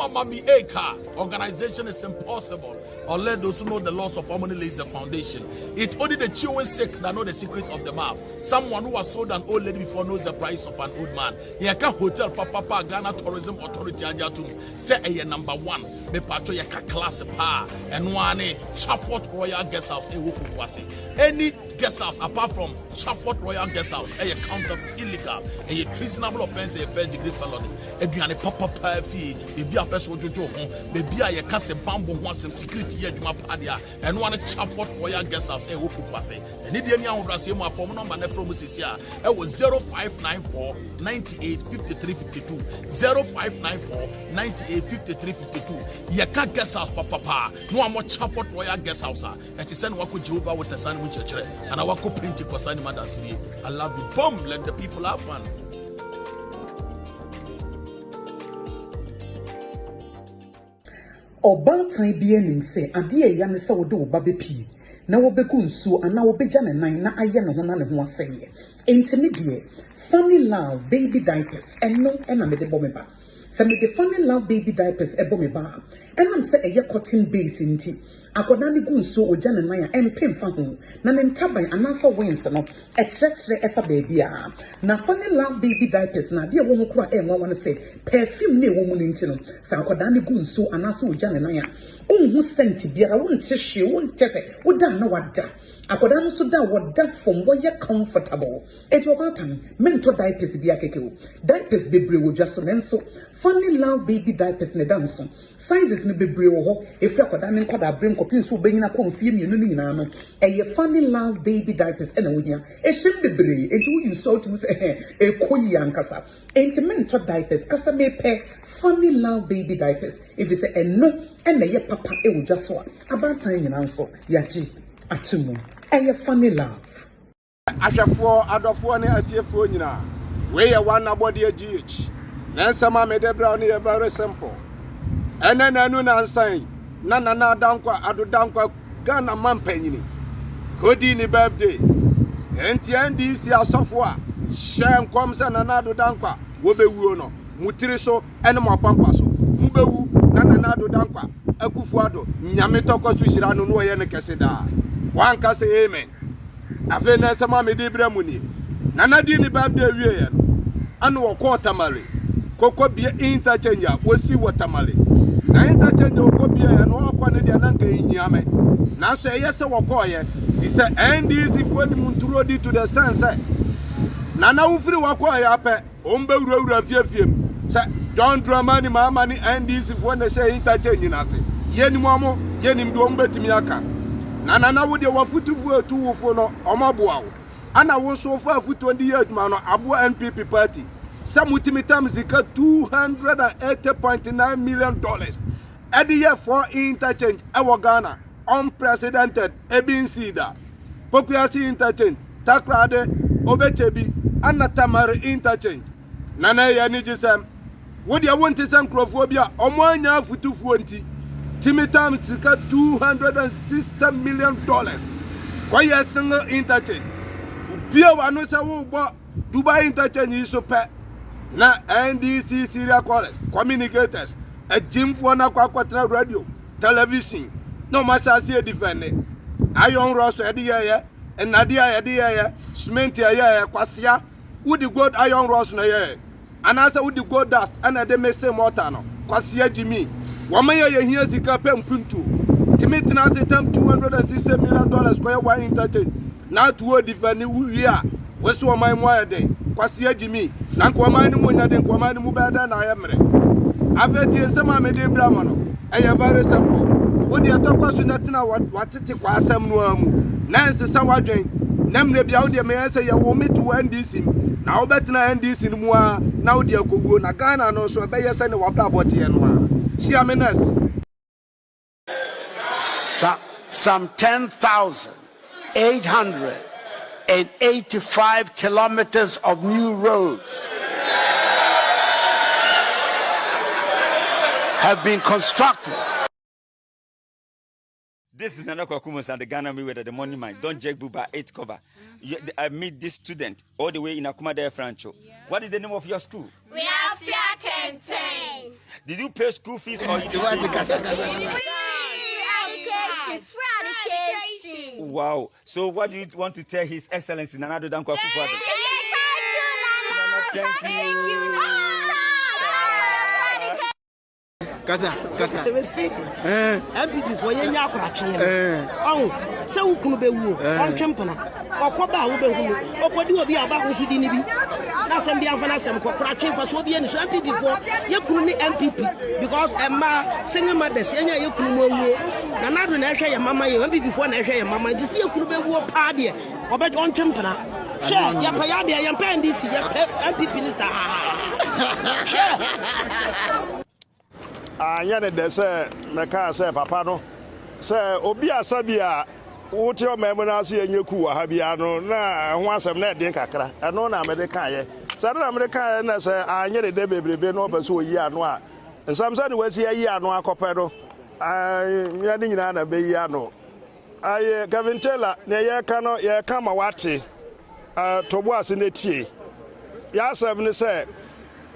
Mami Eka. Organization is impossible. Or let those who know the laws of harmony lays the foundation. It's only the chewing stick that know the secret of the mouth. Someone who has sold an old lady before knows the price of an old man. Yaka Hotel Papa Ghana Tourism Authority Ajatum say a number one. Me pato yaka class pa and one Chafford Royal Guest House any guest house apart from Chafford Royal Guest House a counterfeit illegal a treasonable offense a first degree felony eduane papa fee be a person jojo ho be a yaka se bambo ho asem security adwuma padia and one Chafford Royal Guest House a wokukwase any dey nia hodrase mu afom number na from sisia e wo 0594 98 53 52 0594 98 53 52 yaka guest house papa no amo Chafford Royal Guest House it is send wako Jehovah Witness and church and I wako Pentecost and Madasiri. I love you. Boom, let the people have fun. Obantan bi anim se ade e ya ne se wo de wo ba bepi na wo beku nsuo ana wo begya ne nan na aye ne ho na ne ho aseye entimi de Funny Love baby diapers eno na me de bo me ba se me de Funny Love baby diapers e bo me ba enam se eye cotton base nti akoda ne gu nsuo ogya ne nan a empem fa ho na ne ntaban anasa wins no etrexre efa baby a na Funny Love baby diapers na de wo ho kura e nwa se perfume ne wo mu ne nti no sa akoda ne gu nsuo anasa ogya ne nan a unhu senti biara won te hwe won te se woda na wada akoda no so da wada fom wo ye comfortable ejo batan mento diapers bi akeke o diapers bebre wo dwaso nenso Funny Love baby diapers ne danso sizes ne bebre wo ho efi akoda ne nkoda brem kopin so benyina konfie mienu ni nyina no eye Funny Love baby diapers ena wo hia ehye bebre ejo wo insult mu se ekoyi ankasa enti mento diapers kasa mepe Funny Love baby diapers if you say eno ena ye papa e wo dwaso abatan nyina nso yaji atumu eye Funny Love ahwefo adofo ne atiefo nyina we ye one abode GH na nsama me de bra ne very simple enenanu na nsan na dankwa adodankwa Ghana mampanyini kodi ni birthday enti NDC asofo a hye nkom se na adodankwa wo bewuo no mutiri so ene mo pampa so mu bewu na adodankwa akufu ado nyame tokọ so hira no no ye ne kese da wan ka say amen afi na sama me de bra mu ni na di ni birthday wie ye no anu wo ko tamale koko bia interchange wosi watamale na interchange wo bia ye no ko ne dia nanka yinyame na so ye se wo ko ye ti se NDC fo ni munturo di to the stand say na wo firi wo ko ye ape o mbe wurawura fiafiem se don drama ni mama ni NDC fo ne say interchange na se ye ni mo ye ni mdo mbetimi aka na wo de wafutufu etu wo fo no omaboa wo ana wo so fo afutu ndi ye aduma no abo NPP party Samutimitam zika $280.9 million. Every year for interchange, our Ghana, unprecedented, ebin sida. Popularity interchange, takrade, obechebi, anatamari interchange. Nana ya nijisem. Wodi ya wanti sem crofobia, omwanya futufu wanti. Timitam zika $260 million. Kwa ya single interchange. Pia wanusa wubo, Dubai interchange iso pe. Na NDC Syria College communicators a gym for na kwatna radio television no masa see defend iron rust ediye and nadia ediye cement ya kwasia wudi gold iron rust na ye anasa wudi gold dust and de mese mortar no kwasia jimi wamaya ye hia sika pempuntu timitina setem $260 million kwa one interchange na to defend wi a weso man mo ade kwasia jimi na nkwama ni munya de nkwama ni mubada na ayemre afeti ensema me de brama no eye very simple wodi atokwa so netina watete kwa asem no amu na nsesa wadwen namne bia wodi me yese ye wo metu NDC na obetina NDC ni mu a na wodi akowuo na Ghana no so be yese ne wabra bote no a shia menes some 10,885 kilometers of new roads have been constructed. This is Nana Kwakumus and the Ghana Mayweather, the money mine. Don't Jack Buba 8 cover. I meet this student all the way in Akuma Dea Francho. What is the name of your school? Riafia Kenten. Did you pay school fees or you did? Free. Wow. So what do you want to tell His Excellency Nana Addo Dankwa Akufo-Addo? Thank you. Kata. MPP for yenya akwatwe. Oh, se wukunu be wu. Ontwempana. Okoba wo be hu. Okodi obi aba ko sudi ni bi. Na sem bi amfa na sem ko kwatwe fa so bi eni so MPP for yekunu ni MPP because emma single mothers yenya yekunu mo wu. Na nadu na ehwe ye mama ye MPP for na ehwe ye mama. Disi yekunu be wu pa de. Obe ontwempana. She ya pa ya de ya pa ndisi ya MPP ni sta. Anya ne de se meka se papa no se obi asabia wote o memu na se enyeku wa ha bia no na ho asem na den kakra eno na me de kan ye se na me de kan ye na se anya de bebrebe no be so oyi ano a nsamsa ne wasi yi ano akopɛ do ya de nyina na be yi ano aye Gavin Taylor ne ye ka no ye ka ma wate tobo ase ne tie ya asem ne se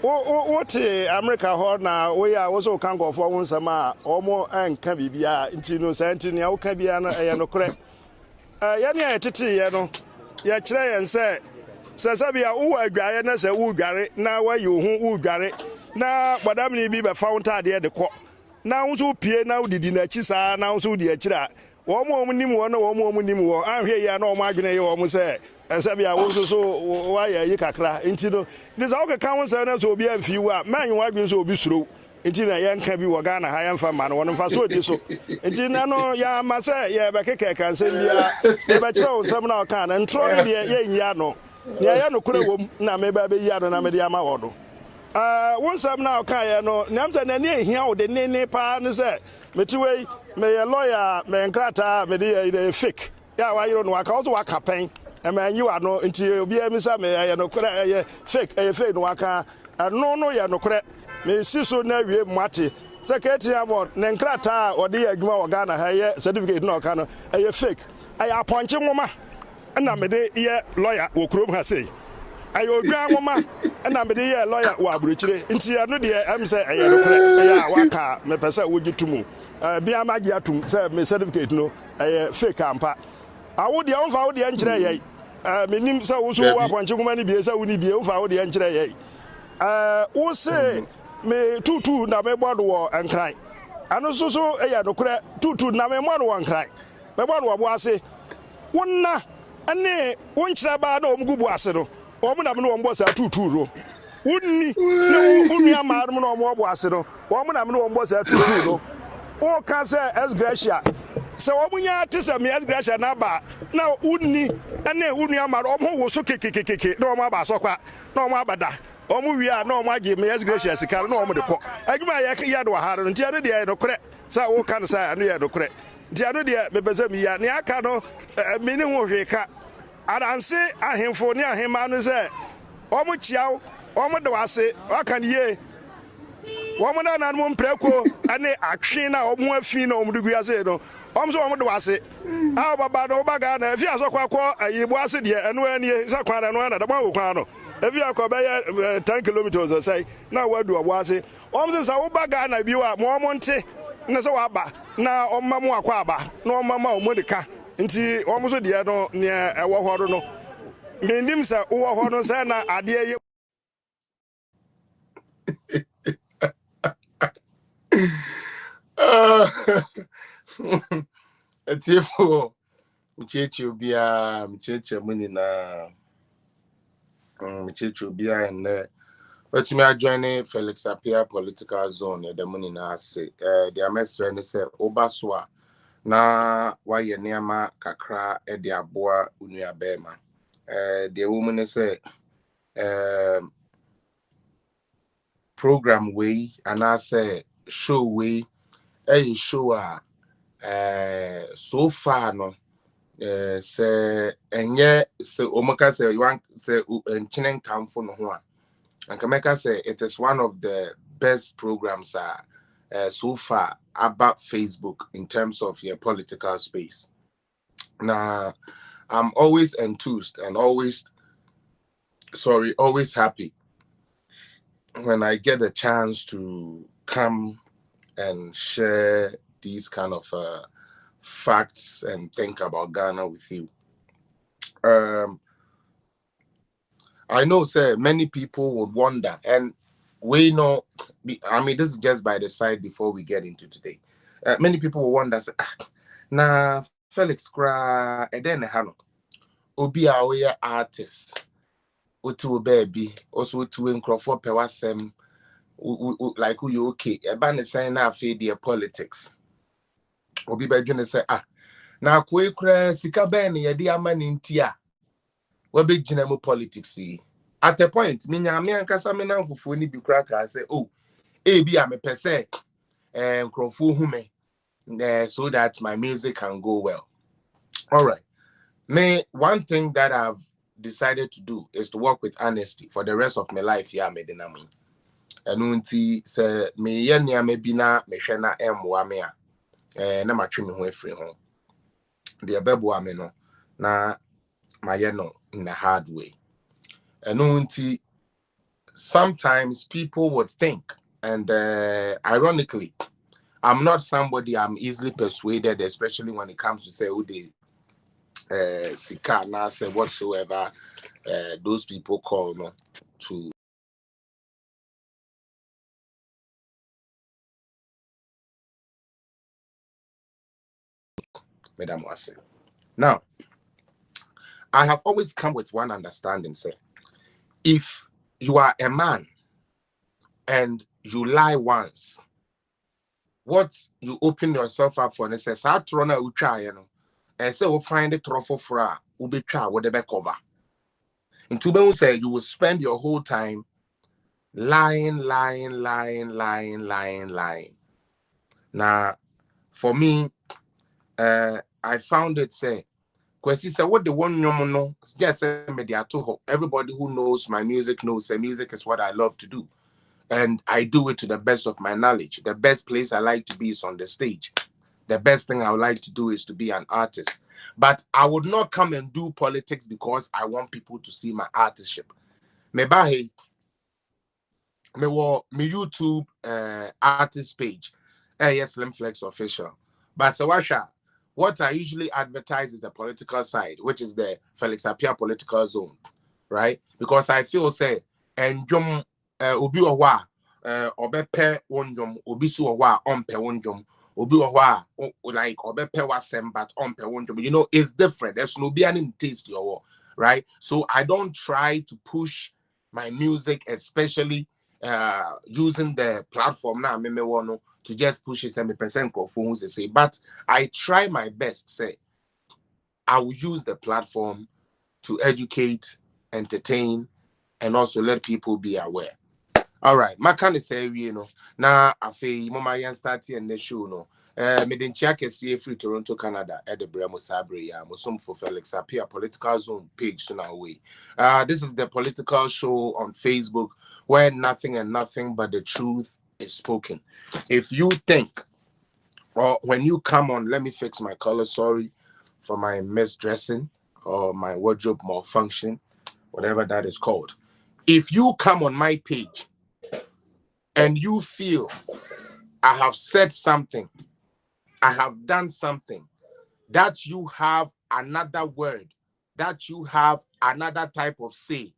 what America hɔ na we are also can go for one sama omo enka bibia nti no santi ne awoka bia no ɛyɛ no korɛ ya ne etete ye no ya kyerɛ yɛn sɛ sabia wo adwaye na sɛ wo dware na wayi ho wo dware na badam ne bi be fountain de kɔ na wo so pie na wo didi na chi saa na wo so di akyira wo mo nim wo na wo mo nim wo ahwe ya na wo adwene ye wo mo sɛ sabia wo so wa ya yi kakra nti no this how can we say na so obi amfi wa man wa adwene so obi suro nti na ye nka bi wo Ghana ha ye mfa ma no won mfa so odi so nti na no ya ma sɛ ye be keke kan sɛ bia ye be kyerɛ wo nsɛm na o kan na ntro no de ye nyi no ya ye no kura wom na me ba be yi ano na me de ama wo do won nsɛm na o kan ye no nyam sɛ na ne ehia wo de ne pa ne sɛ metiwei me ye lawyer me nkrata me de fake ya wa yiro no aka wo so wa campaign ema nyi wa no nti obi emisa me ya no kura ya fake no aka no ya no kura me si so na wie mwate secretary amon ne nkrata ode ya adwuma wo Ghana ha ye certificate no aka no fake aya ponche nwoma na me de ye lawyer wo krom ha sei aya odwa nwoma na me de ye lawyer wo aburochire nti ya no de em se aya no kura aya waka me pesa wo gitumu bia magi atum se me certificate no fake ampa awo de onfa wo de nkyere ye menim sa wo so wa ponche kuma ni bie sa wo ni bie onfa wo de nkyere ye wo se me tutu na me bodo wo nkran ano so eya no kure tutu na me modo wo nkran me bodo wo ase wonna ane wo nkyere ba na omgubu ase no omu na me no wo sa tutu ro wonni na unu amaru no mo bo ase no omu na me no wo sa tutu ro o ka se esgracia se omunya tese me esgracia na ba na unni ene unu amaru omo wo so kekekeke na omo aba so kwa na omo abada omo wi a na omo age me esgracia sika na omo de ko adwuma ya de wahare nti ade de no kore sa wo kan sa anu ya do kore nti anu de me pese mi ya ne aka no me ne ho hweka adanse ahemfo ne ahema no se omo chiaw omo de wase aka ne ye womo na nan mo mpreko ane atwe na omo afi na omo de guase no omo so omo de wase a baba no baga na afi aso kwakọ ayibo ase de eno ani sa kwa na no na da wo kwa no afi akọ be 10 kilometers say na wadu obo ase omo se sa wo baga na bi wa mo omo nte na se wa ba na omma mo akwa aba na omma ma omo de ka nti omo so de no ne ewo horo no mendim se wo horo no se na ade ye Atiefo mcheche obia mcheche muni na mcheche obia ne wetumi adjoin Felix Apia political zone de muni na ase the amesre ne se obaso a na waye neama kakra de aboa unua bema the woman ne se program way and I say show way a show so far no say enye say omaka say you want say enchinen kamfo no ho a ankameka say it is one of the best programs so far about Facebook in terms of your political space. Now I'm always enthused and always happy when I get a chance to come and share these kind of facts and think about Ghana with you. I know, sir, many people would wonder, and we know, I mean, this is just by the side before we get into today. Many people will wonder, say, na Felix Kra, and then Hano, Obi Awe artist, Utu baby, also to Crawford Pewasem, like who you okay, a band is saying now, feed politics. Obi Bedjun say, na Kwe Kra, Sika Benny, a dear man in Tia. We be general politics. At a point, me and Casamina for any be cracker. I say, oh, be I'm a per se and Crawford hume, so that my music can go well. All right. One thing that I've decided to do is to work with honesty for the rest of my life. Yeah, me dinami. And unti say me yenya me bina me shena emwa mea. Na matri me ho free home. The abebu ameno na mayeno in a hard way. And sometimes people would think, and ironically, I'm not somebody I'm easily persuaded, especially when it comes to say who they Sika, Nasa, whatsoever those people call no to Madam Wase. Now, I have always come with one understanding, sir. If you are a man and you lie once, what you open yourself up for, and it says, I try, you know, and say, we'll find the truffle for ube try, whatever cover. And to be say, you will spend your whole time lying. Now, for me, I found it, say, because he said, what the one no, just media to everybody who knows my music knows that music is what I love to do. And I do it to the best of my knowledge. The best place I like to be is on the stage. The best thing I would like to do is to be an artist. But I would not come and do politics because I want people to see my artistship. Me YouTube artist page. Yes, Slim Flex official. But Sawasha, what I usually advertise is the political side, which is the Felix Appiah political zone, right? Because I feel say, and jom obi owa obepe wonjom obi su owa ompe wonjom obi owa like obepe wasem but ompe wonjom. You know, it's different. There's no be any taste your right. So I don't try to push my music, especially using the platform now. To just push it 70% of phones, say, but I try my best. Say, I will use the platform to educate, entertain, and also let people be aware. All right, my kind of say, you know, now I feel Mama Yan starting and the show, no. Me den check see free Toronto, Canada, at the Bremo Sabre, Musum for Felix Appiah political zone page so now way. This is the political show on Facebook where nothing and nothing but the truth is spoken. If you think, or when you come on, let me fix my color, sorry for my misdressing or my wardrobe malfunction, whatever that is called. If you come on my page and you feel I have said something, I have done something, that you have another word, that you have another type of say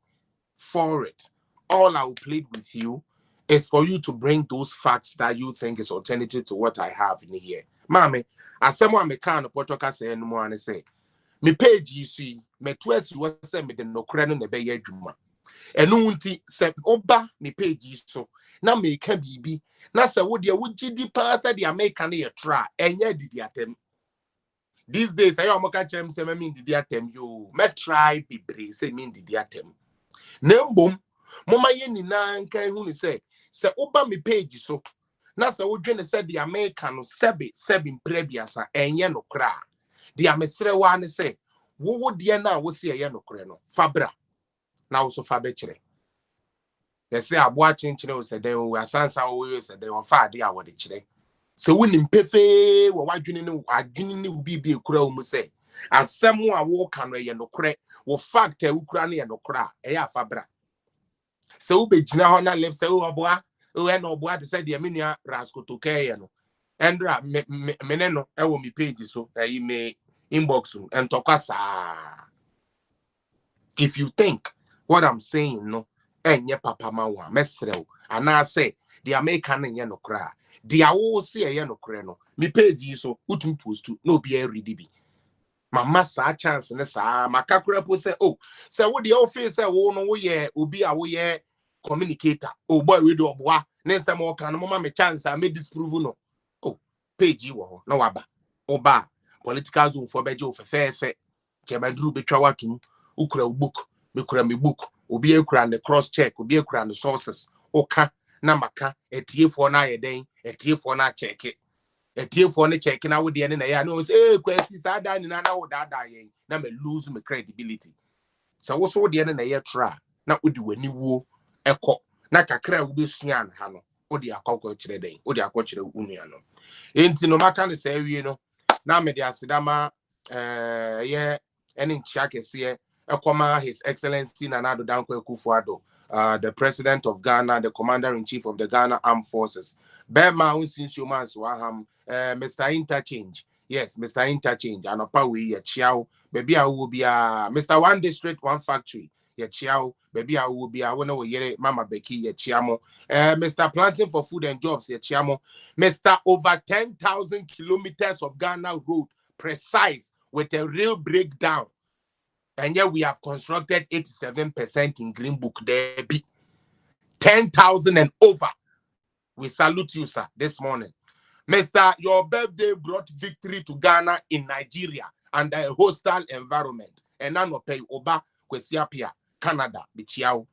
for it, all I will plead with you is for you to bring those facts that you think is alternative to what I have in here. Mami, as someone me can potoka say no more and say, me page you see, me twist you say me the no kreno ne be adwuma. Enu nti se oba me page you so na me ka bibi na se wo de wo gidi pa se de America na ye tra enye didi atem. These days I am ka chem se me didi atem yo me try bibre se me didi atem. Nembom mama ye nyina nkan hu ni se oba me page so na se wo dwene se de America no sebi mprebiasa enye no kra de amesre wa ne se wo de na wo se ye no kra no fabra na wo so fa be kire they say aboa chinchine wo se de wo asansa wo se de wo fa de a wo de kire se wo nim pefe wo wadwene ne adwene ne bibi ekura wo mu se asem a wo ka no ye no kra wo fact e ukura ne ye no kra e ya fabra se wo be gina ho na lep se wo aboa when no boy said the minia rasco to kay no endra meneno e wo mi page so e me inbox and tokasa. If you think what I'm saying no enye papa mawa mesrew and I say the American ye no kra the awo say ye no kra no mi page so utum post no be a ready bi mama sa chance ne sa makakura po say oh say wo the office say wo no wo ye obi a wo ye communicator oh boy we do oboa ne say mo kan no mama me chance I me disprove no oh page wo ho na waba oba political zone for beje ofefefe chebadru betwa watum ukura book me kura me book obi ekura ne cross check obi ekura ne sources oka na maka etiefo na yeden etiefo na check it etiefo ne check na wo de ne na ya no say kwesi sa da ni na wo da yen na me lose my credibility so wo so de ne na ye tra na odi wani wo ekọ na kakra wo besua na ha no odi akọkọ kire den odi akọ kire unua no enti no maka ne sa wie no na me de asidama ye ene nchia kese His Excellency Nana Addo Dankwa Akufo-Addo, the President of Ghana, the Commander-in-Chief of the Ghana Armed Forces. Bema Unsinshuman Swaham, Mr. Interchange. Yes, Mr. Interchange. Anopa we chiao. Baby I will be Mr. One District, One Factory. Ye chiao. Baby I will be wanna we Mama Becky ye chiamo. Mr. Planting for Food and Jobs ye chiamo. Mr. Over 10,000 kilometers of Ghana road, precise with a real breakdown. And yet we have constructed 87% in Green Book. There be 10,000 and over. We salute you, sir, this morning. Mr. Your birthday brought victory to Ghana in Nigeria under a hostile environment. And now no pay Oba Kwesiapia, Canada, Bichiao.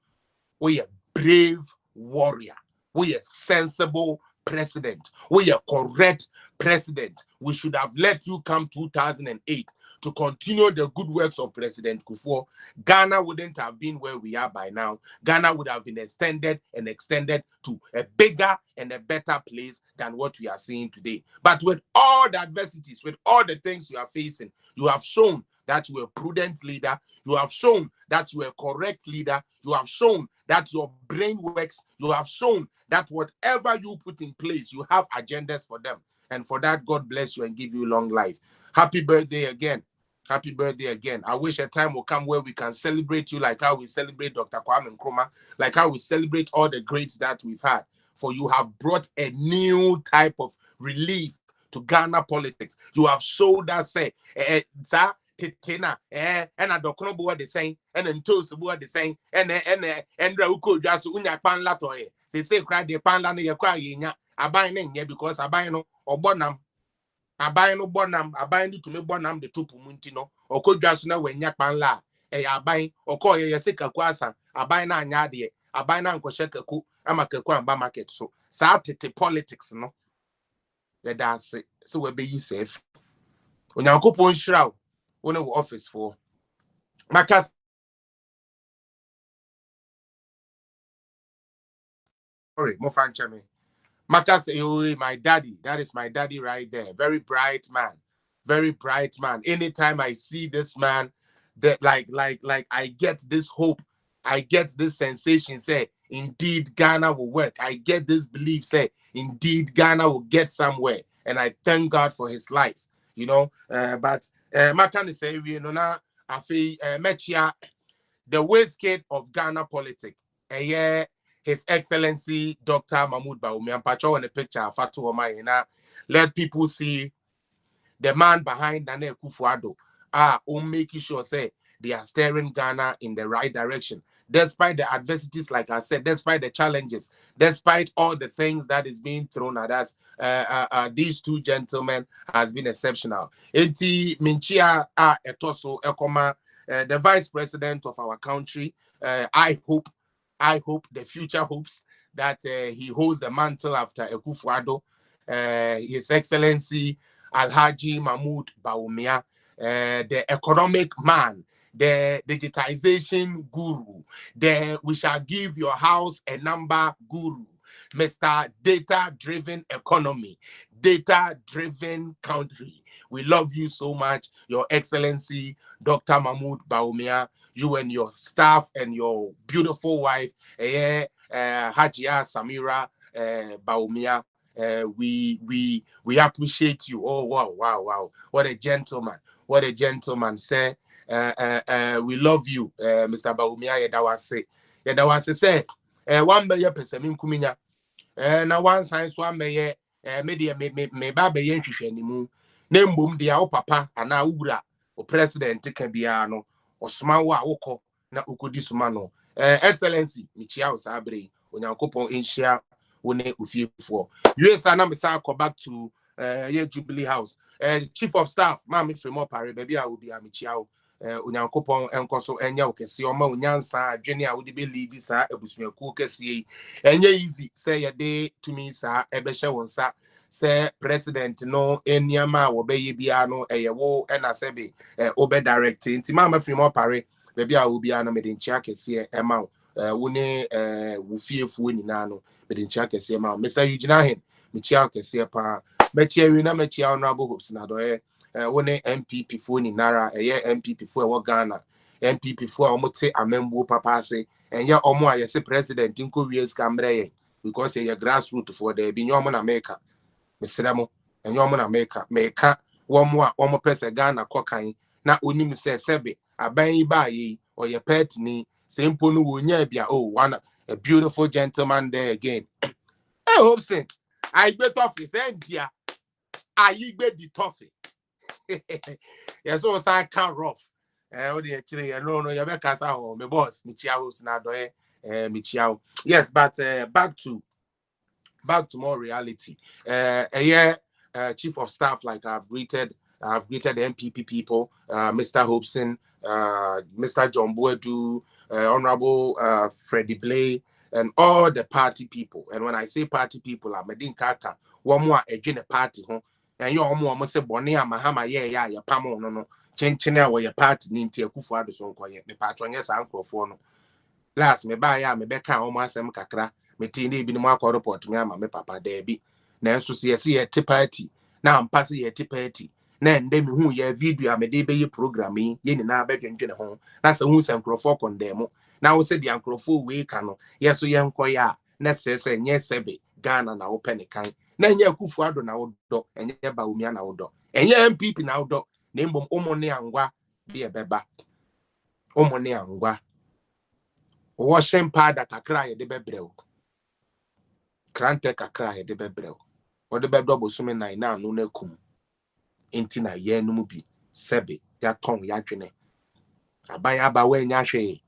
We a brave warrior. We a sensible president. We a correct president. We should have let you come 2008. To continue the good works of President Kufuor, Ghana wouldn't have been where we are by now. Ghana would have been extended to a bigger and a better place than what we are seeing today. But with all the adversities, with all the things you are facing, you have shown that you are a prudent leader. You have shown that you are a correct leader. You have shown that your brain works. You have shown that whatever you put in place, you have agendas for them. And for that, God bless you and give you long life. Happy birthday again. Happy birthday again. I wish a time will come where we can celebrate you like how we celebrate Dr. Kwame Nkrumah, like how we celebrate all the greats that we've had. For you have brought a new type of relief to Ghana politics. You have showed us, Titina, and a docono the same, and then toast the same, and Rauko just unya pan latoe. They say, cry the pan lana ya crying, I buy name because I buy no or bonam. Abaye no bonam abaye to me bonam de tupu munti no okodwa so na wanya kpanla abaye okoye yeseka kwasa abaye na anya de abaye na nkwohye kaku amakaku amba market so sa tete politics no ye da se we be yi safe onyankopon hira wo ne office for makas sorry mo fan cheme Maka say, oh, my daddy. That is my daddy right there. Very bright man. Very bright man. Anytime I see this man, that like I get this hope. I get this sensation, say, indeed, Ghana will work. I get this belief, say, indeed, Ghana will get somewhere. And I thank God for his life, you know. But Maka say, you know, now, I feel, Mechia, the waistcoat of Ghana politics. Yeah. His Excellency Dr. Mahmoud Bawumia Mpacho in the picture Fatu Omayena. Let people see the man behind Nana Akufo-Addo making sure say they are steering Ghana in the right direction. Despite the adversities, like I said, despite the challenges, despite all the things that is being thrown at us, these two gentlemen has been exceptional. Enti Minchia Etoso Ekoma, the Vice President of our country, I hope the future hopes that he holds the mantle after Akufo-Addo, His Excellency Alhaji Mahmoud Bawumia, the economic man, the digitization guru, the we shall give your house a number guru, Mr. Data-driven economy, data-driven country. We love you so much, Your Excellency, Dr. Mahmoud Bawumia, you and your staff and your beautiful wife, Hajia Samira Baumia. We appreciate you. Oh wow. What a gentleman. Say we love you, Mr. Baumia. Yedawase say one better person in Kuminya. Na one science one may media me baba yen hwehwanimu na mbom dia wo papa ana wura o president Kabiano o soma wo a wokọ na okodi soma no excellency michia usabre onyankopon enhia wo ne ofiefo USA na me sa go back to Jubilee House chief of staff ma me fremo pare baby a obi a michia onyankopon enkoso enya okese o ma onyansa adwene a wode be lead sa abusuaku kese enye easy say ye de to me sa ebehye wonsa say president no eniama wo be ye bia no eyewo ena sebe obe direct nti ma fremo pare baby a obi a no me de nchia kese ema wo ne wo fiefu ni na no me de nchia kese ema Mr. Eugene Ahen michia kese pa mechia wi na mechia honorable hopes na do one MPP for ni nara MPP for wa Ghana MPP for omote amembu papa ase enya omo ayese president nko wies kamre because ye grassroots for the bi nyomo na America mesremo enya omo na America meka womo a omo pese Ghana kokan na onim se sebe aban yi ba yi oye pet ni sempo no wonya bia one a beautiful gentleman there again I hope so I bet off is endia I gbe di toffee yes, so I can't rough. Actually, no, you better cast out my boss, Michiao, Snadoe, Michiao. Yes, but back to more reality. Chief of staff, like I've greeted the MPP people, Mr. Hobson, Mr. John Boedu, Honorable Freddie Blay, and all the party people. And when I say party people, I'm Medin Kaka, one more again a party, huh? And you almost say Bonia Mahama, yeah, Pamo, no, Chenchina, where your party ninty a kufu ado son quiet, me patron, yes, uncle for no. Last me buy ya, me becca, almost some cacra, me teeny be more report to me, my papa, there be. Nanso see a tipati, now I'm passing a tipati. Nan, them who ye video, me de be programming, yen and I beg in home. That's a who's and crowfolk on demo. Now said the uncle full way cano, yes, so young koya, necessary, yes, sebe, Ghana now open a kind. Nanya kufuado na odo enye Baumia na odo enye MPP na odo na mbom omone angwa bi ebeba omone angwa wo shempada kakra ye de bebreu krante kakra ye de bebreu o de bedo bosumi na anu na kum enti na ye no mu bi sebe ya ton ya dwene aban aba we nya hwe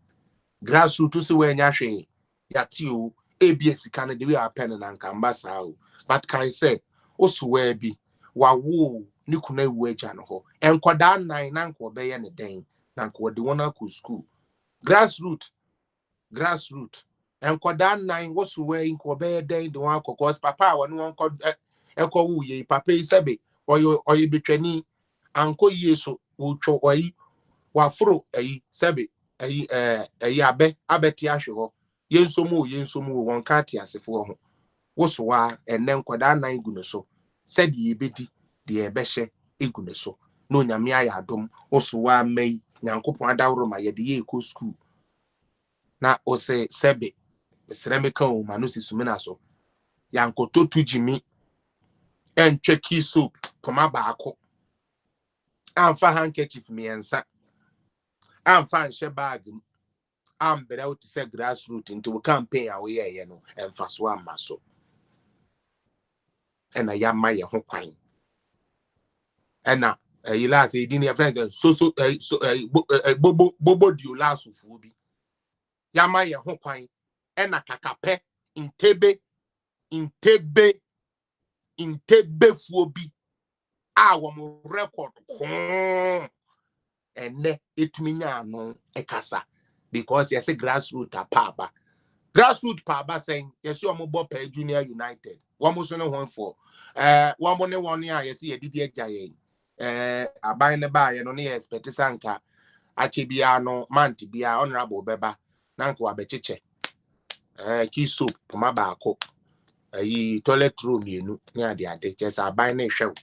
grassroots se we nya hwe ya ti o ABS can de we apen na nka mbasa o but can say osuwe bi wa wo ni kuna wu aja no ho enkoda nan na nko be ye ne den na nko de wona ku school grassroots enkoda nan osuwe nko be ye den de won akokos papa wa no nko eko wu ye papa isebe oyo betwani anko yeso wo two oyi wa fro ayi sebe ayi abeti ahwe ho yensomu won ka ti asefo ho wosowa enne nkoda nan guno so said ye bedi de ebehye eguno so no nyame aya adom wosowa mai nyankopon adawro ma ye de ye ko school na o se sebe seremeka o ma no sisumina so yankoto tujimi entwe ki soap koma baako amfa handkerchief miensa amfa nhye bag ambere out say grassroots into campaign awe ye no emfaso amaso ena ya ma ye ho kwan ena yila say di ne friends so bobo dio lasufu bi ya ma ye ho kwan ena kakape intebe fu bi a wo mo record enne etumi nya no ekasa because yes grassroots paba saying yes you mo pe Junior United one mo so no one for one mo ne one ya yes ye didi ejaye aban ne ba ye no ne expect sanka ache bia no manti bia honorable beba nanko abecheche ki soap poma ba akọ ayi toilet room yenu ne ade just aban ne hwew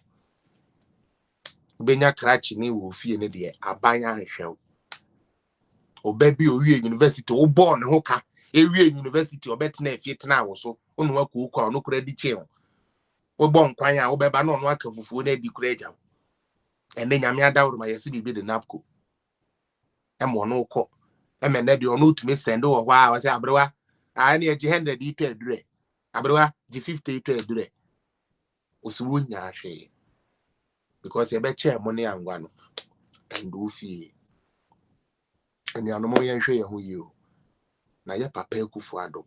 ubenya krachi ni wo fie ne de aban ya hwew obabi owie university o born ho ka ewie university obetena efie tena wo so onu akọ ukọ no kura di che wo bon kwan a wo beba no no aka fufuo na di kura agya ene nyame adawro ma yesi bibi de napko emo no ukọ eme na de ono tumi send wo hwa a wo se abrewa a na ye 100 itu adure abrewa di 50 itu adure osuwo nya ahwe because ye be che mo ne angwa no ndo fie eni anomo ye hwe ye ho yi o na ye papa Akufo-Addo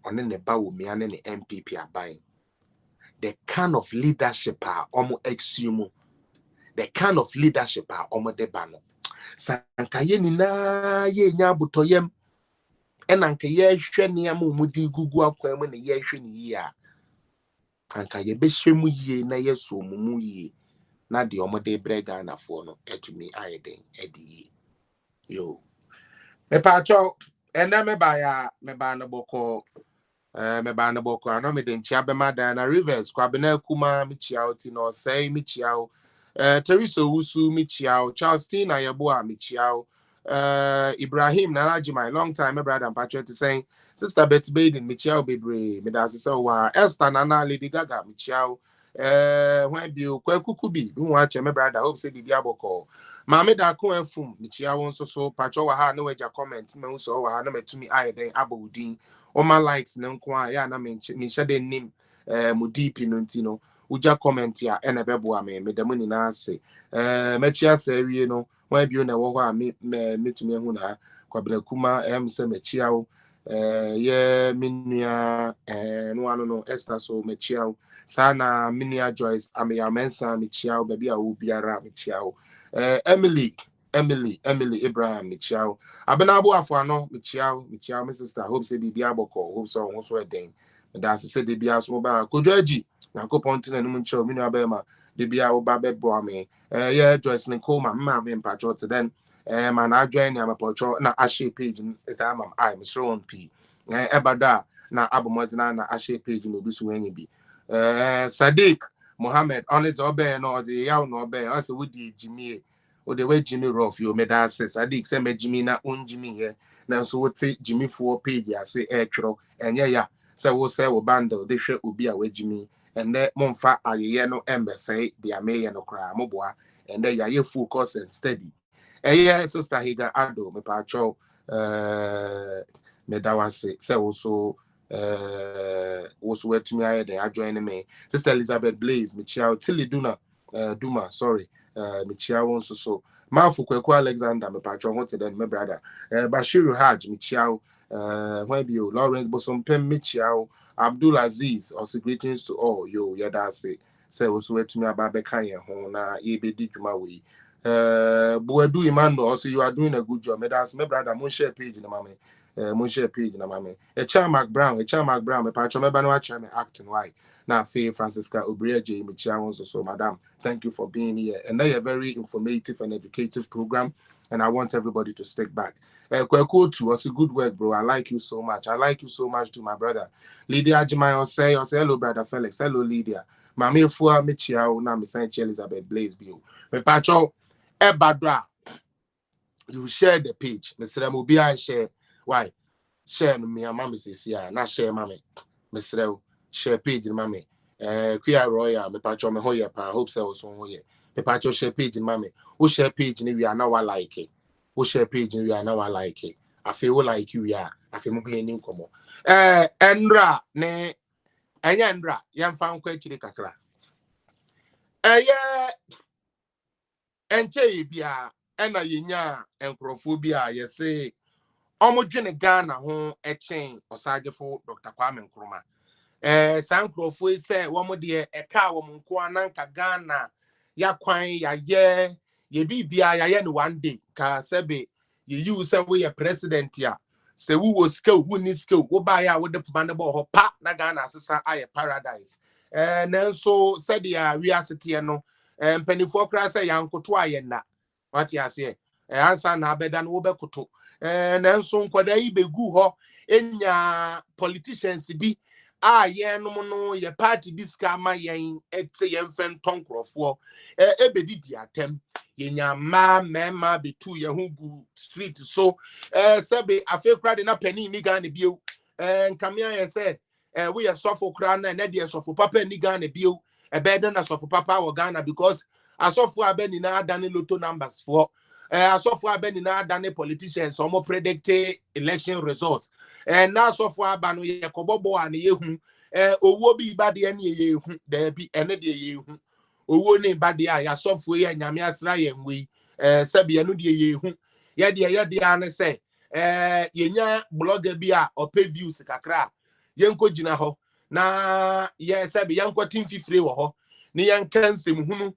one ne ba wo mia ne MPP aban the kind of leadership omo exume the kind of leadership omo de ba no sanka ye nina ye nya butoyem enanka ye hwe ne am omudi gugu akwan mu ne ye hwe ne yi a anka ye be hwemu yi na ye so mumu yi na de omo de brega na fo no etumi ayeden edi yo me pa cho ena me ba na boko me ba na boko ano me de nchia be mada na Rivers kwa bena kuma mi chiao ti no sei mi chiao Teresa Wusu mi chiao Charles Tina Yeboa mi chiao Ibrahim Nalaji my long time my brother and patriot saying sister Betty Baden mi chiao bebre me da se wa Esther Nana Lady Gaga mi chiao when bi kwa kukubi who watch my brother hope say bibi aboko Mame da ko enfum mi chia won so patcho wa ha na waja comment me so wa ha na metumi ayeden abodin o ma likes ne nko a ya na me shade nim mu deep no ntino uja comment ya ene bebo a me da mu nyina ase me chia sa wie no wan bi na wo ho a metumi hu na kwabena kuma se me chia wo ye minua no ano no Esther so me chia wo sana minua Joyce ameya mensa me chia wo baby a wo biara me chia wo Emily Abraham Michiao Abenabo Afuano Michiao my sister hope say bibia boko hope so won so eden that's say de bia so ba kojoaji na ko pontin no muncho mi no abema de bia wo ba bebo me yeah Joyce Nkoma ma me mpacho to then man adjoin am pacho na ashe page time am I Mr. on P ebada na abomozina na ashe page no bi so enye bi Sadiq Mohammed only the obey no the yaw no obey as we di Jimmy o the way Jimmy rough you made that says Sadiq say me Jimmy na on Jimmy here na so what Jimmy for page ya say twro enye ya say wo say wo bundle they hwe obi a we Jimmy and then momfa ayeye no embese dia meye no kra moboa and then ya ye focus and steady sister Higa Ado me pa cho me da wase say also was where to me I join me sister Elizabeth Blaze Michelle Tilly Duma sorry Michelle so Mafu Kweku Alexander me patron wanted then my brother Bashiru Haj Michelle when be Lawrence Bosom Pem Michelle Abdul Aziz also greetings to all yo yada say was where to me about Bekanya na ebe di juma we Buedu Imando also you are doing a good job me that's my brother mon share page na mame mon share page na mame Mark Brown me patron me ba no acha me acting why na Faye Francisca Obrieje Michia so madam thank you for being here and they are very informative and educative program and I want everybody to stick back Kweku too was a good work bro I like you so much to my brother Lydia Jimayo say hello brother Felix hello Lydia Mami Fua Michia na me Saint Elizabeth Blaze bio me patron Ebadra you share the page Mr. Mobia share why share me and mama says yeah na share mama Mr. share page in mommy Queer Royal me patcho me hoye pa hope so hoye me patcho share page in mommy who share page ni we are now like it who share page ni we are now like it I feel like you ya I feel mo cleaning komo Endra ne enya Endra yam fa nkwa chiri kakra enche bia ena yenya enkrofo bia yese omodwene Ghana ho echen osagefo Dr. Kwame Nkrumah Sankrofo say womo de eka womo nko ananka Ghana ya kwan ya ye bibia ya ye no one day ka sebe ye you say we president ya se we wo skill we ni skill wo ba ya wo de panda bo ho pa na Ghana asesa aye paradise nanso said ya we asete no mpanifo kra say yankoto aye na what ya say ansa na abeda no wo bekoto nanso nkwada yi begu ho enya politicians bi no ye party diska ma yen etse yen fen tonkrofo ebedi diatem yenya mema betu ye hu gu street so sebe afekra de na pani ni Ghana bio nkamia ye say we are suffer crown and Eddie suffer papa and Ghana bill a better than a suffer papa or Ghana because I suffer Ben in our Danny Lotto numbers for suffer Ben in our Danny politicians some more predict election results and now suffer Bano Yakobo and Yehu owo bi bade ane Yehu there be any day Yehu owo ne bade ya software and Yamia Sra Yenwi Sabia no de Yehu Yadia and say yenya blogger bia or pay views kakra yenko jina ho na ye sabi yanko team fifre wo ho ne yanka nsem hunu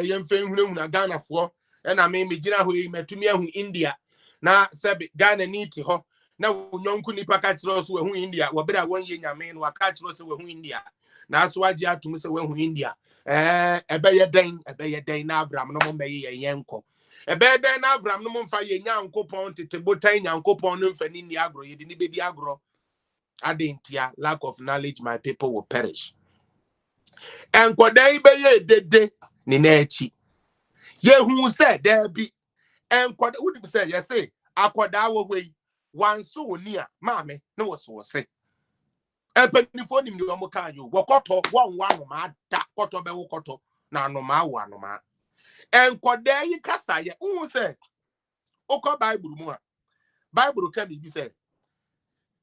yemfe hunu na Ghana fo na me jina ho yi metumi ahu India na sabi Ghana niti ho na wonyonku nipa ka kiro so hu India wo bere won ye nyame no aka kiro so hu India na so agi atum so hu India ebe ye den na Avram no mo be ye yenko ebe den na Avram no mo mfa ye nyankopon tete botan nyankopon no mfa ni agro ye di ni be di agro adentia lack of knowledge my people will perish and kwadai be ye dede ni na echi ye hu se there be and kwada would say yes say akwada wo we wan so oni a maame no wo se epenifo nim ni omo kan yo wo koto won wa no ma da koto be wo koto na no ma wo no ma and kwadai kasa ye hu se okọ bible mu a bible kan bi say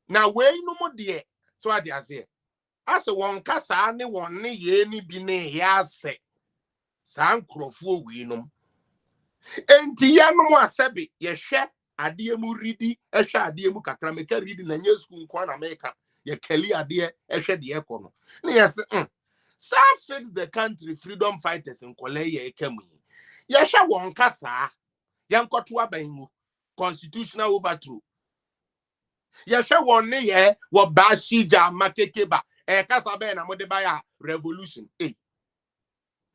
na we no mo de so ade ase ase won kasa ne won ne ye ni bi ne ya ase san krofo we no enti ya no mo asebe ye hwe ade mu ridi hwe ade mu kakra me ka ridi na nyesku nko na meka ye kali ade hwe de ekọ no ne yes sa fix the country freedom fighters in kole ye ekamu ye hwe won kasa yankoto abangu constitutional overthrow yeshe won ne ye wo ba shija makekeba kasa be na mo de ba ya revolution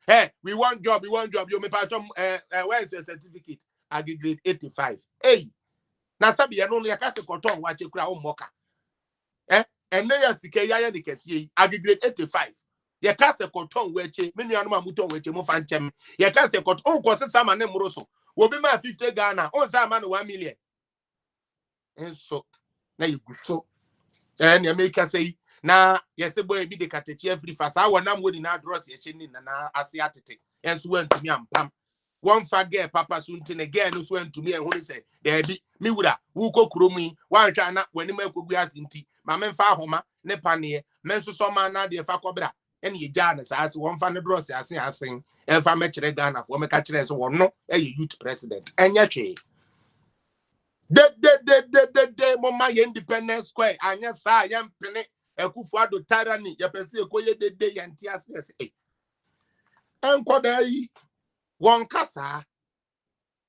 hey we want job you me pa where is your certificate agi grade 85 na sabi ye no ya kase koton wa chekura o moka enne ya sike ya de kese agi grade 85 ye kase koton wa che me nuanu ma muton wa che mo fa nchem ye kase koton on ko se sama ne mroso wo bi ma 50 Ghana on sa ma no 1 million so na yuguso ne make say na yesi boy bi de katechi free fasa wonam woni na dross ye cheni na ase atete enso wantumi ampam won fa girl papa so ntine girl no so wantumi ehunu say there bi mi wura wu kokuro mu wanhwa na wani ma kogu ase nti ma me fa ahoma ne pane me nso so ma na de fa kobra ene ye ja na sa ase won fa ne dross ase asen enfa me kire Ghana fo me ka kire so wonno youth president enya twe de mama ye independence square anya sa ye mpene Akufo-Addo tarani ye pese ekoye de ye ntiase enkoda yi won kasa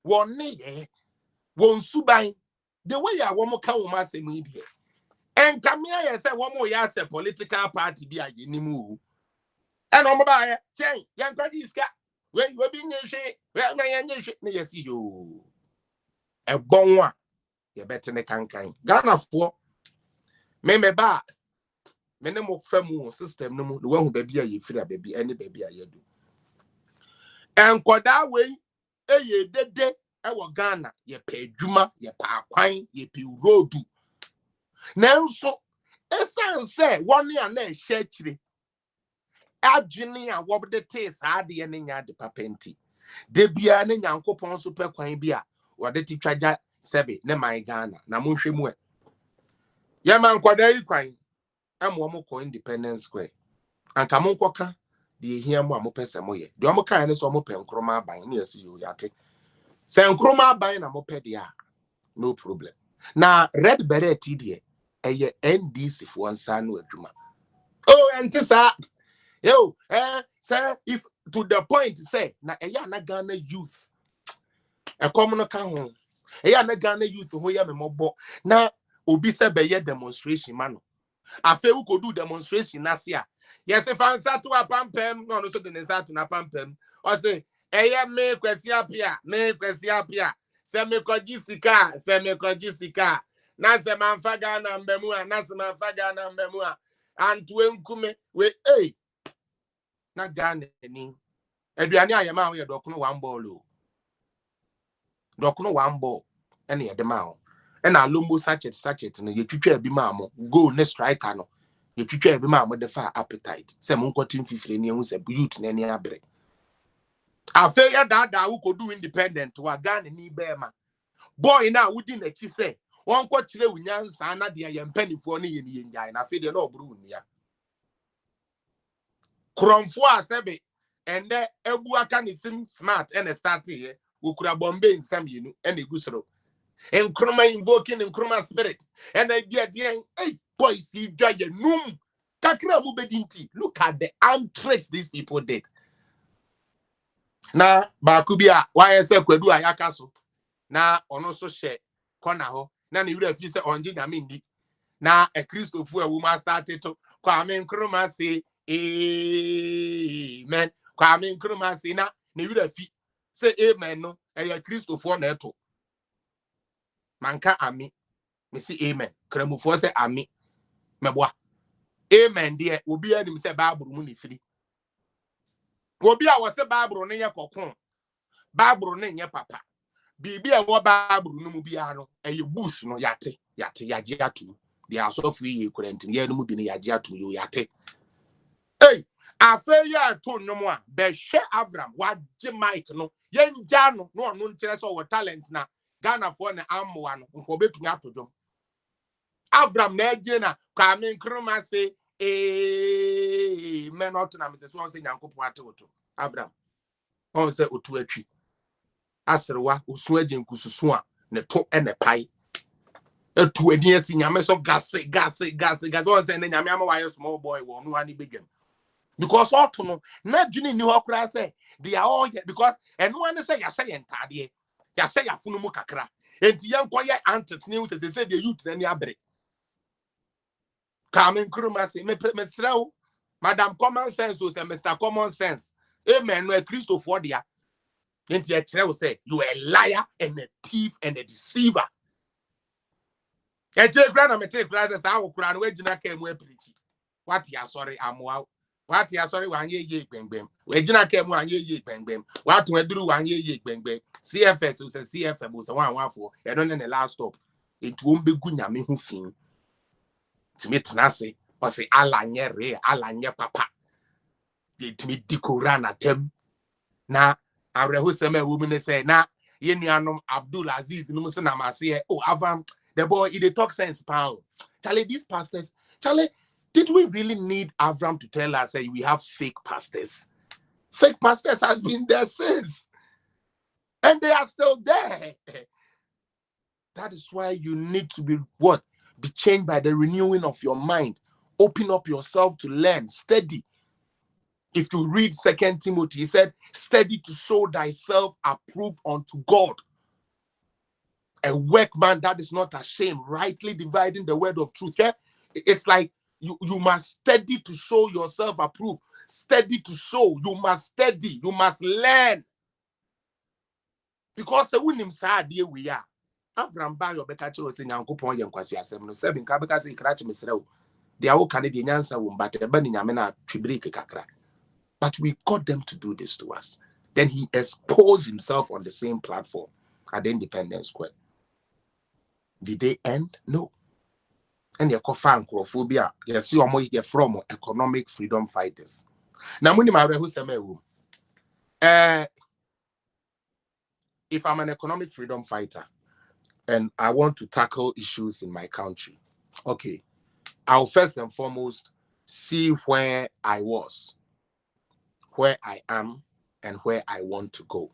won ne ye won suban the way ya wo ka wo ma asemi die enkamia ye se wo mo ya se political party bi aye nimu en o mo ba ye chen ye nkwaji iska we bi nyehwe we na ye nyehwe ne ye si yo egbon a ye betene kankan Ghana fo me ba me ne mo famu system no mu no wahu ba bia ye firi ababi ene ba bia ye do enkoda we eye dede wo Ghana ye pa adwuma ye pa akwan ye pa road nanso esan se woni a na ehye akire adwene a wo de te saa de ne nya de papenti de bia ne nyankopon so pe kwan bia wo de ti twaja sebe ne man Ghana na monhwe mu e ye man kwada yi kwan amo mo ko Independence Square anka mo nkoka de ehia mo amopese mo ye de mo kan ne so mo pe nkroma aban ne yesi yo yate se nkroma aban na mo pe de a no problem na red beret de eye NDC fo ansa no adwuma entisa yo say if to the point say na eya na Ghana youth come no kan ho eya na Ghana youth ho ya me mobo na obi se be ye demonstration ma no afa u ko do demonstration na se a yes fansa to apampem no so de nsa to na pampem o say eya me kwesi apia se me koji sika na se manfa Ghana mbemu a na se manfa Ghana mbemu a antu enkume we na Ghana ni aduane ayema ho ye dokono one ball o dokono one ball ene ye de ma ho ena lombo sachet no ye twitwa bi ma mo goal ne striker no You try be ma the far appetite. Say mon continue fifre ni hu say youth na ni abre. Afa ya da who could do independent to a Ghana ni be ma. Boy na wudi na chi say won ko kire wunyansa na de ye mpanifo ne ye ni nyan na fe de na obru nia. Kromfo asebe ende ebu aka ni sim smart and start here ukura bombe nsam yenu and egusoro. Nkruma invoking nkruma spirit and idea hey boy see dry num kakra mu bedinti. Look at the arm tricks these people did. Na bakubia why say kwadu ayaka so na ono so share corner ho na ne wura fi say onje nyame ndi na a Christopher a woman started to Kwame Nkrumah say amen. Kwame Nkrumah say na ne wura fi say amen no e Christopher na eto manka ami me say amen kramufo say ami meboa amen de obi anim say bible mu ne firi obi a wo say bible ne ye kokon bible ne ye papa bibi a wo bible no mu bia no eye bush no yate yaje atu they are so free ye quarantine ye no mu bi ne yaje atu yo yate hey afa ya to nwomo a be hwe Avram wa je mic no ye nja no no nkire so wo talent na Ghana for na amwa no nko betumi atodom Avram na eje na Kwame Nkrumah say men not na me say so on say nyankopon atewoto Avram on say otu atwi asrewa osu agenkususu a ne to ene pai etu edi asi nyame so gase on say ne nyame ama wa small boy wo no ani bedwam because oto no na dwene ni hokura say they are all here because eno one say ya say entade ya say ya funu mu kakra enti yenkoye antetne say the youth na ni abre Kwame Nkrumah say me srew madam common sense o say Mr common sense amen no Christopher dia enti e kire say you a liar and a thief and a deceiver e je gra na me take class say awo kura no wagina ka mu apirichi what ya sorry amwa what ya sorry wan ye gbengbem wagina ka mu wan ye gbengbem what to eduru wan ye gbengbem CFS o say CFM o say wan afo e no ne last stop enti wo mbegu nyame hu fin timetenase o say alanye re alanye papa de timi dikora na tem na awreho sema woman say na ye nuanom Abdul Aziz no se na mase oh Avram the boy he talk sense pound Charlie these pastors Charlie did we really need Avram to tell us say we have fake pastors has been there since and they are still there. That is why you need to be what? Be changed by the renewing of your mind. Open up yourself to learn, study. If you read 2 Timothy, he said, study to show thyself approved unto God. A workman that is not ashamed, rightly dividing the word of truth. Yeah? It's like you must study to show yourself approved. Study to show. You must study. You must learn. Because the winning side here we are. Avram ba yo beka chiro se nyankopon ye nkwasi asem no sebi nka beka se kra chimesrew they are all Canadian nyansa wo mbate eba ni nyame na twibiriki kakra but we got them to do this to us. Then he exposed himself on the same platform at the Independence Square. Did they end? No. And they call fancophobia. You see you're from economic freedom fighters. Now muni ma who say me if I'm an economic freedom fighter and I want to tackle issues in my country, okay, I'll first and foremost see where I was, where I am, and where I want to go.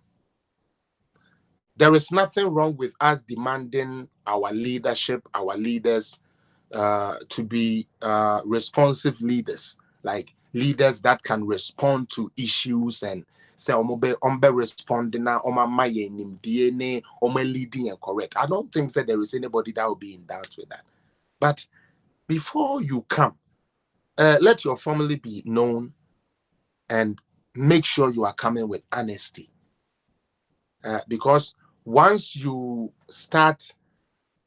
There is nothing wrong with us demanding our leadership, our leaders, to be responsive leaders, like leaders that can respond to issues and say ombe responding na DNA leading and correct. I don't think that there is anybody that will be in doubt with that. But before you come, let your family be known and make sure you are coming with honesty. Because once you start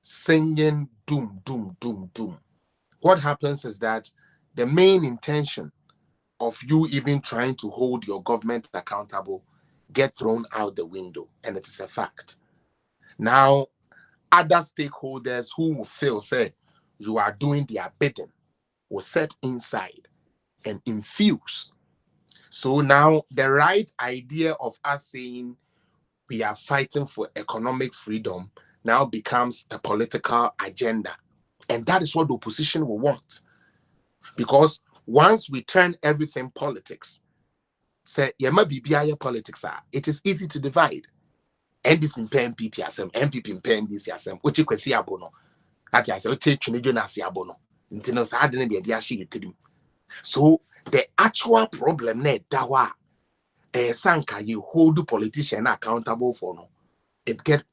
singing doom, doom, doom, doom, what happens is that the main intention of you even trying to hold your government accountable get thrown out the window, and it is a fact. Now, other stakeholders who will feel, say, you are doing their bidding, will set inside and infuse. So now the right idea of us saying we are fighting for economic freedom now becomes a political agenda. And that is what the opposition will want. Because once we turn everything politics, say yema BBI politics it is easy to divide. And this in MPP asem, MPP in this asem, which you can see abono. At I say, take Chunijonasi abono. Intino sa adene de diashi yitirim. So the actual problem ne dawa sanka you hold the politician accountable for no. It get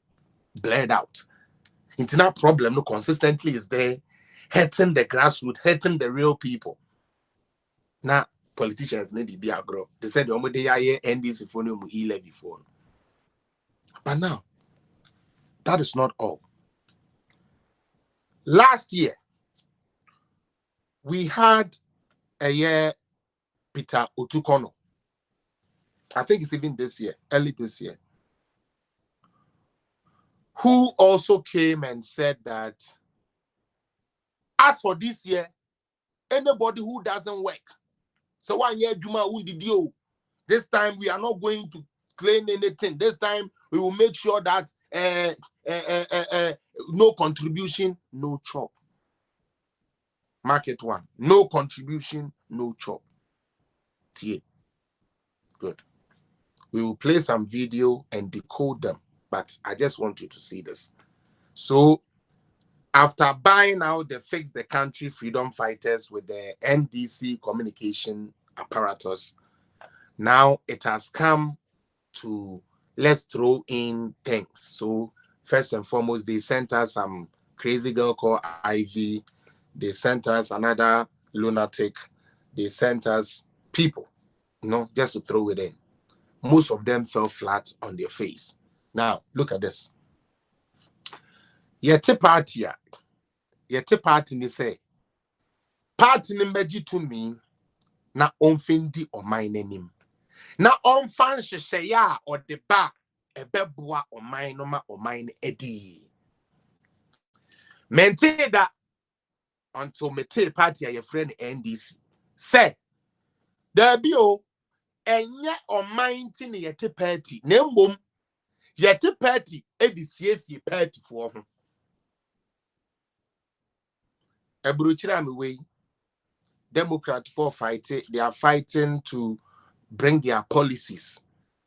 blurred out. Internal problem no consistently is there, hurting the grassroots, hurting the real people. Now politicians need the agro. They said the only day I hear NDC for no before. But now that is not all. Last year we had a year Peter Otukono. I think it's even this year, early this year, who also came and said that as for this year, anybody who doesn't work, so 1 year Juma deal. This time we are not going to claim anything. This time we will make sure that no contribution, no chop. Market one, no contribution, no chop. TA. Good. We will play some video and decode them, but I just want you to see this. So after buying out the Fix the Country freedom fighters with the NDC communication apparatus, now it has come to let's throw in things. So first and foremost, they sent us some crazy girl called Ivy. They sent us another lunatic. They sent us people, just to throw it in. Most of them fell flat on their face. Now, look at this. Yete party ni say, party ni meji to me, na onfindi o mine nim. Na onfan shesheya or the bar, ebeboa o mine edi. Maintain that until me party a your friend NDC. Say, there be enye o mind in yete party. Nembom, yete party edisiesi party for him. Ebruchira me way. Democrat for fighting, they are fighting to bring their policies.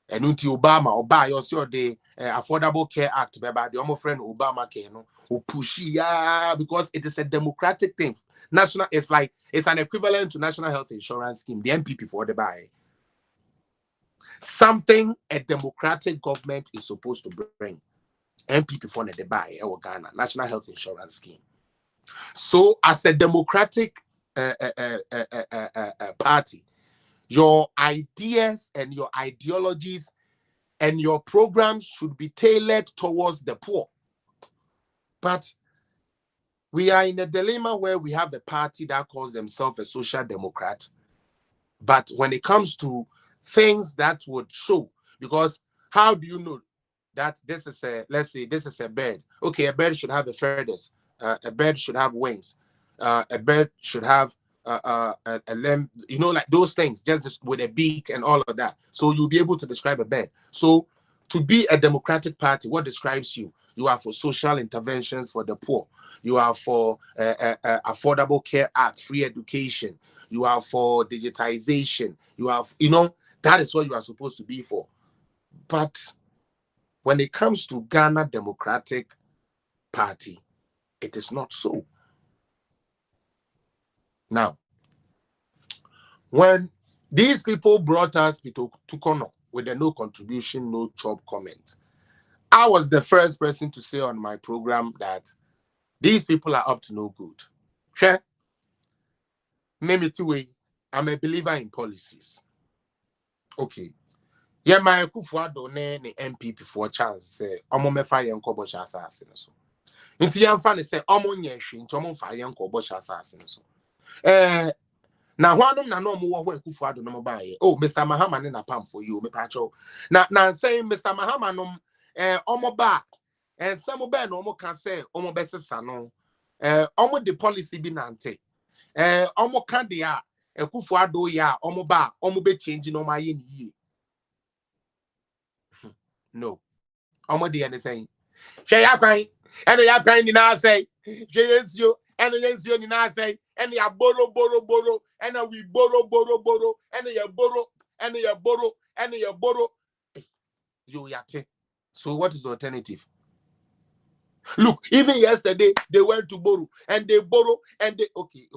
And unti Obama, you see the Affordable Care Act, but the almost friend Obama can who push because it is a democratic thing. National, it's an equivalent to National Health Insurance Scheme, the MPP for the buy. Something a democratic government is supposed to bring. MPP for the buy or Ghana, National Health Insurance Scheme. So as a democratic party, your ideas and your ideologies and your programs should be tailored towards the poor. But we are in a dilemma where we have a party that calls themselves a social democrat. But when it comes to things that would show, because how do you know that this is let's say this is a bird? Okay, a bird should have a feathers. A bird should have wings. A bird should have a limb, like those things, just with a beak and all of that. So you'll be able to describe a bird. So to be a democratic party, what describes you? You are for social interventions for the poor. You are for Affordable Care Act, free education. You are for digitization. You are, that is what you are supposed to be for. But when it comes to Ghana Democratic Party, it is not so. Now, when these people brought us to Tukono with a no contribution, no job comment, I was the first person to say on my program that these people are up to no good. Sure. I'm a believer in policies. Okay. Yeah, my Kufuado ne MPP for chance say, me fire Nkobo assassin. So. Inti yamfa say, nyehwe, inti omo fa Nkobo assassin. So. Na hwanum na no mo wo Kufuado no mo bae. Oh, Mr. Mahama ne na pam for you, me pacho. Na say Mr. Mahama no omo ba some be no mo can say omo besesa no omo the policy bi nante Omo Kandia, Ekufuado ya, Omo Ba, Omo be changing on my ye. No. Omo de and saying, Shay Yapine, and the Yapine in our say, Jayencio, and the Yencio in our say, and ya borrow, and we borrow, and ya borrow, and ya borrow, and ya borrow. You yate. So what is the alternative? Look, even yesterday they went to borrow and they borrow and they okay,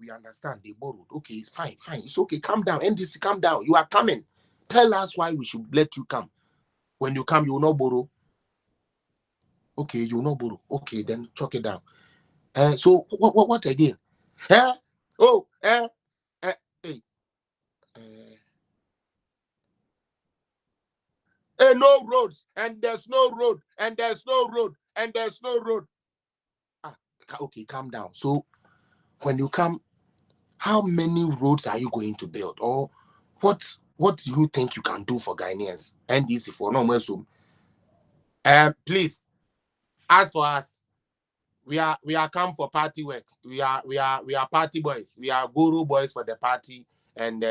we understand they borrowed. Okay, it's fine, it's okay. Calm down, NDC, calm down. You are coming. Tell us why we should let you come. When you come, you will not borrow. Okay, you will not borrow. Okay, then chalk it down. So what again? Hey. No roads, and there's no road, and there's no road, and there's no road. Okay, calm down. So when you come, how many roads are you going to build? Or what do you think you can do for Ghanaians? NDC for no more so. Please, as for us, we are come for party work. We are party boys. We are guru boys for the party and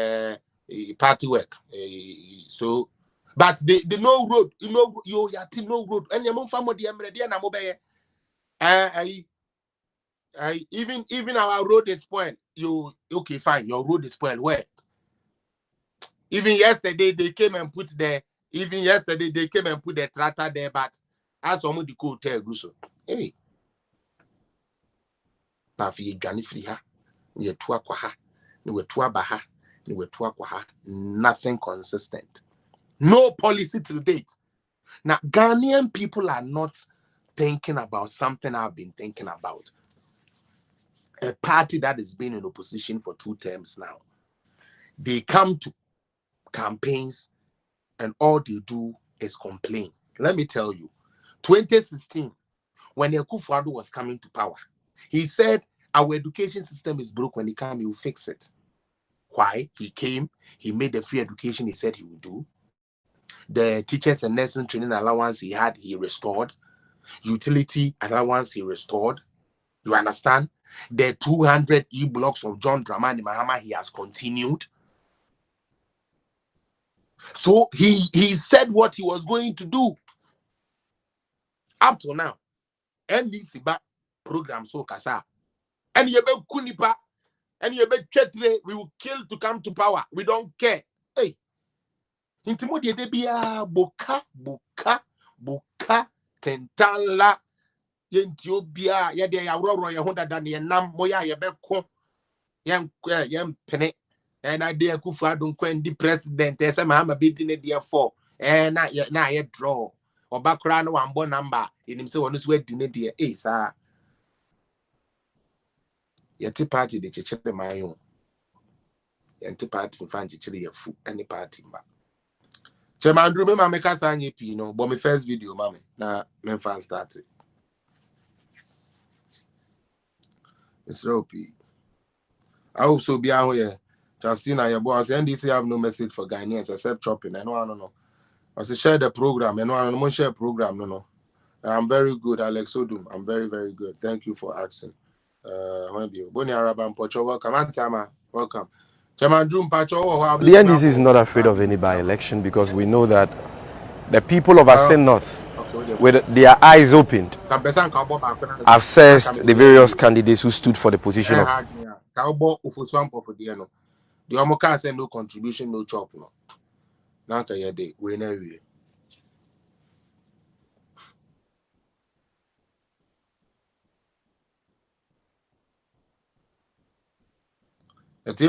party work. So, but the no road, you no road. And you family na mobile. Even our road is spoiled. You okay? Fine, your road is spoiled. Where? Even yesterday they came and put the tractor there, but as some of the code tell so. Hey, Pafi Johnny free ha, you tua kwaha, you tua baha, you tua kwaha. Nothing consistent. No policy till date. Now Ghanaian people are not thinking about something I've been thinking about. A party that has been in opposition for 2 terms now. They come to campaigns and all they do is complain. Let me tell you, 2016, when Akufo-Addo was coming to power, he said our education system is broke. When he comes, he will fix it. Why? He came, he made the free education he said he would do. The teachers and nursing training allowance he had, he restored. Utility allowance, he restored. You understand? The 200 e-blocks of John Dramani Mahama, he has continued. So he said what he was going to do. Up to now. NDC back program so kasa. And yebe kunipa. And yebe chetre, we will kill to come to power. We don't care. Hey. Intimo de debia boka tentala yentiobia ya de ya roro ya honda dan ye nam moya yebe ko yem pene. And I dare Akufo-Addo the president. They say Mahama be in there for. Na ye draw. Or background one bon number. In himself on his way dinner dear. Eh, sir. Yeti party the chiche my own. Yeti party for fan chichiri your food any party. Chairman Drew, me make us an EP, but my first video, mommy. Now, my fan started. It's Ropi. I also be out here. Justina, your boss, NDC have no message for Ghanaians except chopping. I know. I say share the program. I know share program. No. I'm very good, Alex Odum. I'm very, very good. Thank you for asking. Boni Araba Pocho, welcome. Antama, welcome. The NDC is not afraid of any by-election because we know that the people of Asen North, with their eyes opened, assessed the various candidates who stood for the position of. The Omoka said no contribution, no chop. No. Nanka yede, we never.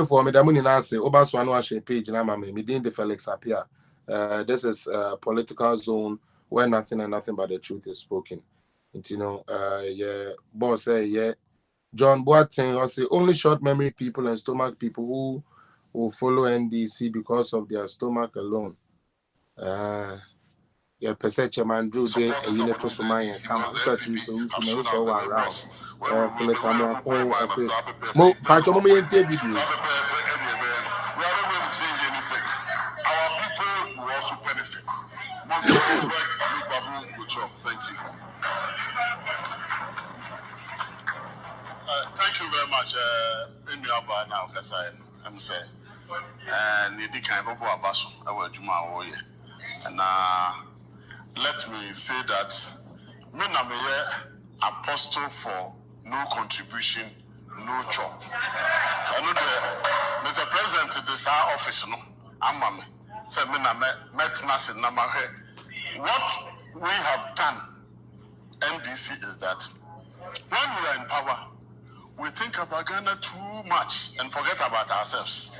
For me, the money now say, Obaswano page, and I'm within the Felix appear. This is a political zone where nothing and nothing but the truth is spoken. And, yeah, boss say, yeah, John Boateng, I say, only short memory people and stomach people who will follow NDC because of their stomach alone. Yeah, Peseche Mandru de a unit to Somaya, come start to so around. For the camera, I say, Mo, Pachomo, video. Thank you. Thank you very much, aba na okasa em say and the kind of abaso our juma oye and let me say that me na me apostle for no contribution no chop. I know the Mr. President this our office no amame say me na metnas na ma what we have done NDC is that when we are in power we think about Ghana too much and forget about ourselves.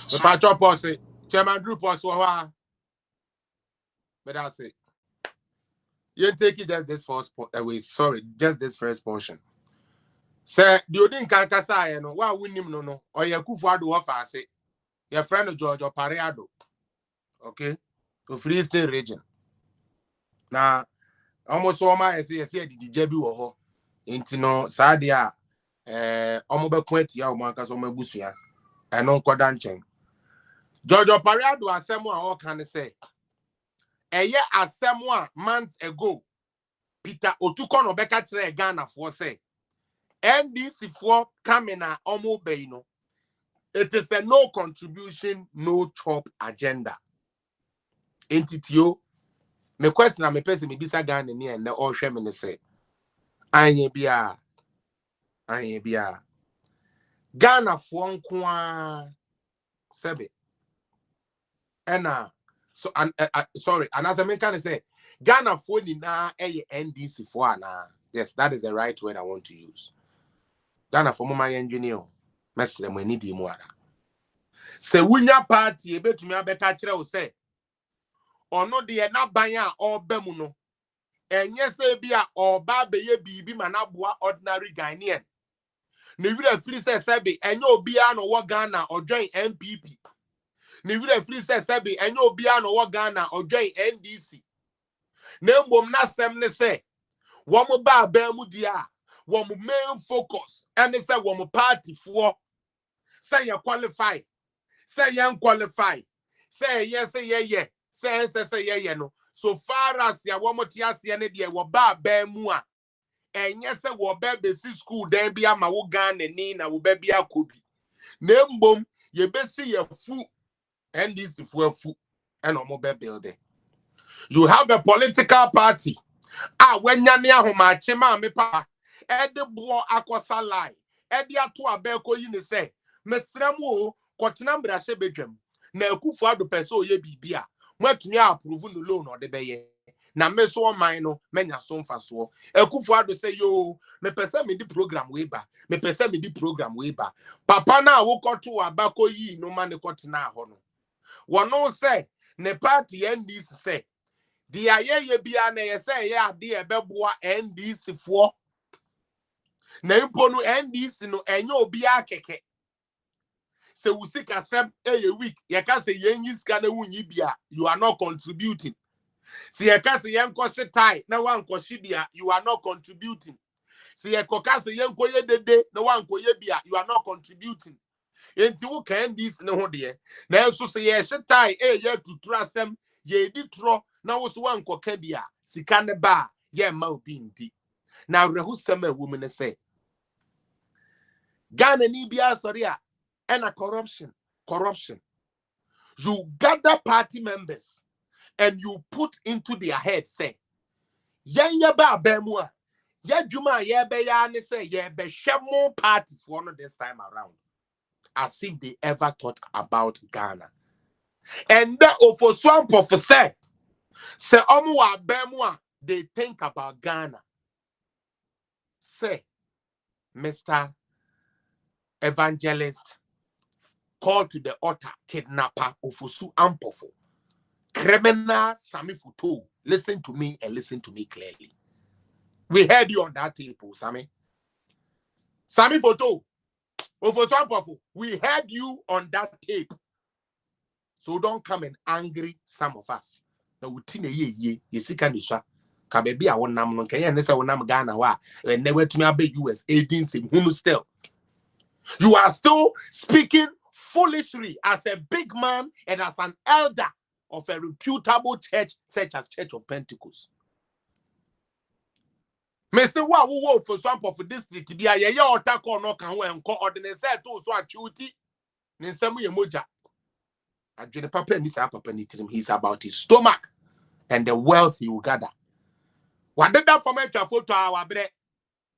So, Pacho Posse, Chairman Drew Posse, but that's it. You take it just this first just this first portion. Sir, the Odin Kankasa, no, why win him no, or your Kufuado offer, say, your friend of George or Pareado, okay, to Free State region. Now, almost all my say, the Jebu or Intino, Sadia, Omobe Quenty, Marcus Omebusia, and Uncle Danchen. George Pareado asemo a all can say. Eye asemo months ago. Peter Otuko no beka kire Ghana for say. NDC for coming na omo be no. It is a no contribution, no chop agenda. Entitio. Me question na me person me bisa Ghana ni and all hwe me say. Anye bia. Ghana for nko sebe. So sorry, and as I mean can say Ghana for ni na NDC for na. Yes, that is the right word I want to use. Ghana for my engineer. Mesre mo ni di mu ara. Se wunya party ebetumi abeka kire wo say ono de na ban a oba mu no. Enye se bia oba beye bibi manaboa ordinary Ghanaian. Ne wira firi se sebe enye obi a no wo Ghana odwen MPP. Ne wira firi se sebe enye obi a no wo Ghana odwen NDC. Ne mbom na sem ne se wo mo ba ba mu dia wo mo main focus ene se wo mo party for say you qualify say you qualify say yes say yeah say yeah no so far as ya wo mo tiase ne de wo ba ba mu a enye se wo ba besi school den bia ma wo Ghana ni na wo ba bia kobi ne mbom ye besi ye fu NDC fu and omo be building. You have a political party when nyane ahoma chema me pa e de bo akosa lie e de ato abeko yi ne se mesrem o kotena mbrahye bedwam na akufu ado peso ye bibia mwatumi approve no loan o de beye na me so man no menya so mfaso akufu ado say yo me pese me di program we ba me pese me di program we ba papa na wo koto abako yi no man kotena ho no wono say ne party NDC say the aye bia na ye say ye ade e beboa NDC for na impo no NDC no enye obi akeke se wusika sem eye week ye ka se yenyi ska na wunyi bia you are not contributing se ye ka se yenko shetai na wanko shibia you are not contributing se ye koka se yenko ye dede na wanko ye bia you are not contributing enti wo ka NDC ne ho de na enso se ye shetai ye tutura sem ye di tro na wo so wanko ka bia sika ne ba ye ma obi ndi na rehu sem a wo me ne say Ghana ni bia sorry a and a corruption. You gather party members and you put into their head say, "Yenya ba bemua, ya juma ye be ya ne say ye be shemo party for no this time around." As if they ever thought about Ghana. And that for some say omu wa bemua, they think about Ghana. Say, Mr. Evangelist, call to the altar, kidnapper, Ofosu Ampofo, criminal Sami Futo. Listen to me and listen to me clearly. We heard you on that tape, Sami. Sami Futo, Ofosu Ampofo, we heard you on that tape. So don't come and angry some of us. Now we tine ye sika nisha. Kabebi a wonam no kaya nesa wonam Ghana wa never to me abe US 18 sim hunu still. You are still speaking foolishly as a big man and as an elder of a reputable church such as Church of Pentecost. Me say wa wo for swamp of district bia ye otako no kan we nko ordinance to so achuti ne nsam ye moja adwene papa ni sa papa ni tirim. He's about his stomach and the wealth he will gather. What did that from a photo our bre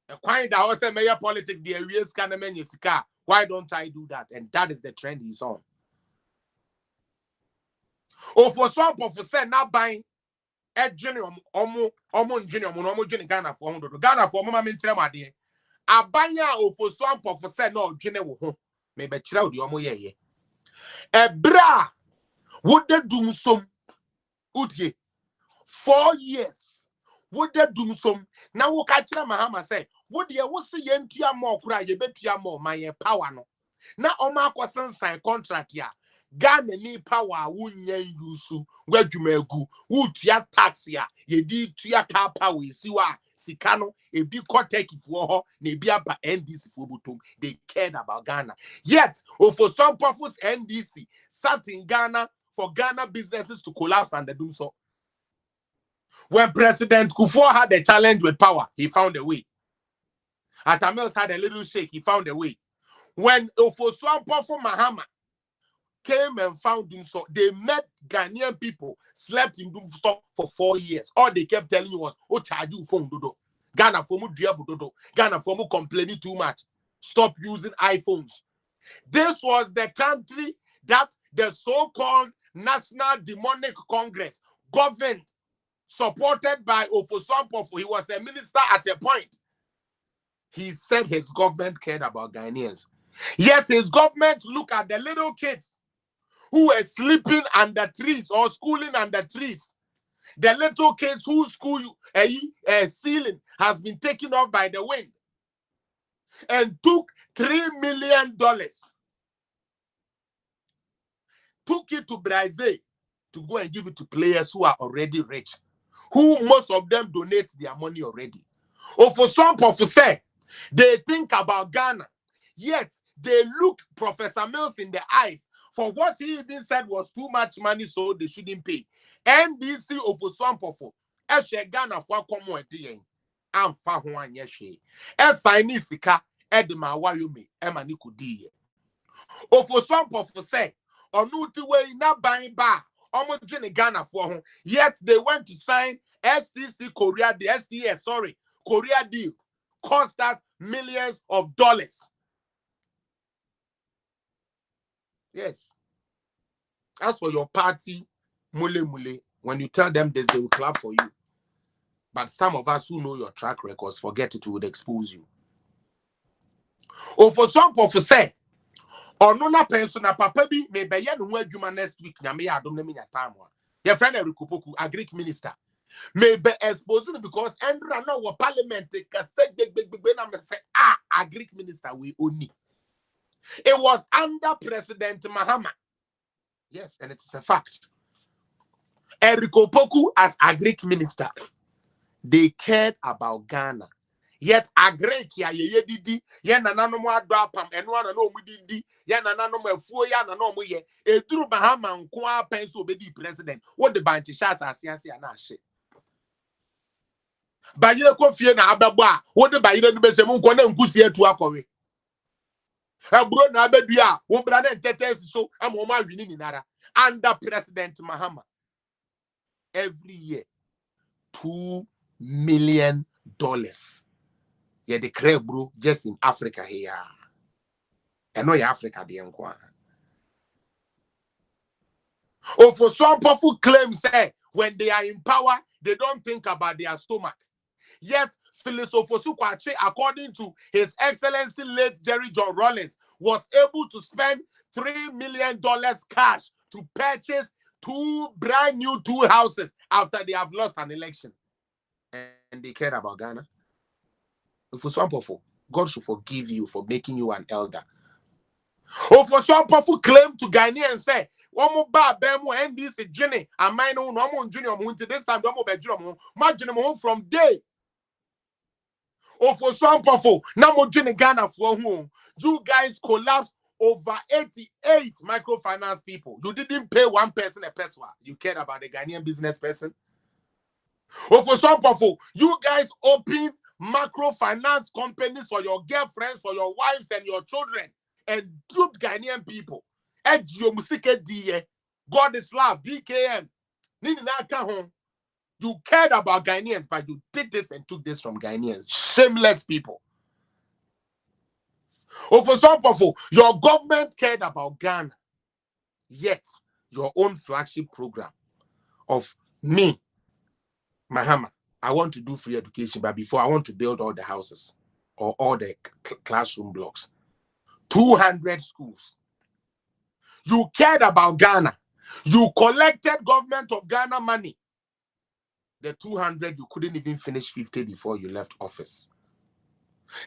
a kind that was a mayor politics the areas can many sika. Why don't I do that? And that is the trend he's on. Oh, for swamp of say not buying a genium omo genium no geni Ghana for 100 Ghana for mama min trema de abanya o for swamp of say no gene wo ho me be kira odi omo ye ebra would de dum som utie 4 years would de dum som na wo ka kira mahama say would ye wo se ye ntua mo kura ye betua mo my power no na omo akosen sign contract ya Ghana ni power wunyen yusu wadwumagu wutua tax ya yedi tua car power siwa sikano ebi koteki fo ho na ebi aba NDC fo butom. They cared about Ghana. Yet for some purpose NDC sat in Ghana for Ghana businesses to collapse and they do so. When President Kufuor had a challenge with power, he found a way. Atamils had a little shake, he found a way. When for some purpose Mahama came and found Dumso, they met Ghanaian people, slept in Dumso for 4 years. All they kept telling you was, oh, charge you phone dodo. Ghana for mu diabu dodo. Ghana for mu complaining too much. Stop using iPhones. This was the country that the so-called National Demonic Congress governed, supported by Ofosuampo. He was a minister at a point. He said his government cared about Ghanaians. Yet his government looked at the little kids who were sleeping under trees or schooling under trees. The little kids whose school ceiling has been taken off by the wind, and took $3 million, took it to Brazil to go and give it to players who are already rich, who most of them donate their money already. Or for some people say they think about Ghana, yet they look Professor Mills in the eyes for what he even said was too much money, so they shouldn't pay. NDC of some people, Ghana for common again. I'm far one yeshi. Sign sika edema wayumi emani kudi. Or for some people say, or no to way not buying bar, almost Ghana for home. Yet they went to sign STC Korea, the SDS, Korea deal cost us millions of dollars. Yes. As for your party, mule, when you tell them this, they will clap for you. But some of us who know your track records, forget it, would expose you. Or for some people say, or no na person na papa bi me be ye no adwuma next week na me ya adom na me nya time wa. Your friend Erikopoku, a Greek minister, may be exposed because Andra no wa parliament ka say big na me say a Greek minister we only. It was under President Mahama. Yes, and it's a fact. Erikopoku as a Greek minister, they cared about Ghana. Yet a Greek ya ye didi, ye nanano mo adapam, and one no didi, ye nanano mo fuo ya nano mo ye, e duru Bahama nkwa penso be di president. What the banchi shas asiansi anashe. Bayire ko fie na ababa, what the bayire no be se mo nkwa na nkusi etu akowe. Ebro na abedua, wo bra na ntetesi so ama o ma wini ni nara. Under President Mahama, every year $2 million. Yeah, the crab bro, just in Africa here. And no Africa the enquire. Oh, for some powerful claims say when they are in power, they don't think about their stomach. Yet Phyllis Ofosu-Kwakye, according to His Excellency late Jerry John Rawlings, was able to spend $3 million cash to purchase 2 brand new 2 houses after they have lost an election. And they care about Ghana. For some people, God should forgive you for making you an elder. Or for some people claim to Ghanaians and say, "Omo ba bemu NDC Jenny, and mine no omo junior munti this time domo be junior mo from day." Or for some people, now mo Jenny Ghana for whom you guys collapsed over 88 microfinance people. You didn't pay one person a peso. You cared about the Ghanaian business person. Or for some people, you guys open microfinance companies for your girlfriends, for your wives and your children, and duped Ghanaian people. God is love, DKN. You cared about Ghanaians, but you did this and took this from Ghanaians. Shameless people. Or for some people, your government cared about Ghana. Yet, your own flagship program of me, Mahama, I want to do free education, but before I want to build all the houses or all the classroom blocks. 200 schools. You cared about Ghana. You collected government of Ghana money. The 200, you couldn't even finish 50 before you left office.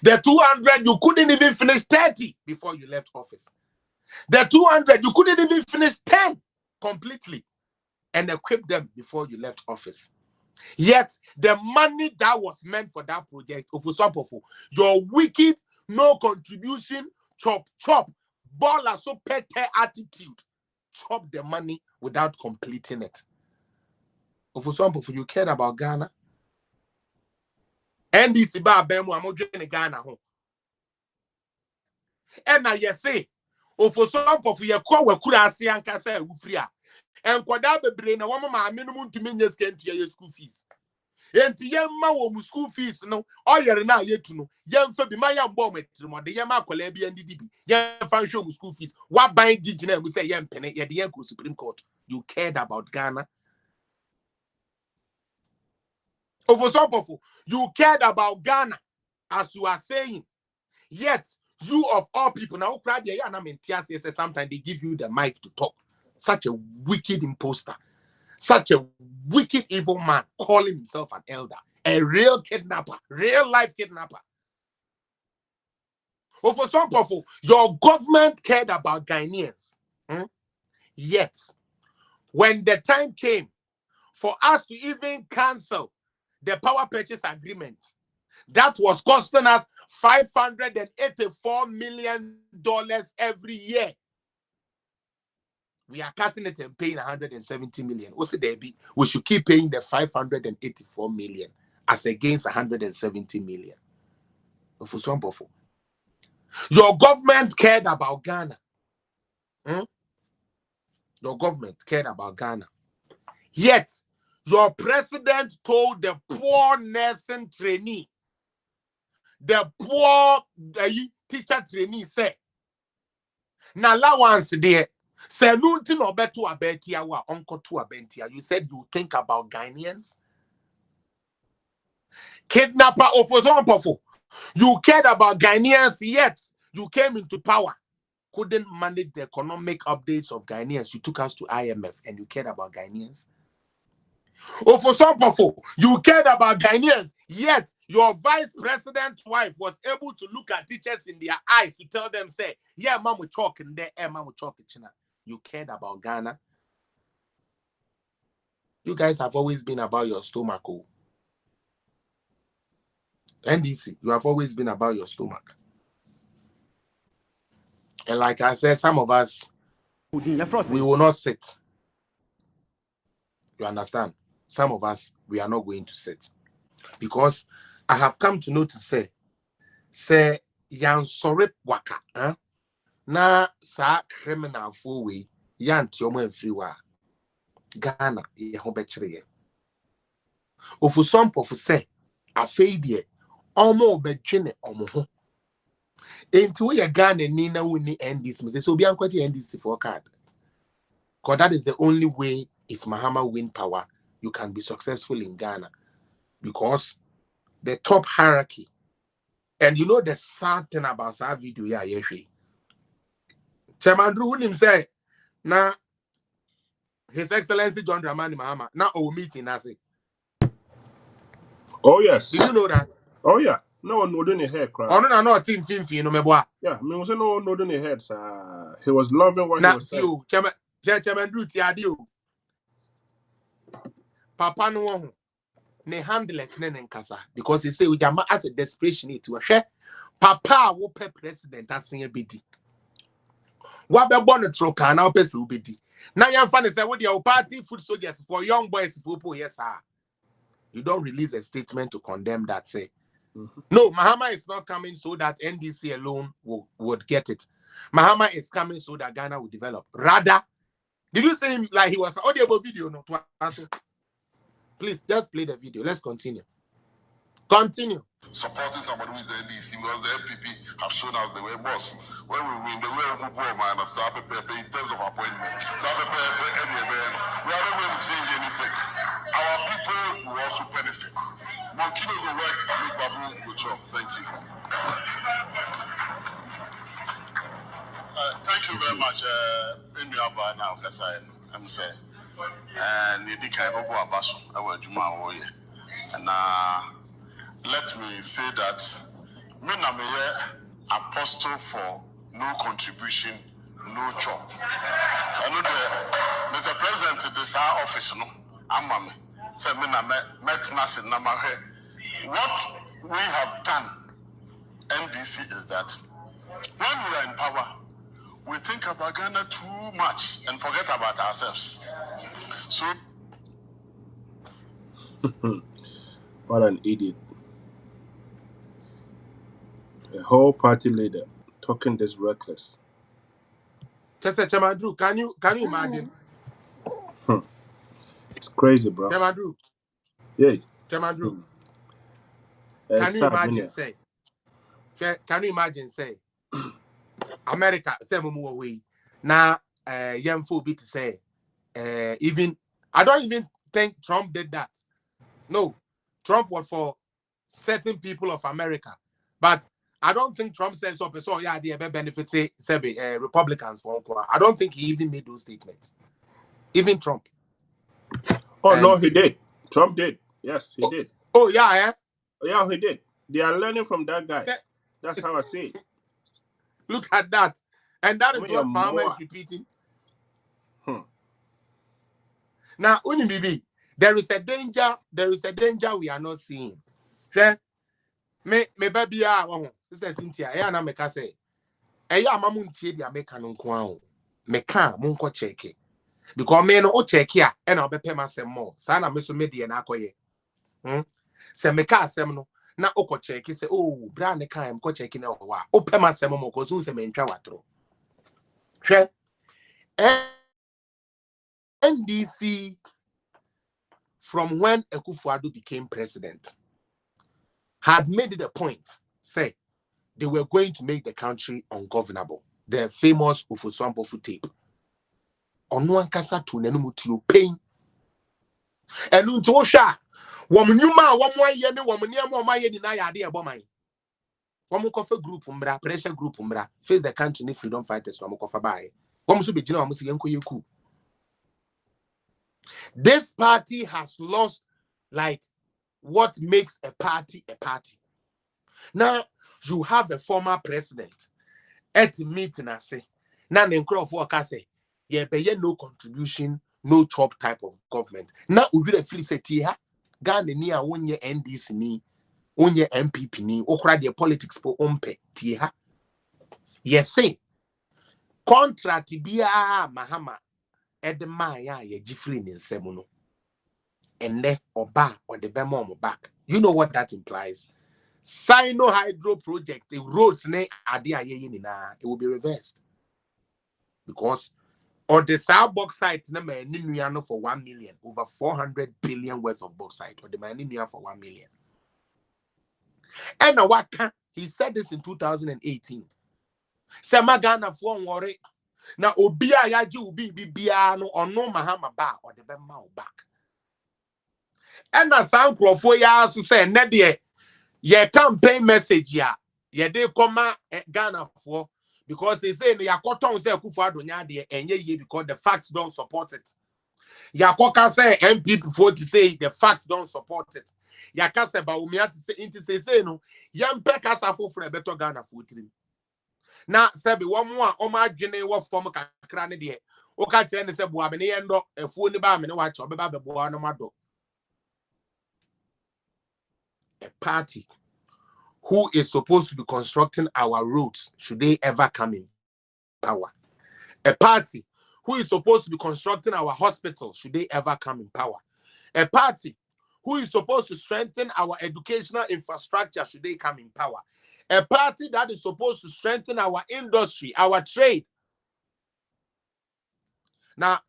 The 200, you couldn't even finish 30 before you left office. The 200, you couldn't even finish 10 completely and equip them before you left office. Yet, the money that was meant for that project, your wicked, no contribution, chop, baller so pete attitude, chop the money without completing it. You cared about Ghana. NDC ba bemu amodwe Ghana ho. And na yesi, ofosompo ye kwa wakura ase anka say ufri a. Enkwada bebre na wo ma minimum ntumi nye skentia ye school fees. Enti yemma wo mu school fees no, oyere na yetu no, yemfa bi ma yambo metremode yemma akola bi ndidi bi. Yemfa nhwe mu school fees. Wa ban gigina mu say yempene ye de yenko Supreme Court. You cared about Ghana. You cared about Ghana, as you are saying. Yet, you of all people, now sometimes they give you the mic to talk. Such a wicked imposter. Such a wicked evil man calling himself an elder. A real kidnapper. Real life kidnapper. Your government cared about Ghanaians. Yet, when the time came for us to even cancel the power purchase agreement, that was costing us $584 million every year. We are cutting it and paying $170 million. What's it there be? We should keep paying the $584 million as against $170 million. Your government cared about Ghana. Your government cared about Ghana. Yet, your president told the poor nursing trainee, the poor teacher trainee, say, na allowance there, say, nunti no betu abetia wa uncle to abentia. You said you think about Ghanaians? Kidnapper of Ozompofu. You cared about Ghanaians, yet you came into power. Couldn't manage the economic updates of Ghanaians. You took us to IMF and you cared about Ghanaians. For some people, you cared about Ghanaians, yet your vice president's wife was able to look at teachers in their eyes to tell them, say, yeah, mom, we talk in there, mom, we talk in China. You cared about Ghana. You guys have always been about your stomach. NDC, you have always been about your stomach. And like I said, some of us, we will not sit. You understand? Some of us, we are not going to sit. Because I have come to notice, say, yan sorry waka, na sa criminal full way, yan tiomo en free wa. Ghana, ye hobechre. Ofu some pofu say, a fade omo bechine omo. Into we Ghana nina wini NDC. So be ankwati NDC for card. Because that is the only way, if Mahama win power, you can be successful in Ghana. Because the top hierarchy, and you know the sad thing about that video, yeah, yeshi. Chairman Drew himself, now His Excellency John Dramani Mahama, now our meeting, I say. Oh yes. Did you know that? Oh yeah. No one would in head cry. Oh no, team Finfi, no me boy. Yeah, I mean, no one would in head. He was loving what he was saying. Chairman Drew Tiadio. Papa no ne handless ne nkasa because he say we jama as a desperation to hwe papa wo pe president asen abedi wa be born troka na wo pe se obedi na yamfa ne say we the party food soldiers for young boys for po yes sir. You don't release a statement to condemn that, say No, Mahama is not coming so that NDC alone would get it. Mahama is coming so that Ghana will develop. Rather, did you say him like he was an audible video? No, please just play the video. Let's continue. Continue. Supporting somebody with the NDC because the MPP have shown us the way boss. When we win, the way we go, man, in terms of appointment. We are not going to change anything. Our people will also benefit. Monkino will work and make Babu go job. Thank you. Thank you very much. In your bar now, because I'm saying, and you did kind of go abaso. I will do my way. And let me say that me na me apostle for no contribution, no chop. I know the Mr. President this our office no. I'm me. Say me na met nasi na ma. What we have done, NDC, is that when we are in power, we think about Ghana too much and forget about ourselves. So, what an idiot. A whole party leader talking this reckless. Chairman Drew, can you imagine? It's crazy, bro. Chairman Drew. Yeah. Chairman Drew. Can you imagine say America say mumu way now young folk be to say even I don't even think Trump did that. No, Trump was for certain people of America, but I don't think Trump said so. So yeah, they benefit say Republicans for. I don't think he even made those statements. Even Trump. Oh no, he did. Trump did. Yes, he did. Oh yeah, yeah, he did. They are learning from that guy. That's how I see it. Look at that, and that is what Mahama is repeating. Now, Unibibi, there is a danger. There is a danger we are not seeing. Me baby Sister Cynthia, I na meka say, eya amamuntie dia meka no nko an. Meka monko check it. Because me no o check ya, e na obepem asem mo. Sa na me so me de na akoye. Se meka asem no, na oko check say, oh, bra ne kan ko check na o wa. O pem asem mo ko so se me ntwa watro. Hwe. NDC from when Akufo-Addo became president had made it a point, say, they were going to make the country ungovernable. The famous Ofosu-Ampofo tape. Ono ankasa to nenumutuo pain. Enu nti wo hwa, wo mnyuma wo mo aye ne wo mniam wo maye ni na ya de ebo man. Wo mo kofa group mbra, pressure group mbra, face the country ni freedom fighters wo mo kofa bae. Wo mo so be gina wo mo se yenko yeku. This party has lost like what makes a party a party. Now you have a former president at meeting and say, now the crowd for say, yeah, but no contribution, no chop type of government. Now we will feel say, Tia, Ghana ni a 1 year NDC ni, 1 year MPP ni, okra the politics po ompe, Tia. Yes, say, contract biya Mahama, Edema ya ye jifri ni semuno. And then oba or the bemo back. You know what that implies? Sino hydro project, the roads ne adia ye na it will be reversed. Because on the South bauxite number ninuano for 1 million, over 400 billion worth of bauxite, or the maninia for 1 million. And what he said this in 2018. Samagana for worry. Now obia yaji ubi bibiano or no Mahama ba or the bema back. And a sound crofo ya to say nedie ye campaign message ya ye de koma Ghana for because they say ya koton say Akufo-Addo nya de enye ye because the facts don't support it. Ya koka say MPP for to say the facts don't support it. Ya ka say ba umia to say inti say no yam pe kasa for beto Ghana for trim. Na sebi wo mo a o ma dwene wo form kakra ne de o ka kire ne se bo abene ye ndo efuo ni ba me ne wa che obeba bebo no mado. A party who is supposed to be constructing our roads, should they ever come in power? A party who is supposed to be constructing our hospitals, should they ever come in power? A party who is supposed to strengthen our educational infrastructure should they come in power. A party that is supposed to strengthen our industry, our trade. Now,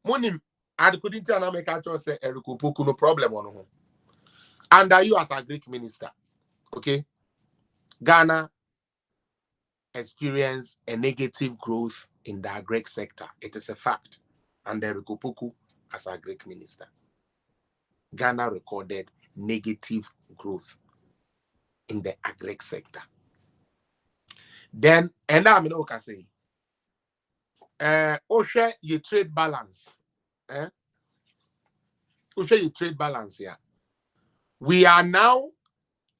Monim, I couldn't tell America to say Eric Opoku no problem on home. Under you as a Greek minister, okay? Ghana experienced a negative growth in the agri sector. It is a fact. Under Eric Opoku as a Greek minister, Ghana recorded negative growth in the agri sector. Then, and now I mean, okay, say, share your trade balance. Share your trade balance here. We are now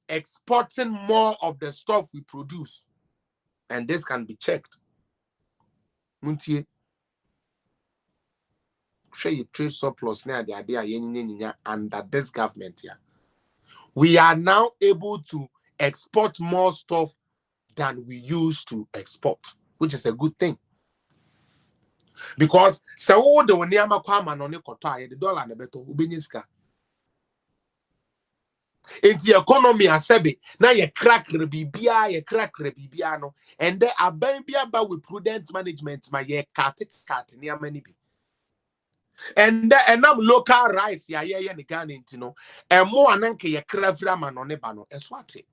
exporting more of the stuff we produce, and this can be checked. Muntie, share your trade surplus near the idea under this government here. We are now able to export more stuff than we used to export, which is a good thing. Because so the oniama kwama no ne koto the dollar ne beto ubeniska. Enti economy asebe na ye crack rebibia no, and there are bia ba with prudent management ma ye cut near many be. And now local rice ya ye ne Ghana ntino and more ananke ye krafra ma no ne ba no eswate.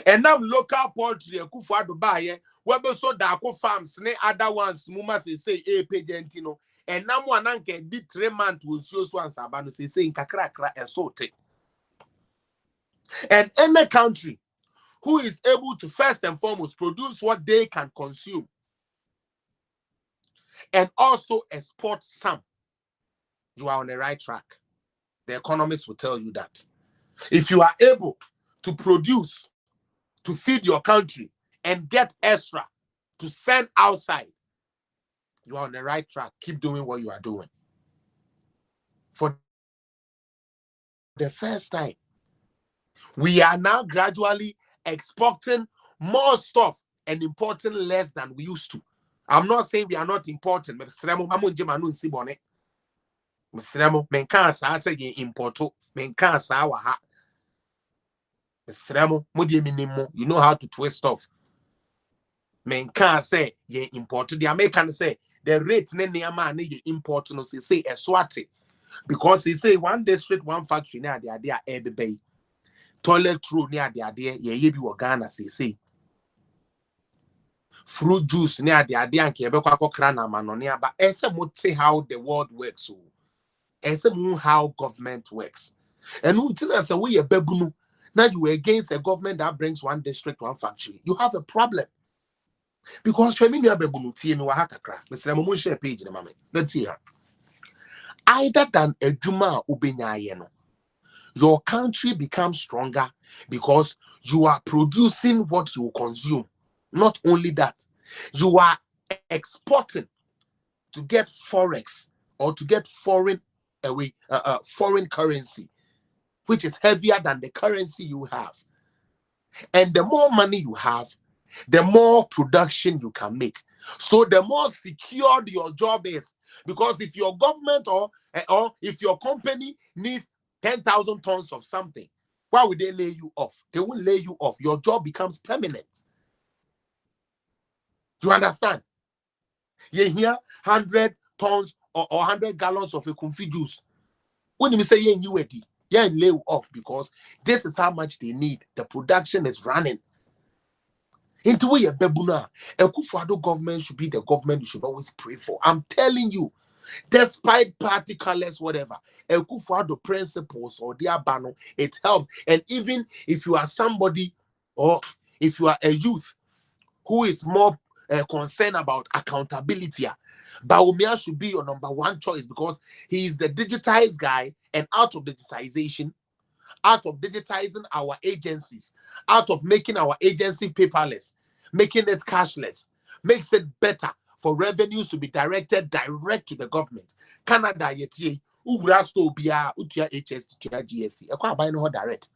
And now local poultry Akufo-Addo buy webe so dako farms ne other ones muma say pagentino and now one anke di 3 months will show one sabano say in kakra and sote. And any country who is able to first and foremost produce what they can consume and also export some, you are on the right track. The economists will tell you that. If you are able to produce to feed your country and get extra to send outside, you are on the right track. Keep doing what you are doing. For the first time, we are now gradually exporting more stuff and importing less than we used to. I'm not saying we are not important. You know how to twist stuff. Men can't say ye import. The Americans say the rate ne import no say eswate. Because they say one district, one factory near the idea bay. Toilet roll near the idea ye be Ghana say. Fruit juice near the idea and kebeko krana manonia, but ese mo say how the world works so. Ese mo how government works. And until I say we a bebunu. Now you are against a government that brings one district, one factory. You have a problem. Because page let's see her. Either than a Juma Ubenyayeno, your country becomes stronger because you are producing what you consume. Not only that, you are exporting to get forex or to get foreign currency, which is heavier than the currency you have. And the more money you have, the more production you can make. So the more secured your job is. Because if your government or if your company needs 10,000 tons of something, why would they lay you off? They won't lay you off. Your job becomes permanent. You understand? You hear 100 tons or 100 gallons of a comfy juice. When you say you ready, yeah, lay off because this is how much they need. The production is running. Into where your bebuna, Akufo-Addo government should be the government you should always pray for. I'm telling you, despite party colors, whatever, Akufo-Addo principles or their banner, it helps. And even if you are somebody or if you are a youth who is more concerned about accountability, Bawumia should be your number one choice because he is the digitized guy, and out of digitization, out of digitizing our agencies, out of making our agency paperless, making it cashless, makes it better for revenues to be directed direct to the government. Canada yeti ugrasto bia utia HS to GSC. Ekwa buy no direct.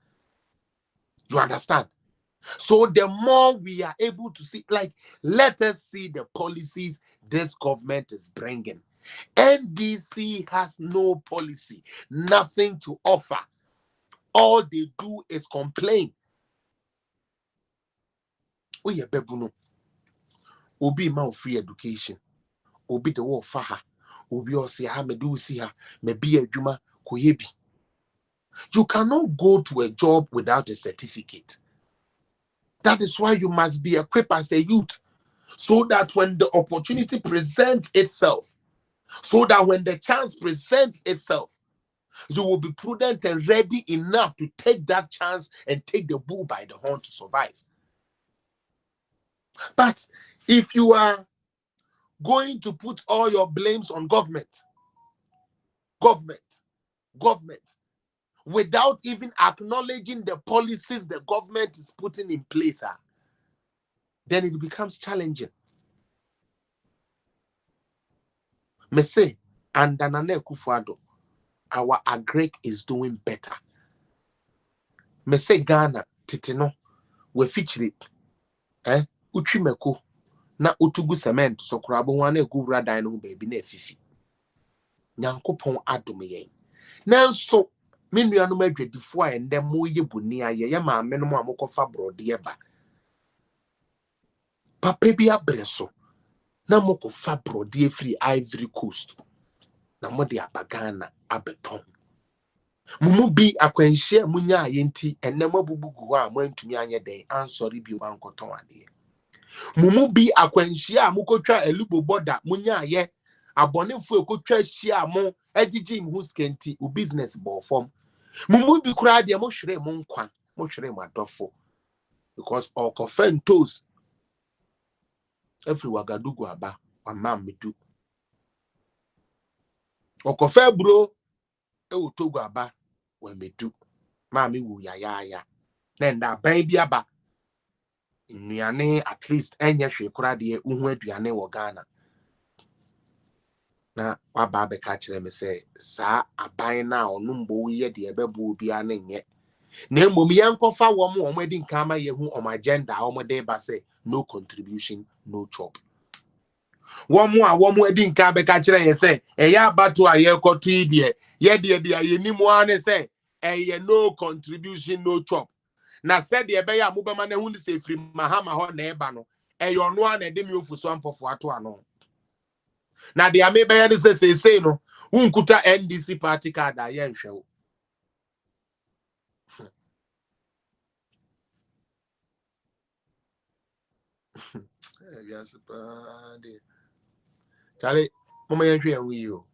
You understand? So the more we are able to see, like, let us see the policies this government is bringing. NDC has no policy, nothing to offer. All they do is complain. Oye bebuno. Obi ma free education. Obi the war faha. Obi osi ha me do see ha. Me be adwuma koyebi. You cannot go to a job without a certificate. That is why you must be equipped as a youth, so that when the opportunity presents itself, so that when the chance presents itself, you will be prudent and ready enough to take that chance and take the bull by the horn to survive. But if you are going to put all your blames on government, without even acknowledging the policies the government is putting in place, then it becomes challenging. Me say, and Nana Akufo-Addo, our agric is doing better. Me say Ghana, titino, we feature it. Uchimeko, na utugu cement, so krabo wane gu rada ino baby ne fifi. Nyankopon adome yen. Nanso, minu anu medwe difo a ende mo ye buni aye ya ma ameno mo amokofa brode ba. Papa bi abreso na mokofa brode free Ivory Coast. Na mo de abagana abeton. Mumu bi akwanhye munya aye nti enne mabubugu a mo antumi anye den ansori bi o ankoton ade. Mumu bi akwanhye a mukotwa elubo border munya aye abonefo ekotwa hia mo agigi mu skenti u business ball form. Mumu bi kura de mo hwere mo nkwa mo hwere mo adofo because all coffin toes every Wagadugu aba amam medu okofa bro e wotogu aba we medu maami wu ya na nda ban bi aba nnuane at least enye hwe kura de uhu aduane wo Ghana na waba be ka kire me say sa aban na onumbo ye de ebebu obi anenye na mmom yankofa wo edi nkama yehu on agenda wo de ba say no contribution no chop wo edi nka be ka kire ye say eya abato aye koto idie ye de aye nimu ane say eye no contribution no chop na said de be ya mobema na hu ni say free mahama ho na eba no eye ono ana de mi ofuso ampofo ato ano. Na the amebe ya say no unkuta NDC party card aye nhwe. Yes, party. Charlie, mama yenhwe yan wi o.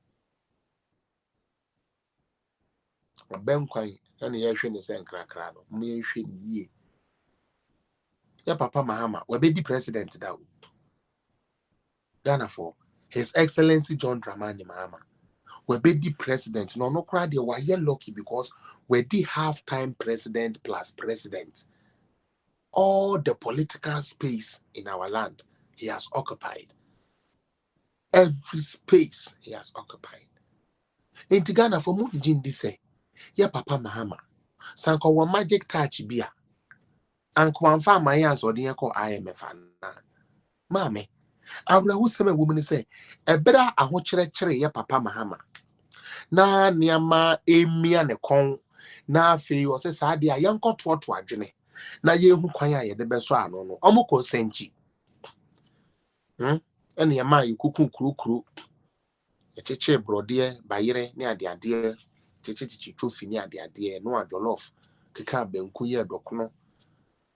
Obem kwan na yenhwe ne say nkrakra no. Mama yenhwe ni yie. Ya papa Mahama, we be the president da. Ghana for His Excellency John Dramani Mahama. We be the president. No cry they were here lucky because we the half-time president plus president. All the political space in our land he has occupied. Every space he has occupied. In Ghana for Mujin say, ya papa Mahama, sanko wa magic touch bia. Anko amfa mayans or the IMF na. Mame, awla who some woman say, e better a ho chere ya papa Mahama. Na niama emia ne kon na afi o se sa dia yanko to adwene na ye hu kwan a ye de beso ano no omo consenti ene ya ma yikuku kurukuru echeche brode bayire ne ade cheche tofi ne ade no ajolof keka banku ye dokono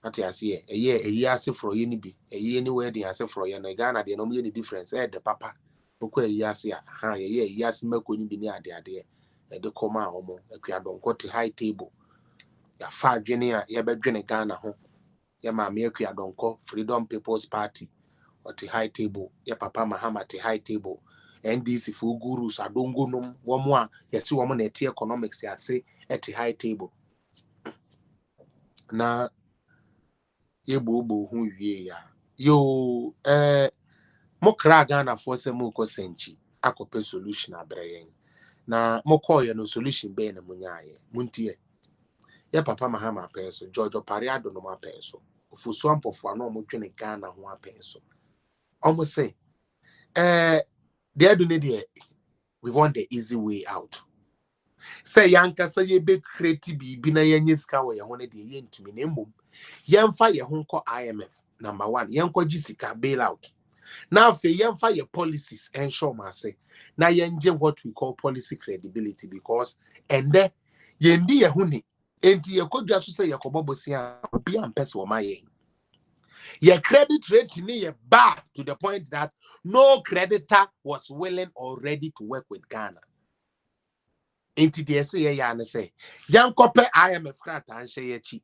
ati ase eyi ase fro ye ni bi eyi ni we de ase fro ye na Ghana de no me ni difference the papa okwa eyi ase ha ye eyi ase mako ni bi ne ade de koma omo akuadonko te high table ya fa adwene a ye bedwene Ghana ho ya ma me akuadonko Freedom People's Party or te high table ya papa Mahama te high table NDC fu gurus adongo nom wo mo a yesi wo mo na eti economics ya say at high table na ye bobo hu wie ya yo mokra Ghana for se mo ko senchi akope solution abrayen na mokoye no solution be na munyaye muntie ya papa Mahama penso George Pariado no ma penso ofuso ampofo na mo twene Ghana ho apenso omo say They do need we want the easy way out. Say yanka say ye be creative be na yenye ska wo ye ho ne de ye ntumi ne mbom. Yemfa ye ho nko IMF number 1. Yenko gisika bailout. Now fe yemfa ye policies ensure ma say na yenje what we call policy credibility because and there yendi ye huni enti ye kodwa so say ye kobobosia obi ampese wo ma ye. Your credit rating is bad to the point that no creditor was willing or ready to work with Ghana. Inti DSA ya say, "Young copper IMF krata anshe yechi."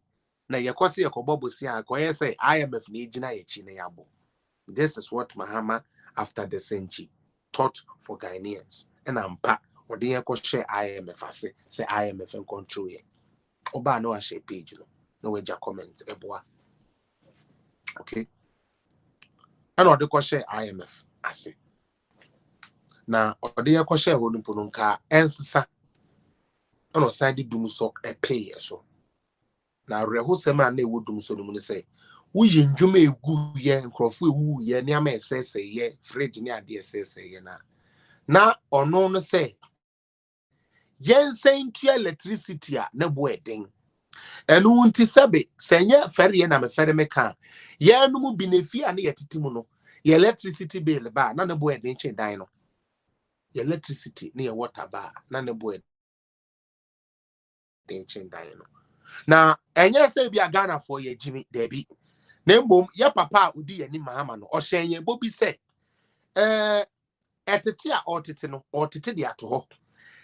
Na yekwasi yakobobo siya koye say IMF ni jina yechi na yabo. This is what Mahama after the century taught for Ghanaians. And ampa odi yeko share IMF ase say IMF and control ye. Oba no a share page no weja comment eboa. Okay. And or the question IMF ase. Na or the question honumpununka ensisa. And or side dum so e pay so. Na reho sema na ewo dum so no say. Wo yindwuma egu ye nkrofo ewu ye ne ama esese ye fridge ne ade esese ye na ono no say yensen to electricity a na bo eden. Enu nti sebe senye fere ye na me fere me kan ye anu mu binefi a na yetitimu no ye electricity bill ba na bo eden chen dan no ye electricity ne ye water ba na bo eden chen dan no na enye se bia Ghana for ye jimi debi nembom ye papa udi ye ni Mahama no o hyenye bobi se etete a otete no otete de ato ho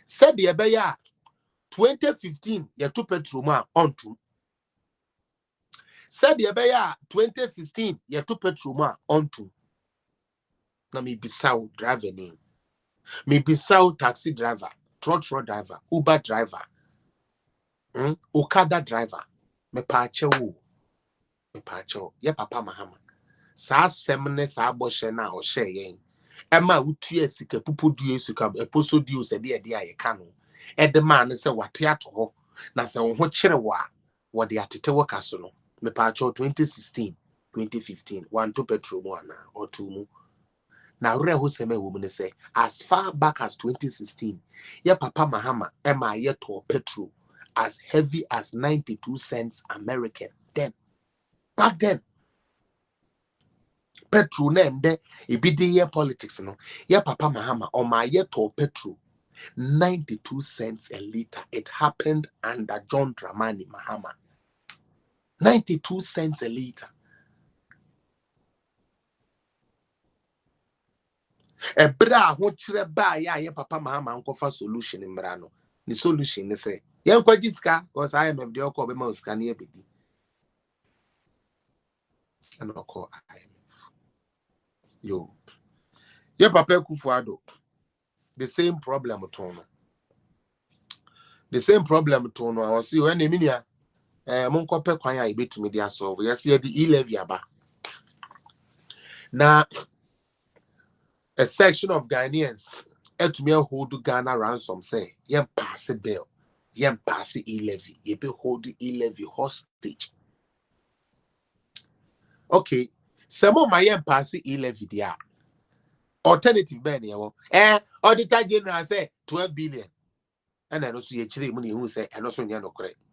said the ebeya 2015 ye to petrol a onto said the ebeya 2016 ye to petrol a onto na me bisaw driver ni me bisaw taxi driver trotro driver Uber driver Okada driver me pachewo ye papa Mahama sa semne sa boshe na o hye yen ema utu sika pupu du sika eposo du se de aye ka no ede man se wate ato ho na se wo ho kire wo de atete wo kaso no me pa cho 2016 2015 one to petrol mo na or two mu na re ho se me wo mu ne say as far back as 2016 ye papa Mahama ema ye to petrol as heavy as 92 cents American then back then petrol na ende ebidi ye politics no ye papa Mahama o ma ye to petrol 92 cents a liter. It happened under John Dramani Mahama. 92 cents a liter. E bra ho kire ba ya ye papa Mahama ankofa solution mrano. The solution is say yen kwaji ska because IMF de okọ be ma ska na ebedi. And okọ IMF. Yo. Ye papa Kufuado. The same problem to no. The same problem to no. I was see when eminia monkope kwan ya ibetumi dia solve. Yes ye the e-levy aba. Na a section of Ghanaians etumi hold Ghana ransom say yem pass bill. Yem pass e-levy. Ye be hold e-levy hostage. Okay. Some my yem pass e-levy dia. Alternative ben yawo. Auditor General say 12 billion. And I know so ye chiri money who say and also nya no correct.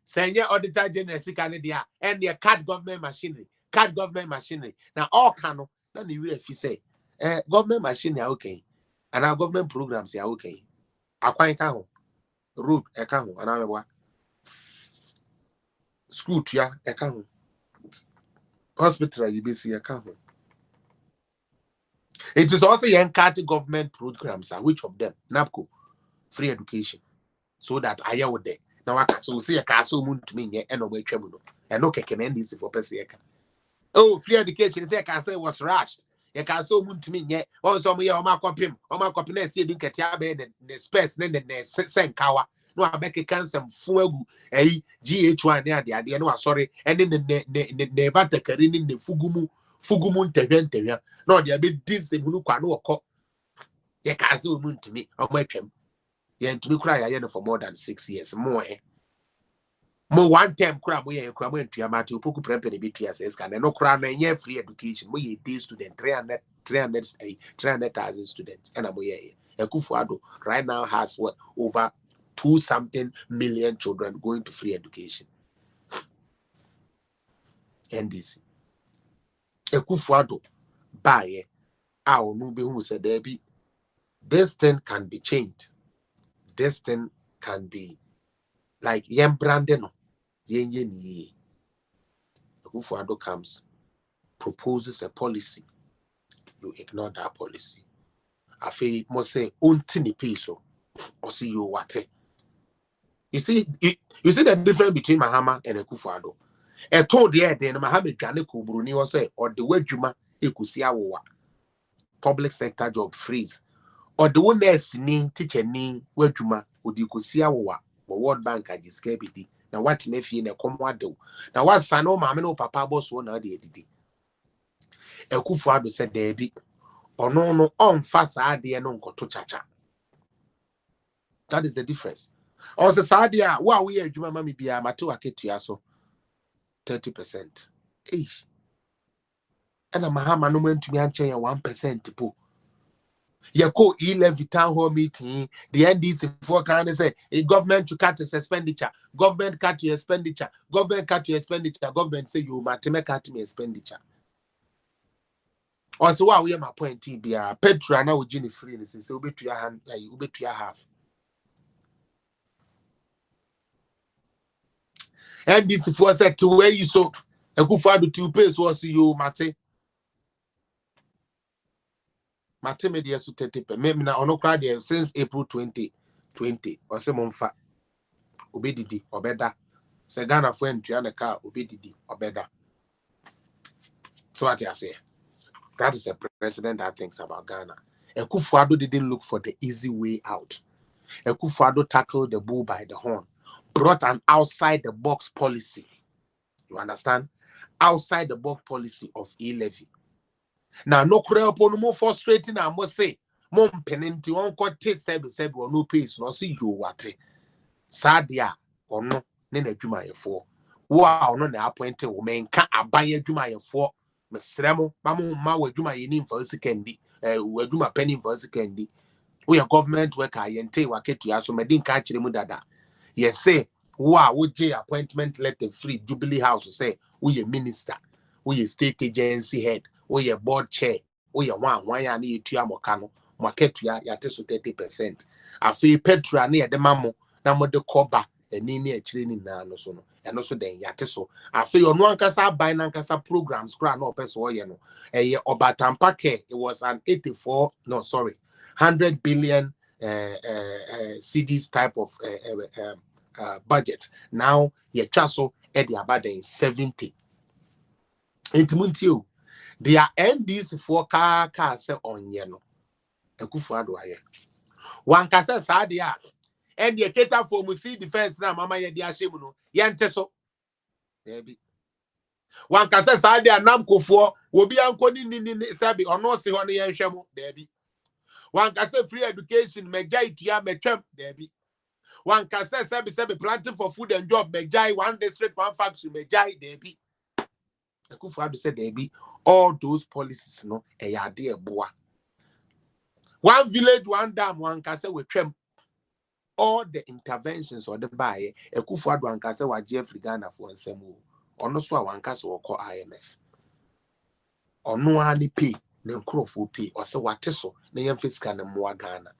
Senior Auditor General sika ne dia and the card government machinery. Now all cano na the real fi say government machinery okay. And our government programs are okay. Akwan ka ho. Road e ka ho ana mewa. School tua e ka ho. Hospital you be see e ka ho. It is also young government programs, which of them? NAPCO, free education. So that I would there. Now I can so see a castle moon to me and no tremulo. And no can end this for Pesiaka. Oh, free education, say I can say was rushed. You can so moon to me yet. Also, me or my copy, see you get the space, then the same cow. No, I beg a cancer fugu, GH1 near the idea. No, sorry, and then the Nebata Karin in the Fugumun Teventeria. No, they are bit this no cop. Ye can so moon to me, or my chem. Ye to me cry for more than 6 years more. Mo one time kura mo ye kura mo entua mate opoku prempe ne betua se scan no kura na enye free education mo ye day student 300,000 students and mo ye Akufo-Addo right now has what over 2-something million children going to free education. NDC Akufo-Addo buy our no be who said there be this thing can be changed. This thing can be like yem brandeno. Akufo-Addo comes, proposes a policy. You ignore that policy. I feel must say untini peso or see you what. You see the difference between Mahama and Akufo-Addo. I told the then Mahama Jane Kubruni or say or the way Juma ekusia wa public sector job freeze or the one nurse ni teacher ni where Juma would ekusia wa World Bank ajiskebiti. Now what nefi na komwado. Now what sano mama no papa boss one na de edidi. Akufo-Addo said there be or no on fast ade no nkoto chacha. That is the difference. Also sadia wa we adwuma mami bia mato aketua so 30%. Eish. And a Mahama no man to me and 1% po. Yako 11 town hall meeting, the NDC for kind of say a government to cut its expenditure, government cut your expenditure, government cut your expenditure, government say you mateme cut me expenditure. Also, why we are my point TBR Petra now with Jenny free and say ube to your hand, ube to your half. NDC for said to where you so a good father 2 pays was you mate. Media so 30 maybe now no crowd there since April 2020 or some monfa obedidi or better. Say Ghana friend to the car obedidi or better. So what I say, that is a president that thinks about Ghana. Akufo-Addo didn't look for the easy way out. Akufo-Addo tackled the bull by the horn, brought an outside the box policy. You understand? Outside the box policy of e-levy. Now, no crap on more frustrating, I must say. Mom penalty on court said or no pace, no see you what. Sadia or no, Nene Jumaya 4. Wow, no, the appointed woman can't buy a Jumaya 4. Miss Remo, Mamu Mawa Juma in for a second, we do my penny for a second. We are government worker, and take what to us, so my didn't catch him dada. Yes, say, wow, would J appointment let the free Jubilee House say, we a minister, we a state agency head. We a board chair, we a one ya need to Yamokano, market ya yateso 30%. I feel Petra near the mammo, now the coba, and near training na no sono, and also then yateso. I feel on one casa by Nankasa programs, crown or peso, a Obatampake, it was an 100 billion CDs type of budget. Now, ye chaso, Eddie Abade 70. Intimuntio. Their NDC for car say on yeno. Akufo-Addo aye. One kasa sadia. And ye cater for musi defense na mama ye dia shemu no. Yanteso. Debi. One kasa sadia nam kofo obi anko ni sabi ono se ho ne ye hwemu. Debi. One kasa free education mejai tia metwem. Debi. One kasa sabi planting for food and job mejai one district one factory mejai. Debi. Akufo-Addo said there be all those policies no a boa. One village, one dam, one castle with trim. All the interventions or the buy Akufo-Addo one castle wa Jeffrey Ghana for semu. Or no so one castle or call IMF. Or no any pay, no crowful pay, or so what so, the young fiscal and more Ghana.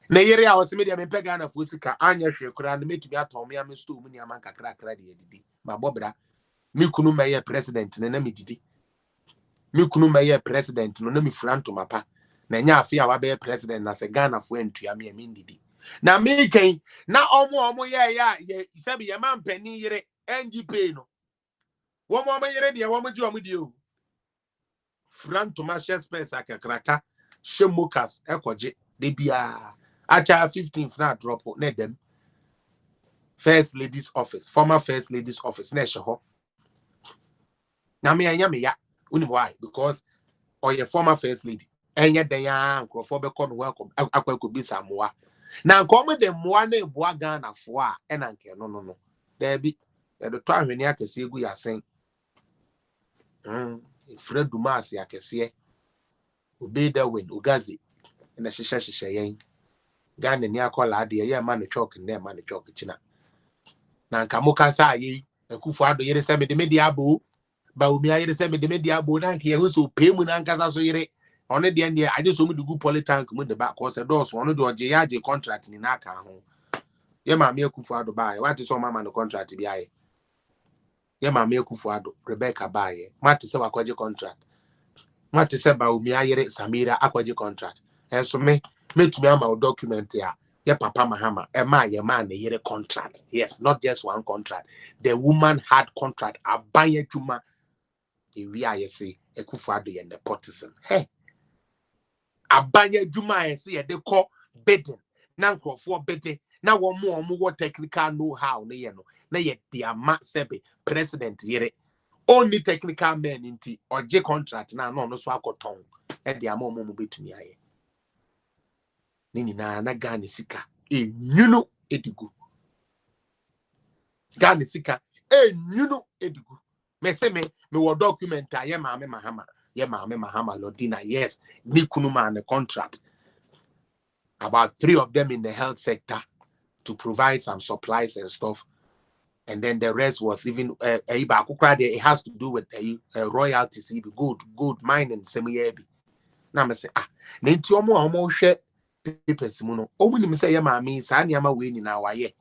Na yere a was media me pe Ghana for sika anya hwe kura na metumi atomi amesto mu ni amanka kra de edidi. Ma bobra mi kunu meye president na mi didi. Mi kunu meye president no na mi franto mapa. Na nya afi a wa be president na se Ghana fo entua me didi. Na mi ken na omo ye sabi ye man pani yere NGP no. Wo mo yere de wo mo ji omo di o. Franto ma space akakraka shemokas ekoje de bia acha 15th na drop na dem. First lady's office, former first lady's office na sheho. Na me anya me ya uni why because or your former first lady enya den ya nkrofo be come welcome akwa ko bisa moa na nko mo de moa na eboa Ghana fo a ena nke no there be the time when you can see we are saying Fred Dumas ya kese obey the win ugazi na shisha yen Ghana ni akola ade ye man chalk na man chalk china na nka muka sa yi Akufo-Addo yere se me de media abo ba omi ayere se me de media abo na nke ye ho so pe mu na nkasa so yere one de ne aje so mu de gu politank mu de ba ko se dos one de oje ya je contract ni na aka ho ye ma me Akufo-Addo ba ye what is so mama no contract bi aye ye ma me Akufo-Addo Rebecca ba ye mate se wakwaje contract mate se ba omi ayere Samira akwaje contract enso me metumi ama o document ya ye papa Mahama ye man na yere contract. Yes, not just one contract. The woman had contract abanye juma we are say Akufo-Addo ye nepotism. Hey, abanye juma ye say they call bidding na nkrofo bidding na wo mo technical know how na ye no na ye dia ma sebe president yere only technical men inti oje contract na no so akoton e dia mo betumi aye nini na Ghana sika enyuno edigu Ghana sika enyuno edigu me se me wo document ye maame Mahama Lordina. Yes, ni kunuma and contract about 3 of them in the health sector to provide some supplies and stuff, and then the rest was even it has to do with royalties, good mining semi-heavy. Now I say na nti omo hwe papers mu no omunim say ye maami sa niama we ni na waye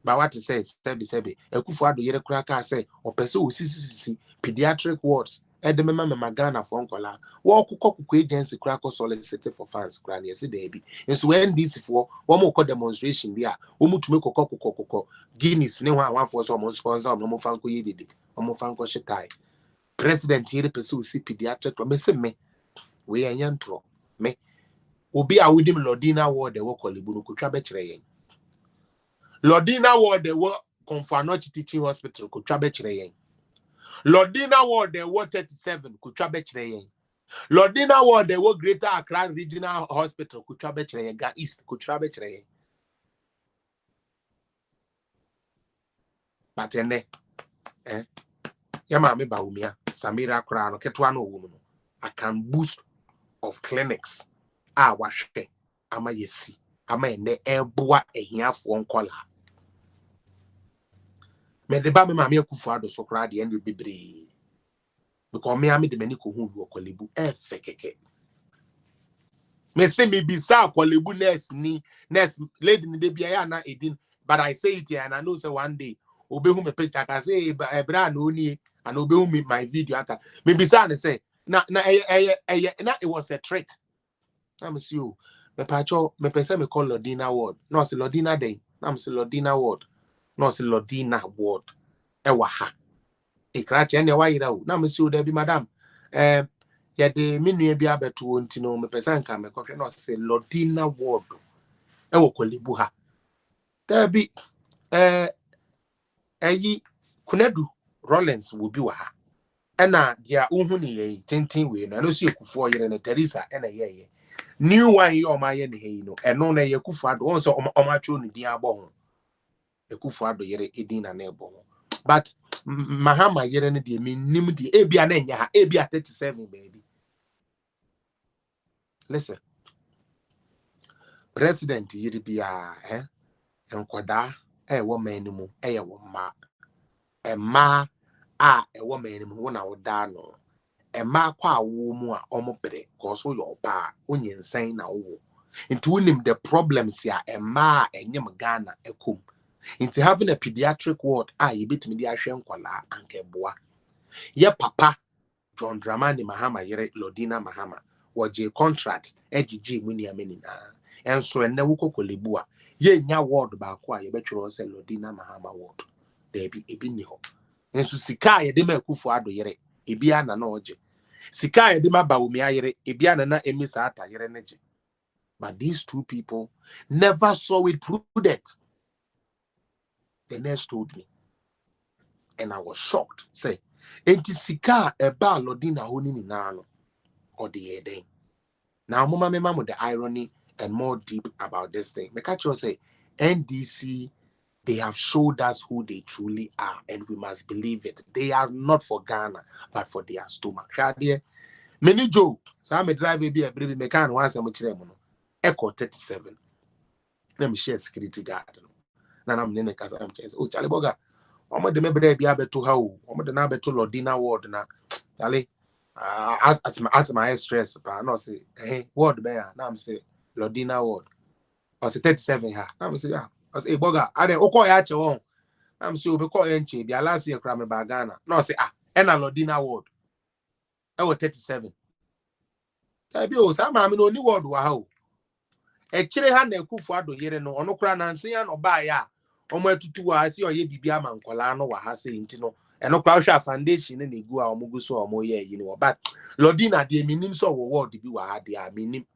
ba what to say sebe Akufo-Addo yere kura ka say opese osisi pediatric wards edemema Ghana for nkola wo kokoko agency kura ko solicit for funds kura na yesi dey bi enso when this for wo mo ko demonstration dia wo mutume kokoko Guinness ne ho awanfo so mo sponsor mo fanko yedede mo fanko shitai president yere pese osi pediatric me se me we yantro me obi a wodim Lordina ward de wo Korle-Bu no kotwa be kire yen Lordina ward de wo Komfo-Anokye teaching hospital kotwa be kire yen Lordina ward de wo 37 kotwa be kire yen Lordina ward de wo Greater Accra Regional Hospital kotwa be kire yen Ga East kotwa be kire yen batene ya ma me ba umia Samira kra no ketwa no wo no I can boost of clinics wahwe ama yesi ama ene eboa ehiafo nkola me de ba me maame Akufo-Addo so kra de ende bebre because me am de mani ko hu wo Korle-Bu fekeke me say me bisa Korle-Bu nurse lady ni de bia ya na edin, but I say it here and I know say one day obehu me picture ka say ebra na oni and obehu me my video aka me bisa na say na it was a trick. I'm see you. Me pacho me pese me call Lordina ward. No se Lordina day. I'm say Lordina ward. No se Lordina ward. Ewa ha. E krache ene wa ira u. Na me see you there be madam. Ya de me nua bi abeto onti no me pese nka me kohwe no se Lordina ward. Ewo Korle-Bu ha. There be eyi Kunadu Rollins will be wa ha. Ena dia uhu ni ye tintin we na no see Akufo yere na Teresa ena ye. New one ye oma ye ne no eno na ye Akufo-Addo won so omatwo ne din abo ho Akufo-Addo yere edin na ebo ho but Mahama yere ne de nim de ebia na nya ha ebia 37 baby. Listen, president yere bia enkoda wo manimu ye wo ma emma wo manimu wo na wo da no Emma kwa wo mu a omopere cause wo yo ba onyensan na wo into unim the problems ya emma enyem Ghana ekom into having a pediatric ward ye betimi di ahwe nkwala ankeboa ye papa John Dramani Mahama yere Lordina Mahama woje contract ejiji mu ni ameni na enso enne wo Korle-Bu a ye nya ward ba ko a ye betwero se Lordina Mahama ward there be ebi ni ho enso sika ye de ma Akufo-Addo yere ebia na oje sika ye de ma ba omi ayere ebia na emisa ata yere neje. But these two people never saw it prudent. The nurse told me and I was shocked. Say enti sika eba Lordina honi ni na no or the eden. Now mama me the irony and more deep about this thing. Me catch you say NDC They have showed us who they truly are, and we must believe it. They are not for Ghana, but for their stomach. Many joke. So I'm a driver be a baby mechanic once I'm Echo 37. Let me share security guard. Now I'm in a casa. Oh, Charlie Boga. I'm the member be able to how. I'm the number to Lodina ward now. Charlie, as my stress, but no say, hey, ward bear. Now I'm say Lodina ward. I say 37 here. Now I'm say, yeah. I say, Boga, I don't call ya chewon. I'm sure we call Enchi, the last year crime by Ghana. No, say, and a Lodina ward. I was 37. I be oh, some mammy only word wow. A chile hand and cook for the year no, or no crown and say, no buy ya. Or more to 2 hours, or ye be a man, Colano, or Hase Intino, and no crouch foundation and they go out Muguso or more, you know. But Lodina, the meaning so word to be what they are meaning.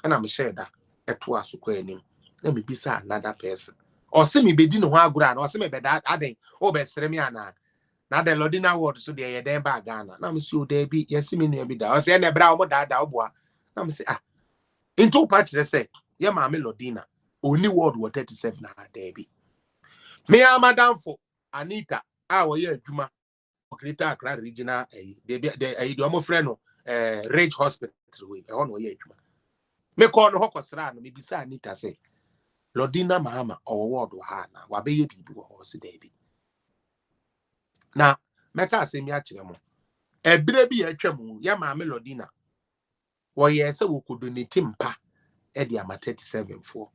And I'm sure that at 2 hours, let me be another person. Or see me be dinner one grand, or see me be that adding, oh, best Remiana. Now the Lodina word so they are then by Ghana. Now, Monsieur, they be, yes, me near be there. I say, and a brown, that boy. Now, say, in 2 parts, they say, yeah, mammy Lodina. Only word was 37 now, Debbie. Me and Madame for Anita, our year, Juma, Greater Accra Regional, the Domo friend, Rage Hospital, I don't know, Juma. Me call no Hokosran, me beside Anita say, Lodina Mahama, or word wa Hana, Wabe people, or see Debbie. Now, Meka say me achiremo. E brebi atwam ya ma Lodina. Wo ye se wo kodonate mpa e dia ma 37 for.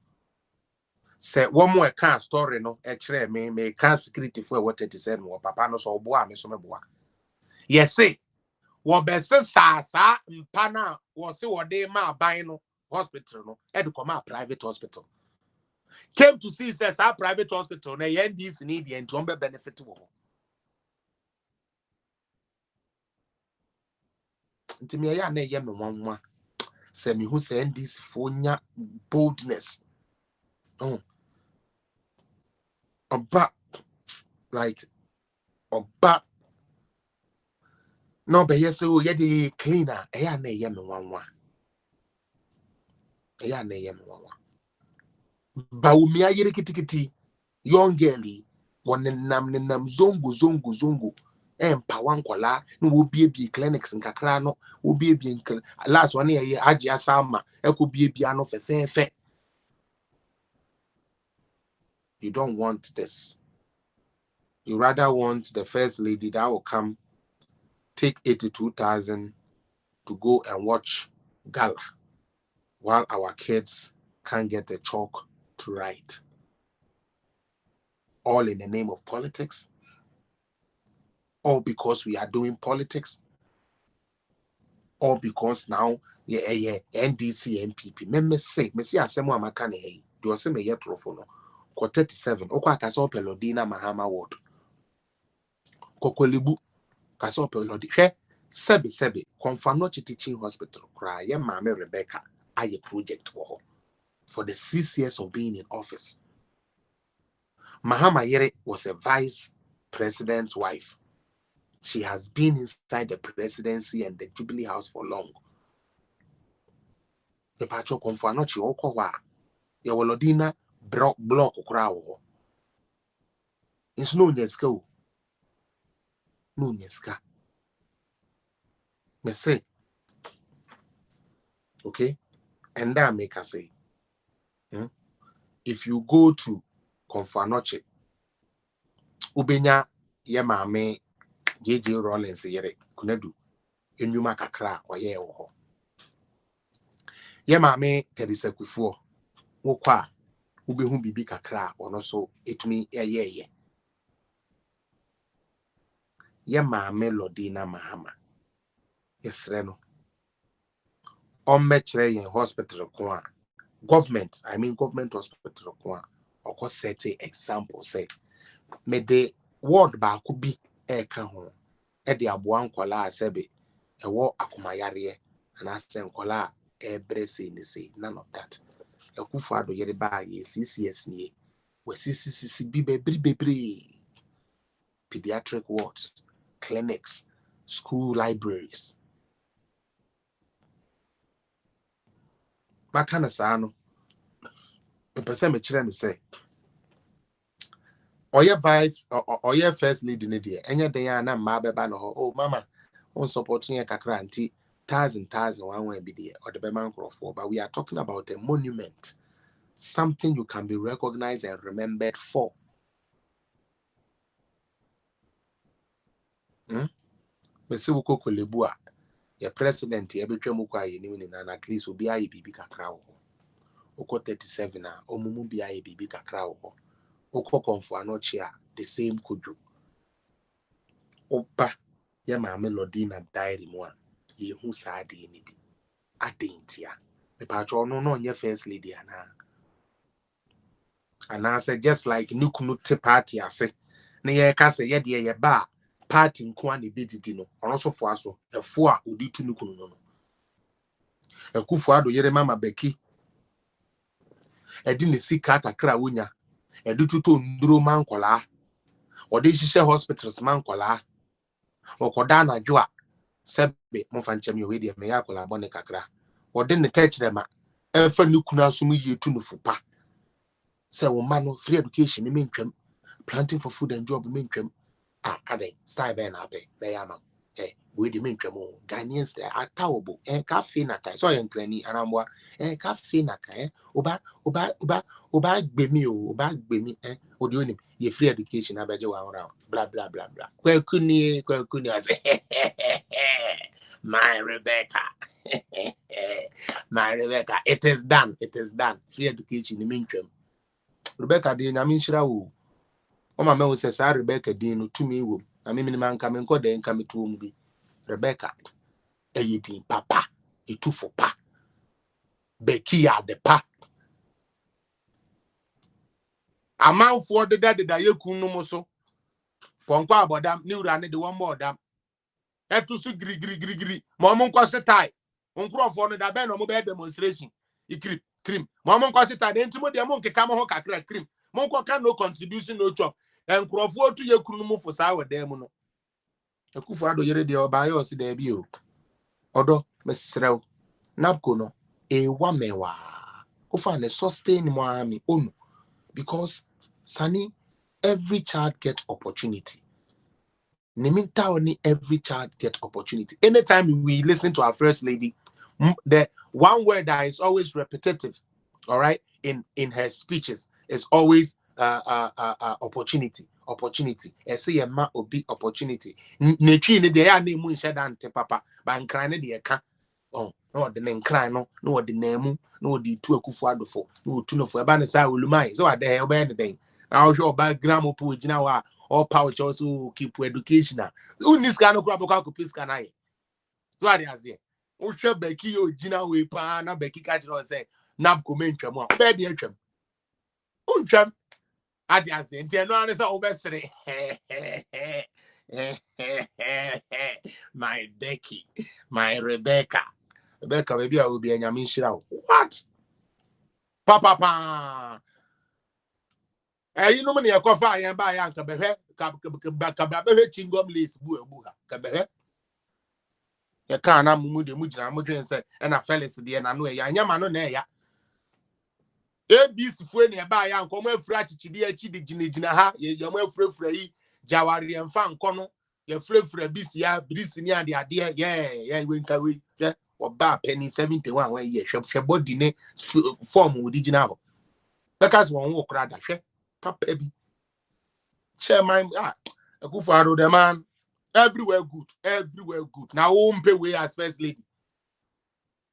Se wo mo e kan story no e kire me kan security for wo 37 wo papa no so obo a me so me boa. Ye say wo be se sa mpa na wo se wo de ma ban no hospital no e de come private hospital. Came to see says our private hospital na ye ndis need the to be benefit wo. Intimi ya na ye me wanwa se me hu se this fonya boldness oba like oba no be yes o ye dey cleaner ya na ye me wanwa ba umi ayere kitikiti young girlie wonenam zongo empower nkwala no wo bie clinics nkakra no wo bie last one ye agya sama eko bie ano fe. You don't want this. You rather want the first lady that will come take 82,000 to go and watch gala while our kids can't get a chalk to write. All in the name of politics. All because we are doing politics. All because now, NDC, MPP. Me say asemo amakane hey. Do you say me yet trofono? Ko 37. Okwa kaso Lodina Mahama ward. Kokolibu kaso Lodi. Sebi. Konfanochi Teaching Hospital. Cry. Ye mame Rebecca. Aye project wo for the 6 years of being in office. Mahama Yere was a vice president's wife. She has been inside the presidency and the Jubilee House for long. The pacho konfanochi okwa. Ye Lodina block crowd. It's no nyeska. No nyeska. Me say. Okay? And that make us say. If you go to Konfanoche, Ubenya Yemame JJ Rollins yere kunedu enyuma kakra oye wo. Yemame Teresa Kufuor wokwa ubehu bibi kakra ono so etumi ye. Yemame Lodina Mahama. Yesre no. Omechre yen hospital kwa. Government hospital kwa. Oko set example say me de ward ba ko bi e ka ho e de aboa nkola asebe e wo akomayare ana sen nkola e brese ni say none of that. Ekufu ado yere ba ye CCS ni we CCC bi bebre pediatric wards, clinics, school libraries. Makana sa no. The person me kire say or your vice or your first lady in the any day and I'm oh mama on supporting a kakranti thousand one way be there or the Beman for, but we are talking about a monument, something you can be recognized and remembered for. Mesiwuko Kolebua, your president, every Tremuka, and at least will be a baby cacao. Oko 37, Omumu be a baby cacao. Oko Confuanochia, the same kuju. Opa, Yama Melodina died in one. Ye who sad in it. I didn't ya. The patron no your first lady, and I said, just like Nukunute party, I said, Near Cassa, yet ye bar. Party in Kwani Bidino, or also for us, a four who did to Nukuno. A Kufuado Yere Mama Becky. I didn't see Kaka Krawunya, a do to Ndro Mankola, or they share hospitals Mankola, or Kodana Joa, Sebe, Monfanchemi, Wedia, Meacola, Bonecacra, or then the Techrema, and for Nukuna Sumi Tunufupa. So, man, free education, in Minkum, planting for food and job in Minkum. Ade style ben abe beyama we the main tremo Ghanaians are tawbo cafe na kai so yen krani anamwa cafe na kai oba gbemi odi onim ye free education abeje wa around blah blah blah blah kwakuni as my Rebecca my Rebecca it is done free education in main trem Rebecca de nyame nhira wo Oma me say sa Rebecca din no tumi wo na me man ka me nko de nka me tuo mu bi Rebecca eyedin papa etufo pa Becky ya de pa amanfo de da yekun no mo so ponko abodam ni wura ne de won mo odam etu su giri mo mo nko setai onkrofo no da be no mo be demonstration ikrim mo mo nko setai de ntimo de mo nkeka mo ho kakra krim mo nko ka no contribution no chop en krofo otu yekunu mu fosa wedem no Akufuado Yere de obayo si de bi o odo mesrew napko no wamewa ofa ne sustain mo ami onu because Sani every child get opportunity Niminta only every child get opportunity anytime we listen to our first lady the one word that is always repetitive all right in her speeches is always opportunity say a ma obi opportunity netwi ne de ya na mu nshedante papa ba nkran ne de ka oh no de nkran no de namu no de tu Akufuado fo no tu no fo e ba ne sa olumai so ade e ba ne den na wo hwe oba gram po gina wa all power also keep education unis ka no kura boko piska na ye so ade azie wo hwe Becky o gina we pa na Becky ka chiro say napko mentwam a be de atwam untwam ade azie enti no ane say obesere my Becky my Rebecca baby I will be anyame nhira what papa you know me yakofa ayen ba ya nka behwe ka behwe chingom lace bu ha ka behwe ya ka na mumu de mu gina mu dwen se na Felix de na no ya anya ma no na ya ABC fu ne ba ya nko mo afura achichide achi de gina ha ye mo afura yi jawari emfa nko no ye frefra bisia brisini ade ye we nka we oba penny 71 when ye hwe body ne form original ho because won wo kra da hwe papa bi chairman Akufuado the man everywhere good now won't pay way as first lady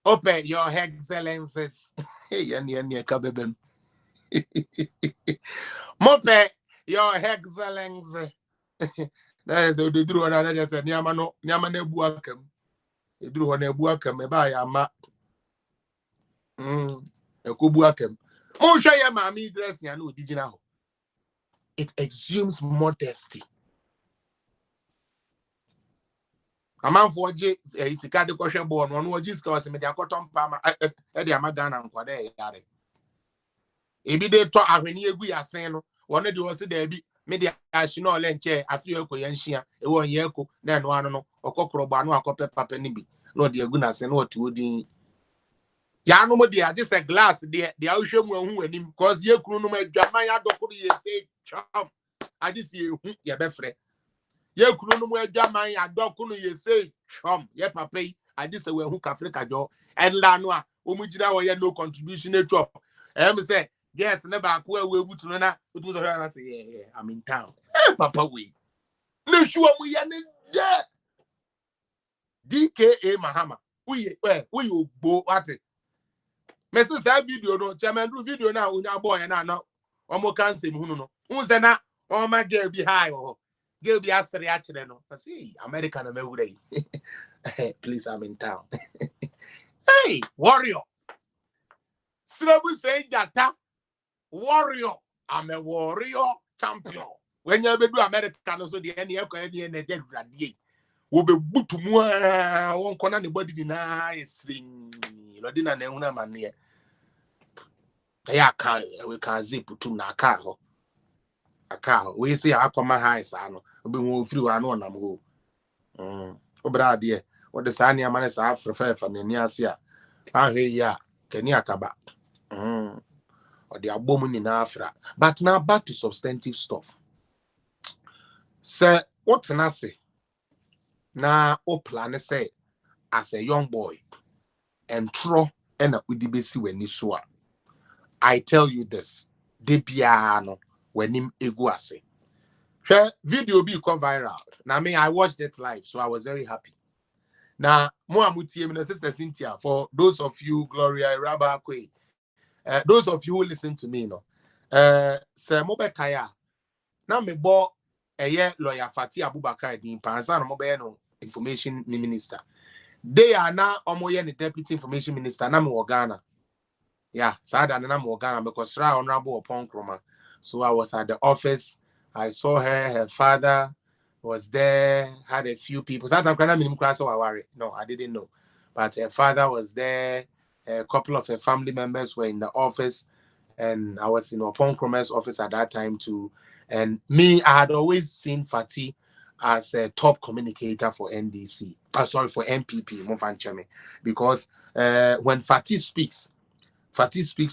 open your excellences hey yan kabebem mope your excellences that is the drew on that just nyama na bu akam e drew on ebu akam e ba ya ma ekobu akam mo hwe ya mami dress ya na odigina ho it exudes modesty amanfo je isika de kohwe bo no oji sika wase me de akotom pa ma e de amagana nkwada e yare ebi de to ahweni egu yasen no wona de wose da bi me de ahino ole nche afi eko ya nhia e won ye eko na no anu no okokro gba no akope papa ni bi no de egu na sen no ti odin ya no mo de age se glass de ahwehwe mu ahu anim cause ye kunu no ma adwaman ya dokoro ye say cham I just see ye befre. Ye kunu no mo adwa man adoko no ye say chom ye papa I just say we hu Africa jo and la no a omugina wo ye no contribution e chop. Say yes never akwa we butu no na butu so na say yeah I'm in town. Papa we. No sure mu ye ne DKA Mahama. We ogbo what it. Message that video no chairman do video na unya boy na no. Omo kan sem hunu no. Unse na o ma girl be high oh. Girl be asere a kire no. I see American na mewure yi. Please I'm in town. Hey, warrior. Sirabu say jata. Warrior. I'm a warrior champion. When you do American so the any dead radie. Wo be butu mu a won kona ne body na esrin. Lodi na ehuna mane. Ya ka we can zip to na aka ho. Aka we say akoma high sa no. Obi won free wa no nam ho. Obra de what the sani amane sa afrefa fa na ni ase a. Ahwe ya kani akaba. Or the abom ni na afra. But now back to substantive stuff. Sir, what na say? Na o plan say as a young boy and tro and a udibesi weni so a. I tell you this, de bia no when him egu ase. Video be go viral. Now me I watched it live, so I was very happy. Now mo amutie me sister Cynthia, for those of you Gloria Iraba Kwe, those of you who listen to me no. Se mo be kaya. Now me bo lawyer Fati Abubakar din pansa no mo be no information minister. They are now omoye the deputy information minister na me Ghana. Yeah, sad and I'm Ghana because Ra Honorable upon Kroma. So I was at the office. I saw her father was there, had a few people. Sometimes I didn't class or worry. No, I didn't know. But her father was there, a couple of her family members were in the office, and I was in upon Kroma's office at that time too. And me, I had always seen Fati as a top communicator for NDC. For MPP, Mofancheme. Because when Fati speaks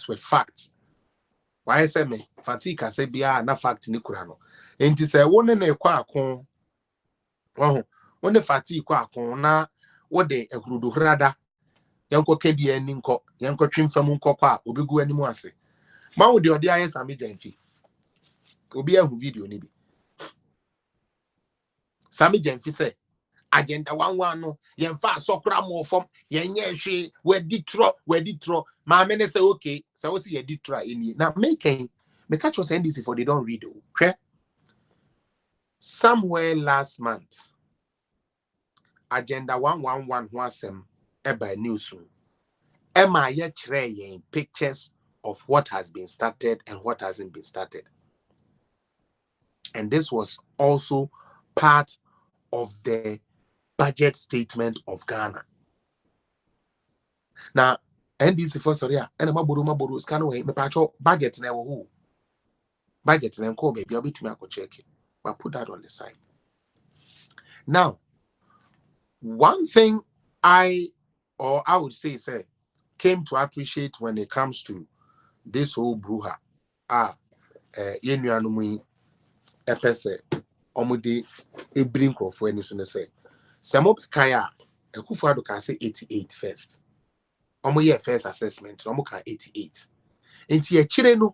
with facts. Why say me? Fati ka say bia na fact ni kura no. Enti say wone na ekwa akon. Wone Fati kwa akon na wode ekurudu hrada. Yanko kebi ani nko, yanko twimfam nko kwa obegu animu ase. Ma wo de ode aye Sami Gyamfi. Obi ahu video ni bi. Sami Gyamfi say agenda 11 no yemfa sokra mo fom yenye hwe wedi tro ma me say okay so we see ye di try eni na me catch us NDC for they don't read okay somewhere last month agenda 111 ho asem eba news ema ye kire yen pictures of what has been started and what hasn't been started, and this was also part of the budget statement of Ghana. Now, NDC for sorry, and maburu scan away me pacho budget na who budget na call baby, I'll be to me check it. But put that on the side. Now, one thing I would say came to appreciate when it comes to this whole bruha. Yenuanumi epese omudi ebring of when you say. Some of Kaya, a Kufado can say 88 first. Omo year first assessment, Omo can 88. And tia chireno,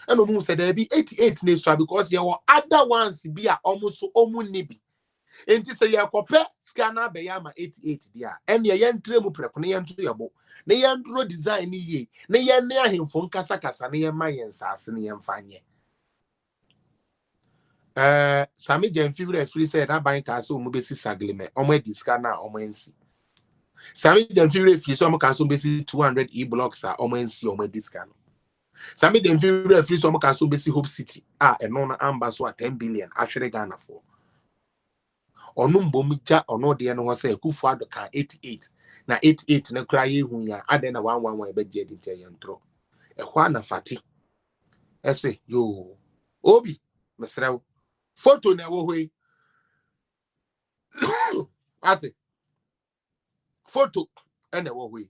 and Omo said there be 88 neswa because there were other ones be almost so omu nibi. And this a year compare scanner beyama 88 dia. And ye yan tremu preconian to your book. Ne yan draw design ye, ne yan near him from Casacasa near my and Sassini and Fanye. Sami Gyamfi free said that bank castle mobesi saglime omo discana omo nsi. Sami Gyamfi free so omo castle besi 200 e-blocks omo nsi omo discano. Sami Gyamfi free so omo castle besi Hope City eno na amba so 10 billion actually Ghana for. Onum bomija ono de no ho say Kufuado kan 88 na 88 na kra ye hu ya ade na 111 e be je dinte yentro. Ehwa na Fati. Ese yo Obi mesrew photo na wo hoi ate photo na wo hoi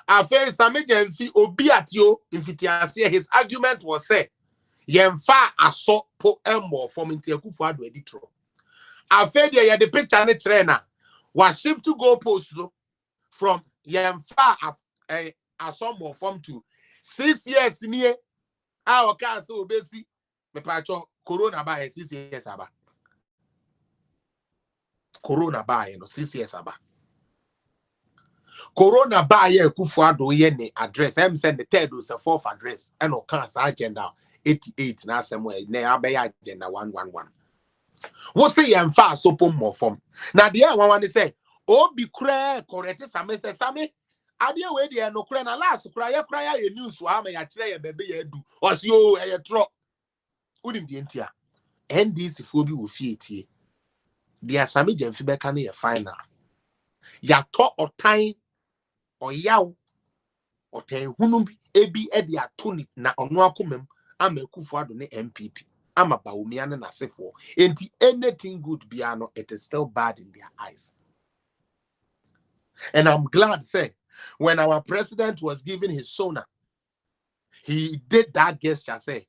afa Sami Gyamfi obi atio mfitiase his argument was say Yemfa aso po embo from into Akufo-Addo editro. After the picture ne trainer was shipped to go post from Yemfa aso more from to 6 years near our castle basi me pacho corona by 6 years aba. Corona by 6 years aba. Corona by Akufo-Addo ye ne address. I'm send the third was a fourth address. And no cancer agenda 88 na somewhere ne abaya agenda 111. What say Yemfa so pom more from? Now the other one say, oh be correct same say same. Adia we dey no kra na last kra ye news wa ma ya kire ye bebe ye du. Os yo ye tro. Unim die ntia. NDC fo bi wo fie tie. Dia same Gyamfi beka na ye final. Ya to otan oyaw otan hunu bi ebi e de atoni na ono akomam ama Akufo-Addo ne MPP. Ama Bawumia na nasefo. Enti anything good biano, it is still bad in their eyes. And I'm glad say when our president was giving his sona, he did that gesture say.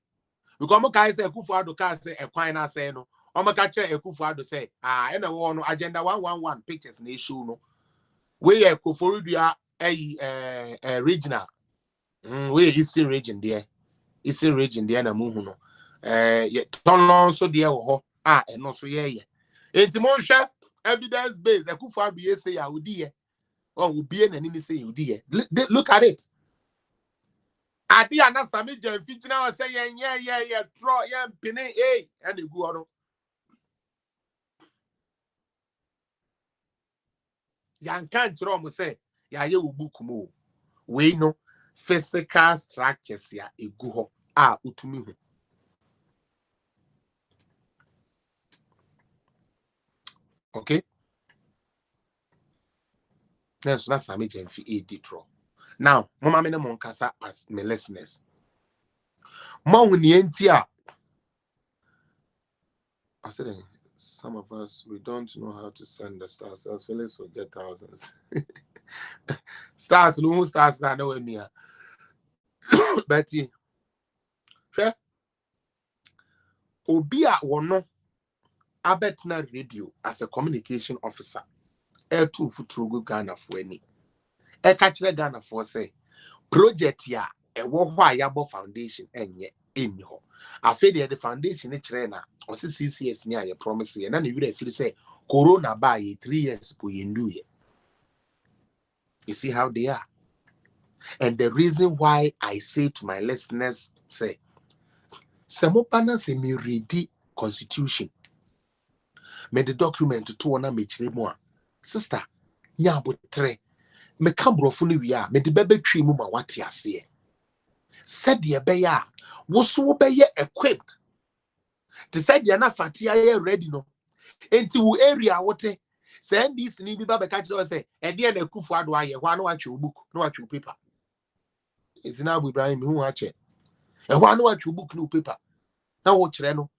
Because mo guys say Akufo-Addo ka say ekwina say no. Omo ka kire Akufo-Addo say ena wo no agenda 111 pictures na issue no. We Akufo-Addo regional. We Eastern region there. Eastern region there na muhu no. Tonon so dear and no so ye. Intimonsha evidence based. Akufo-Addo ye say ya udi or will be an enemy say you dear. Look at it. Adia na sami Gyamfi now say yeah, draw yeah, pine and the go on. Yan can't draw mo say ya ye book mo. We know physical structures ya e go utumi. Okay. That's Sami Gyamfi editro. Now, Mama Mena Monkasa as my listeners. I said, some of us we don't know how to send the stars. As Felix will get thousands. Stars, no stars now know me. Betty. Obia wono abetna radio as a communication officer. Two for Ghana for any. Catch Ghana for say project ya a Yabo Foundation and ye in ho. I feel the foundation in China or 6 years near your promise, and then you would feel say Corona by 3 years go do ye. You see how they are. And the reason why I say to my listeners, say, Samopana se me ready constitution. Me the document to one me chile sister, nyabo tre. Me kambrofo no wi a me de bebe twi mu ma wate ase said ye be ya wo so be ye equipped to said ye na fatia ye ready no enti wo area wote send this ni bi ba be ka kire say e de na Akufo-Addo aye ho anu atwe book no atwe paper izina Abu Ibrahim hu ache e ho anu atwe book no paper na wo kire no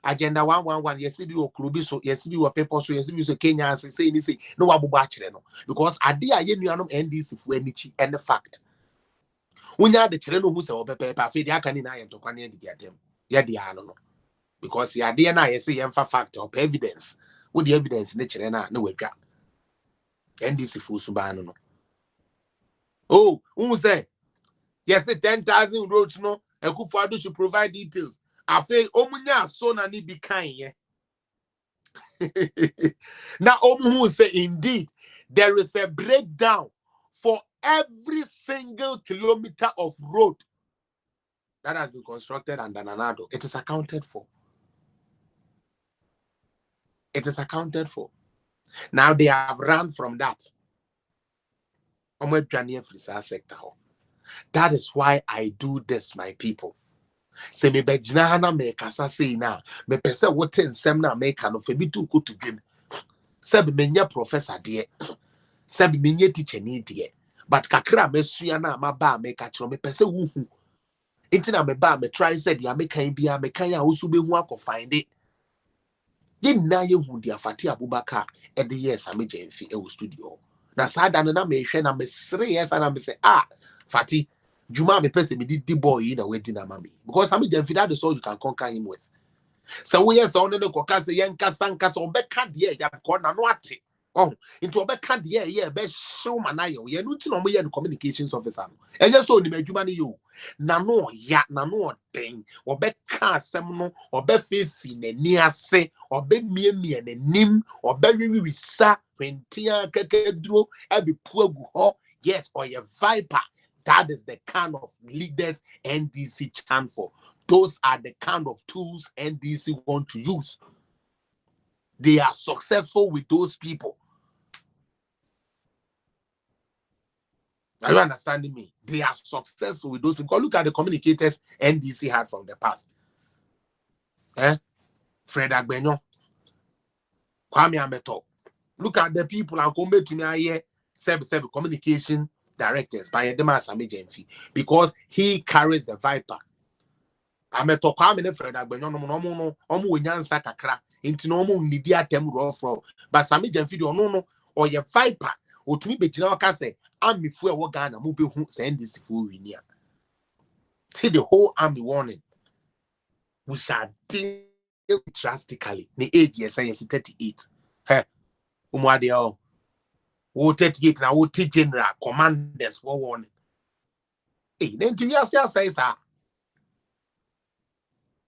agenda 111 yesi bi okrubi so yesi bi wo paper so yesi bi so Kenya say ni say no wabobo akire no because ade a ye nuanom NDC fu anichi and the fact unya de kire no hu se wo paper afi de aka ni na ye ntokwa na de atem ye de ano no because ya de na yesi ye mfa fact or evidence wo the evidence ne kire na wadwa NDC fu so ba no oh who say yes 10,000 roads no Akufo-Addo should provide details. I feel omunya so na ni bi kan ye. Now omu say indeed there is a breakdown for every single kilometer of road that has been constructed under Nanado. It is accounted for. It is accounted for. Now they have run from that. That is why I do this, my people. Se me bejina na me kasa sei na me pese wote nsem na me ka no fe bi tu kutu gwem se be menya professor de se be menya teacher ni de but kakra mesua na ma ba me ka kiro me pese wuhu enti na me ba me try said ya me kan bia me kan ya osu be hu akọ find yin na ye hu dia Fati Abubakar e de yes Sami Gyamfi e wo studio na sada na me hwe na me 3 years na me say Fati Juma me person me did boy in a wedding mami. Because Sammy Jenfi that is all you can conquer him with. So we are on the Kokasa Yanka Sankas or Becca dear Corner Noati. Oh, into a Becca dear, best show manayo. You're not to know and communications officer. And just only made you money you. Nano ya nano thing or Becca seminal or Befifi near say or be me and a nim or berry with sa when tia kedro and be poor go. Yes, or a viper. That is the kind of leaders NDC stand for. Those are the kind of tools NDC want to use. They are successful with those people. Are you understanding me? They are successful with those people. Look at the communicators NDC had from the past. Fred Agbenyo, Kwame Ameto. Look at the people and come to me here, seven communication directors by Edema Sami Jenfi, because he carries the viper. Ameto Kwame Fred Agbenyo no omu nyansa kakra inti no omu nidi atem rough, but Sami Jenfi no or your viper or to me betina waka say army fu e wo Ghana mu be hu send this fu winia. Till the whole army warning. We shall deal drastically. The age yes 38. Hey, umwade o 38 na o T general commanders for warning. Hey, then to you say sir.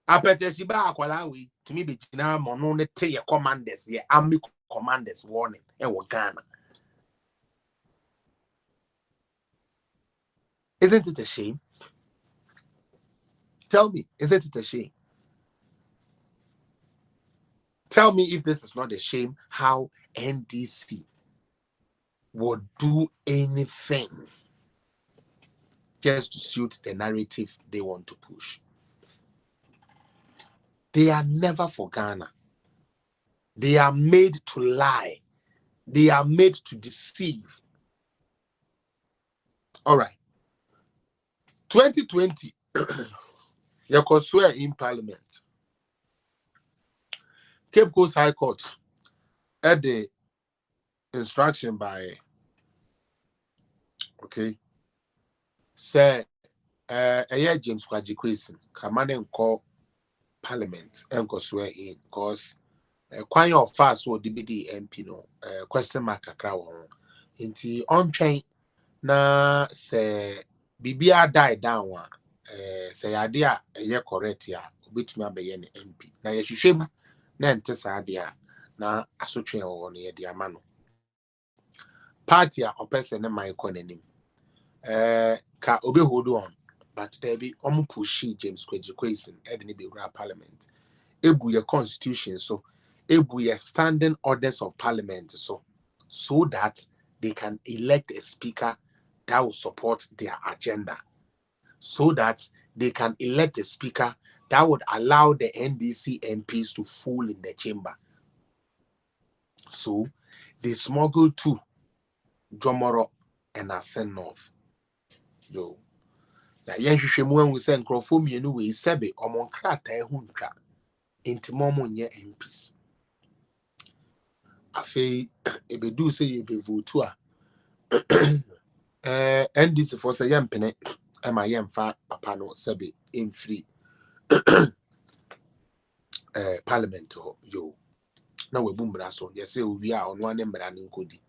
Apete shiba akwala we to me betina mono ne te ye commanders ye army commanders warning e wo Ghana. Isn't it a shame? Tell me, isn't it a shame? Tell me if this is not a shame how NDC would do anything just to suit the narrative they want to push. They are never for Ghana. They are made to lie. They are made to deceive. All right. 2020, you could swear in Parliament. Cape Coast High Court had the instruction by say James Kwaji Kwesi come and call Parliament and go swear in because quite of fast or DBD MP no question mark akra wo nti on train na say bibia die down say idea correct ya obetumi abeye ne MP na ye hwehwem na ente saa dia na asotwe wo no ye dia ma no party a opese ne man ko nanim ka obe hold on but there be pushi James Kwaji Kwesi edini be gra Parliament ebu your constitution so ebu your standing orders of Parliament so that they can elect a speaker that will support their agenda, so that they can elect a speaker that would allow the NDC MPs to fool in the chamber. So they smuggled to Jomoro and Asen North. Yo, Yanshemu we send Crofumi and we sebe or Moncrata Hunka into Momonia MPs. Afe ebedu say you be votua. NDC for say yampene ema yemfa papa no sebe in free Parliament yo na we bumbra so yes say we are on one mbra ni nkodi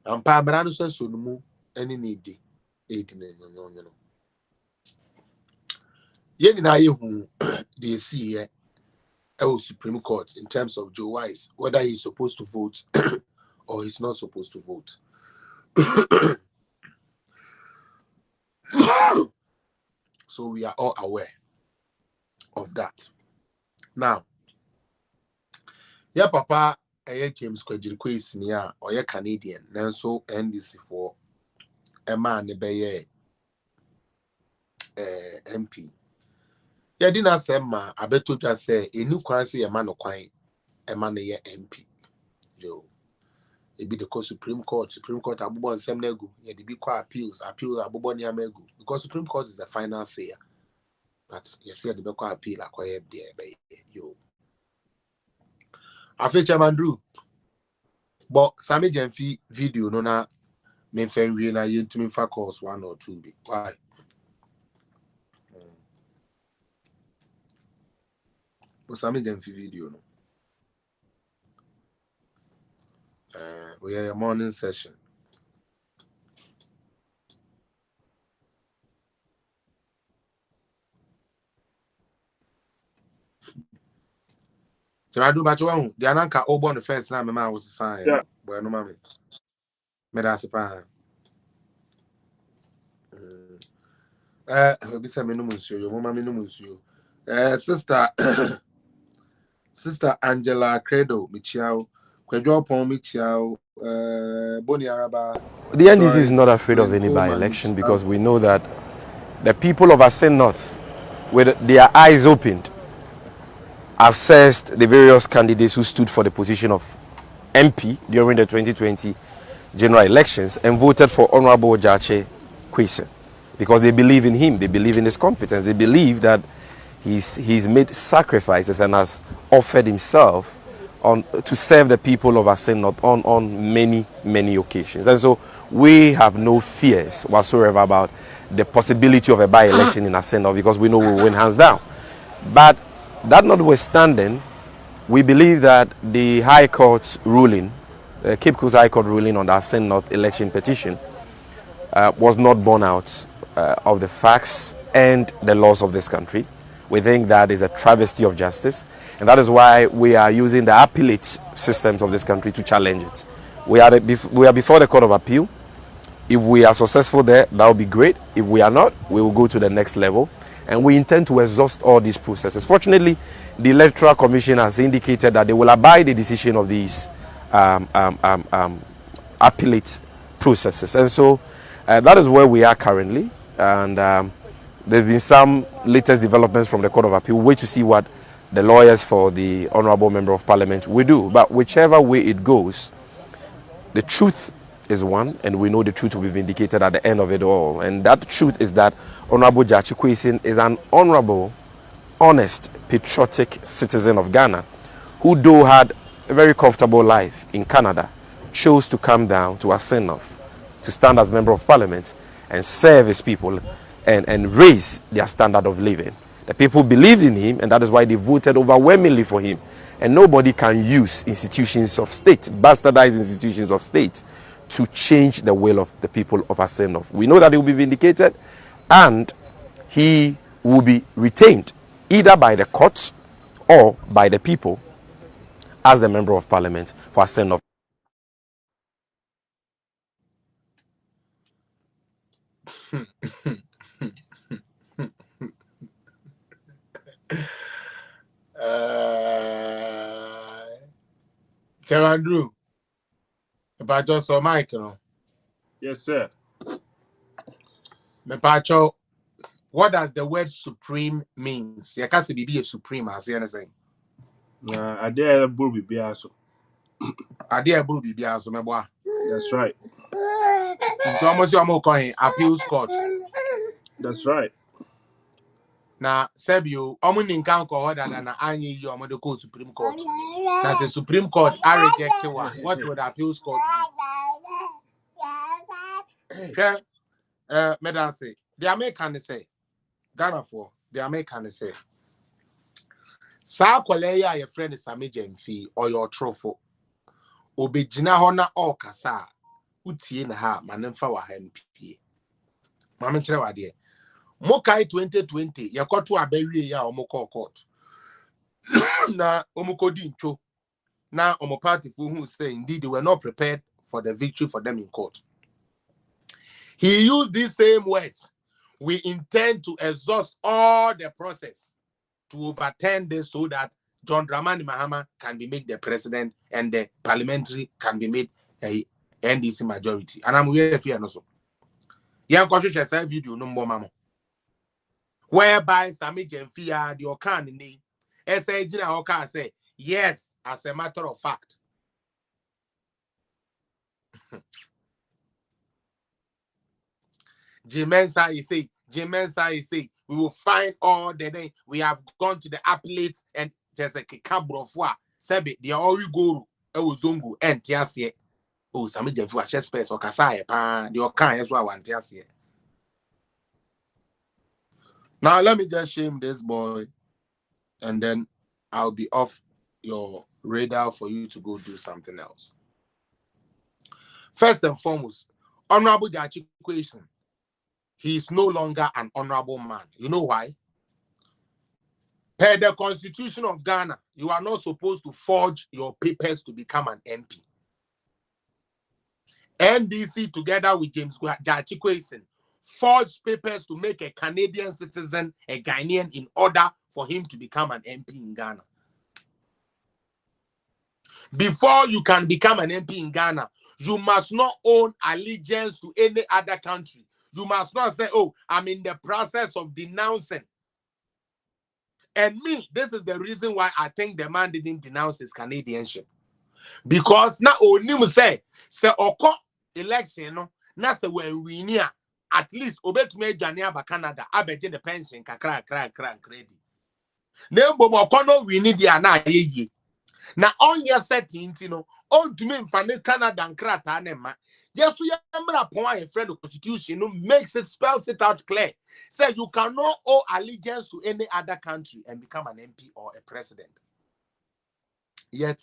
ampa mbra no so no mu eni need no ye ni na ye hu dey see here Supreme Court in terms of Joe Wise, whether he's supposed to vote or he's not supposed to vote. So we are all aware of that. Now, papa, James Kwaji Kwesi niya or ye Canadian, nanso NDC for a man be MP. Ya didn't say ma abeto just say enu kwan say a man no kwan e man ye MP. Yo. It be the Supreme Court abubo nsem na egu. Ye dey be kwa appeals abubo ni amegu because Supreme Court is the final say. But you see the be kwa appeal akoye there be yo. Afi Chairman Drew. But Sami Jenfi video no na me fair we na you to me for course 1 or 2 be. Why? But some them for video no. We have a morning session. So I do but you the ananka obo on the first time my man was sign. Yeah. Boy no mama. Me da se pa. Obi say me no munsuo, your mama me no munsuo. Sister Angela Credo Michiao, Kwadwo Pon Michiao, Boni Araba. The NDC is not afraid of any by-election because we know that the people of Assin North, with their eyes opened, assessed the various candidates who stood for the position of MP during the 2020 general elections and voted for Honorable Jache Kwesi because they believe in him, they believe in his competence, they believe that he's made sacrifices and has offered himself to serve the people of Assin North on many occasions. And so we have no fears whatsoever about the possibility of a by-election in Assin North because we know we'll win hands down. But that notwithstanding, we believe that the High Court's ruling, Cape Coast High Court ruling on the Assin North election petition was not borne out of the facts and the laws of this country. We think that is a travesty of justice, and that is why we are using the appellate systems of this country to challenge it. We are before the Court of Appeal. If we are successful there, that will be great. If we are not, we will go to the next level, and we intend to exhaust all these processes. Fortunately, the Electoral Commission has indicated that they will abide the decision of these appellate processes, and so that is where we are currently. And there's been some latest developments from the Court of Appeal. We wait to see what the lawyers for the Honorable Member of Parliament will do. But whichever way it goes, the truth is one, and we know the truth will be vindicated at the end of it all. And that truth is that Honorable Jache Kwesi is an honorable, honest, patriotic citizen of Ghana who, though had a very comfortable life in Canada, chose to come down to Assin North to stand as Member of Parliament and serve his people and raise their standard of living. The people believed in him, and that is why they voted overwhelmingly for him. And nobody can use institutions of state, bastardized institutions of state, to change the will of the people of Assin North. We know that he will be vindicated, and he will be retained either by the courts or by the people as the Member of Parliament for Assin North. Andrew, about just saw Mike, you know. Yes, sir. Mepacho, what does the word supreme means? You can't say be a supreme, as you understand. I dare Buru Biaso. I dare Buru Biaso, my boy. That's right. Thomas, you're more calling appeals court. That's right. Now, Sebio, Omunin can't call that and I need you on the Supreme Court. That's the Supreme Court. I reject one. What would the appeals court do? Madam say, the American say, Ghana for the American say, Sa Koleya, your friend is a major fee or your trophy. Obejina Hona or Kasa, Uti in her, Manenfa wa MP. Mamma Chewa dear. Mokai 2020, Yakotu Aberia ya Omoko court. Na Omukodi Ncho. Now Omo party who say indeed they were not prepared for the victory for them in court. He used these same words. We intend to exhaust all the process to overturn this so that John Dramani Mahama can be made the president and the parliamentary can be made a NDC majority. And I'm here for you also. Young country shall say video no more mama. Whereby Sami Jemfia the Okan ni SA Jina Oka say yes, as a matter of fact. Jimensa is say we will find all the day. We have gone to the appellate and there's a cabro for Sebi the Origuru Ozungu and Tiasie oh, Sammy Jenfu, a chess space or Kasai, pan, your kind as well, one tears here. Now, let me just shame this boy, and then I'll be off your radar for you to go do something else. First and foremost, Honorable Jachi Kwesi, he is no longer an honorable man. You know why? Per the Constitution of Ghana, you are not supposed to forge your papers to become an MP. NDC, together with James Jachi Kwesi, forged papers to make a Canadian citizen a Ghanaian in order for him to become an MP in Ghana. Before you can become an MP in Ghana, you must not own allegiance to any other country. You must not say, oh, I'm in the process of denouncing. And me, this is the reason why I think the man didn't denounce his Canadianship. Because now only say oko election no, na say when we near at least obetume Ghana ba Canada abeje the pension kakra credit. Nembo oko no we need ya na ye. Na on your setting, you know, on to me in Canada and Krata nema. Yes, we are a friend of Constitution, you know, makes it spells it out clear. Say you cannot owe allegiance to any other country and become an MP or a president. Yet,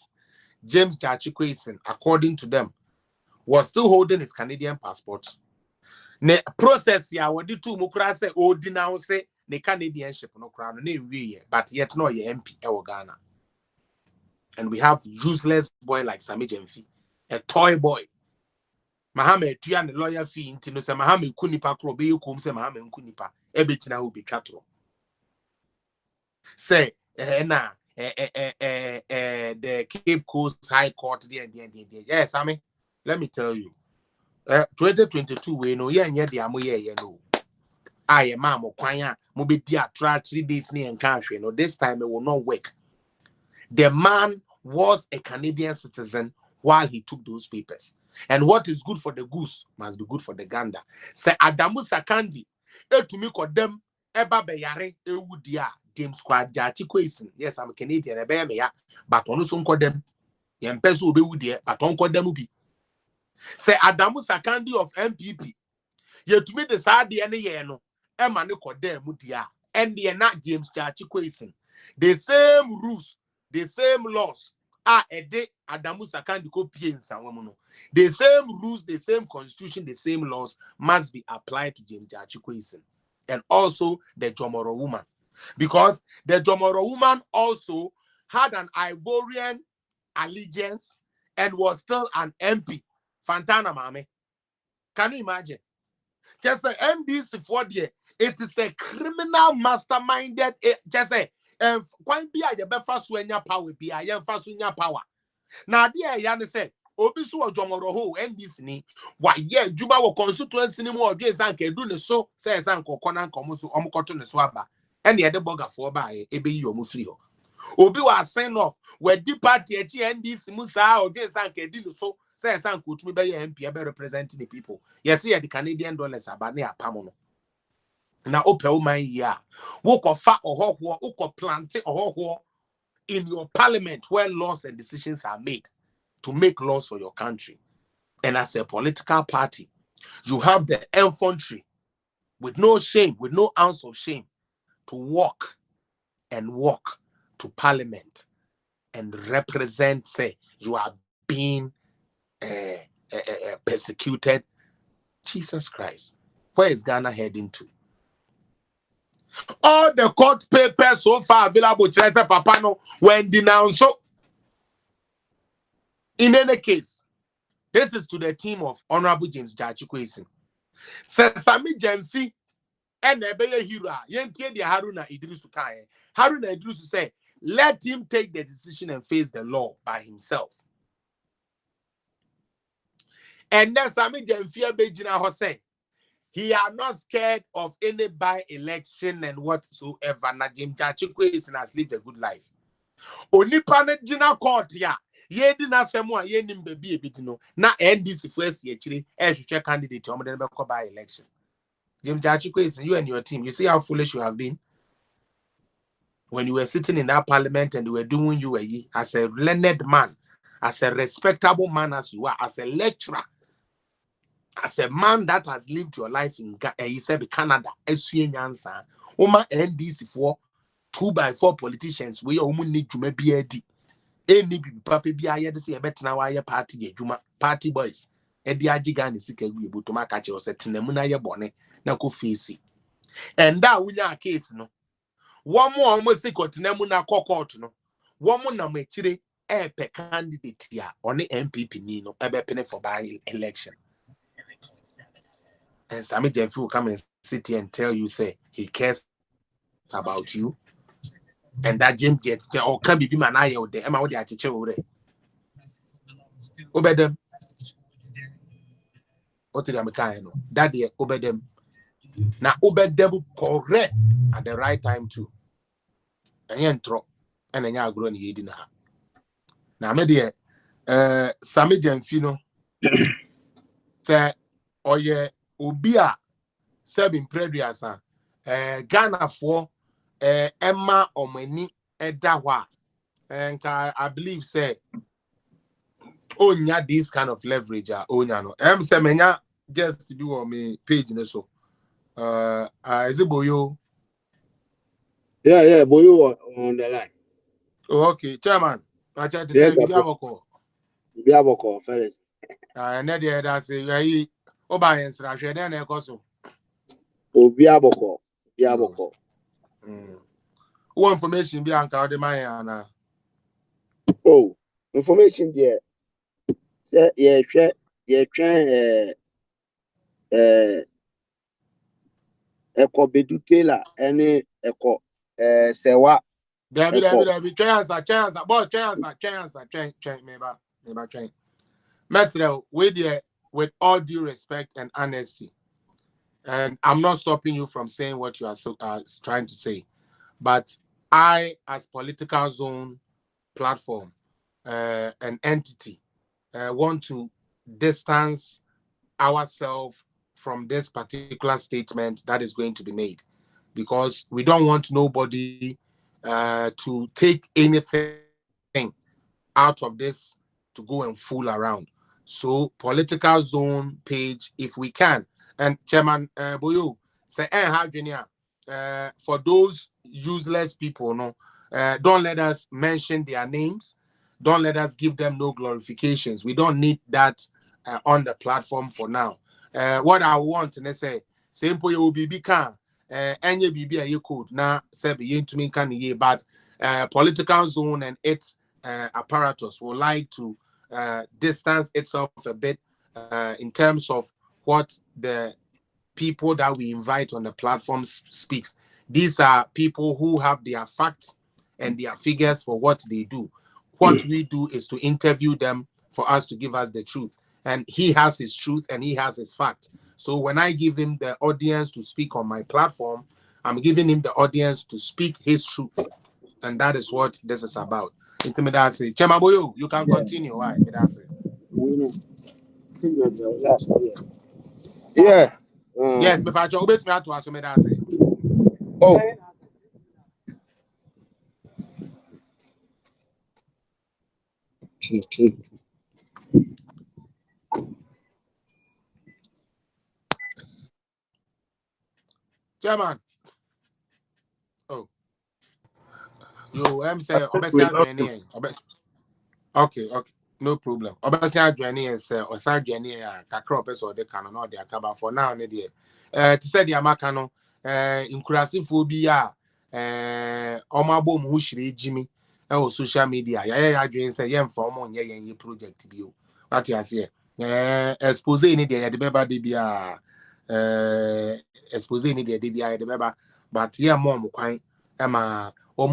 James Jachi Kwesi, according to them, was still holding his Canadian passport. Ne process ya wadi tu mukra se o denounce ne Canadianship no crown ne we but yet no ye MP e Ghana. And we have useless boy like Sammy Jenfi, a toy boy. Mahame tuya ne lawyer fee inti no se Mahame kunipa kro be yukum se Mahame nkunipa ebetina hu be twatro. Say the Cape Coast High Court there. Yes, Sammy. Let me tell you. 2022 we no ye nye dia mo ye no. Aye ma mo kwanya mo be dia 3 days ni enka hwe no. This time it will not work. The man was a Canadian citizen while he took those papers. And what is good for the goose must be good for the gander. Say Adamu Sakandi, to me them eba beyare ewudia James Jachi Kwesi. Yes, I'm a Canadian, but on some call them Yempesu be but on call them be. Say Adamu Sakandi of MPP. Ye to me the side the any no Emma no them mudia and the not James Jachi Kwesi. The same rules. The same laws are a day Adamu Sakandi copy in Sawamuno. The same rules, the same constitution, the same laws must be applied to James Jachi Kwesi and also the Jomoro woman. Because the Jomoro woman also had an Ivorian allegiance and was still an MP. Fantana Mame. Can you imagine? Just say NDC for the it is a criminal masterminded just say and quite be a befa swenya power be a yan fasunya power. Now, dear Yan said, Obisu or Jomoro and this ni, why, yeah, Juba will constituency any more days and can do the so, says Uncle Conan Comusu Omcotton Swaba, and the other bugger for by Ebe Yomusrio. Obi was sent off where deep party at NDC Musa or days and can do so, says Uncle to me by MP representing the people. Yes, here the Canadian dollars are near Pamono. Now, open my year. Walk of fat or hawk war, walk planting or hawk war in your parliament where laws and decisions are made to make laws for your country. And as a political party, you have the infantry with no shame, with no ounce of shame, to walk to parliament and represent, say, you are being persecuted. Jesus Christ. Where is Ghana heading to? All the court papers so far available, Papa no, when denounced. So, in any case, this is to the team of Honorable James Jachi Kwesi. Sami Jenfi and Ebeye Hira, Yentie de Haruna Idrisu Kaye. Haruna Idrisu say, let him take the decision and face the law by himself. And then Sami Jenfi Bejina Hossein. He are not scared of any by-election and whatsoever. Na James Jachi Kwesi has lived a good life. Onipane jina court ya. Ye di na semu a ye nim baby ebitino. Na NDC first ye chiri ehwehwe candidate omo den be ko by-election. James Jachi Kwesi, you and your team, you see how foolish you have been? When you were sitting in that parliament and they were doing you as a learned man, as a respectable man as you are, as a lecturer, as a man that has lived your life in Canada, Oma NDC for 2x4 politicians, we only need to maybe any papa be I had to see a better now party, party boys. Edi ajigani sika gu ebuto maka che osetinemu na ye bone na ko face and that wunya case no one more almost sikotinemu na court no one more na machire pe candidate ya on the MPP ni no ebe pene for by election and Sammy Jeffrey will come and sit here and tell you say he cares about you and that Jim Jet or can be man aye o de e ma wo de acheche wo re obedem that they obey them. Now obey them correct at the right time too. And you intro and then you grow in here. Now me dear Sammy Jemfino say oye obia sebin preduasa Ghana for Emma Omeni Edawa and I believe say onya this kind of leverage onya no say menya just to do on me page so is it Boyo? Yeah, Boyo on the line. Oh, okay, chairman. I tried to say Biaboko fellas. And then the other say you oba ensra hwe den na ekoso. Biaboko. What information be anka de man na? Oh, information there. Say yeah try Eko bedutela any eko sewa Debbie chance boy chance meba Mesre with all due respect and honesty, and I'm not stopping you from saying what you are trying to say, but I as political zone platform an entity want to distance ourselves from this particular statement that is going to be made, because we don't want nobody to take anything out of this to go and fool around. So political zone page, if we can, and Chairman Boyo say for those useless people, no, don't let us mention their names, don't let us give them no glorifications. We don't need that on the platform for now. What I want and say simple you will be can any BB a you could now say be to me can ye, but political zone and its apparatus would like to distance itself a bit in terms of what the people that we invite on the platform speaks. These are people who have their facts and their figures for what they do. What we do is to interview them for us to give us the truth. And he has his truth and he has his fact. So when I give him the audience to speak on my platform, I'm giving him the audience to speak his truth. And that is what this is about. Intimidasi. Chema Boyo, you can continue. Why? Yeah. Yes, but I obey me to ask me that. Oh. Chairman. Oh. You say okay. No problem. Obviously, I journey is or side journey kakro person they can not they are for now. To say the Amakano inclusive phobia omabom who shiri Jimmy social media. Yeah, join say yam for mon ye project bio. What you say? Expose any day the beba debia expose any day debia the beba, but yeah, mom quite Emma. No,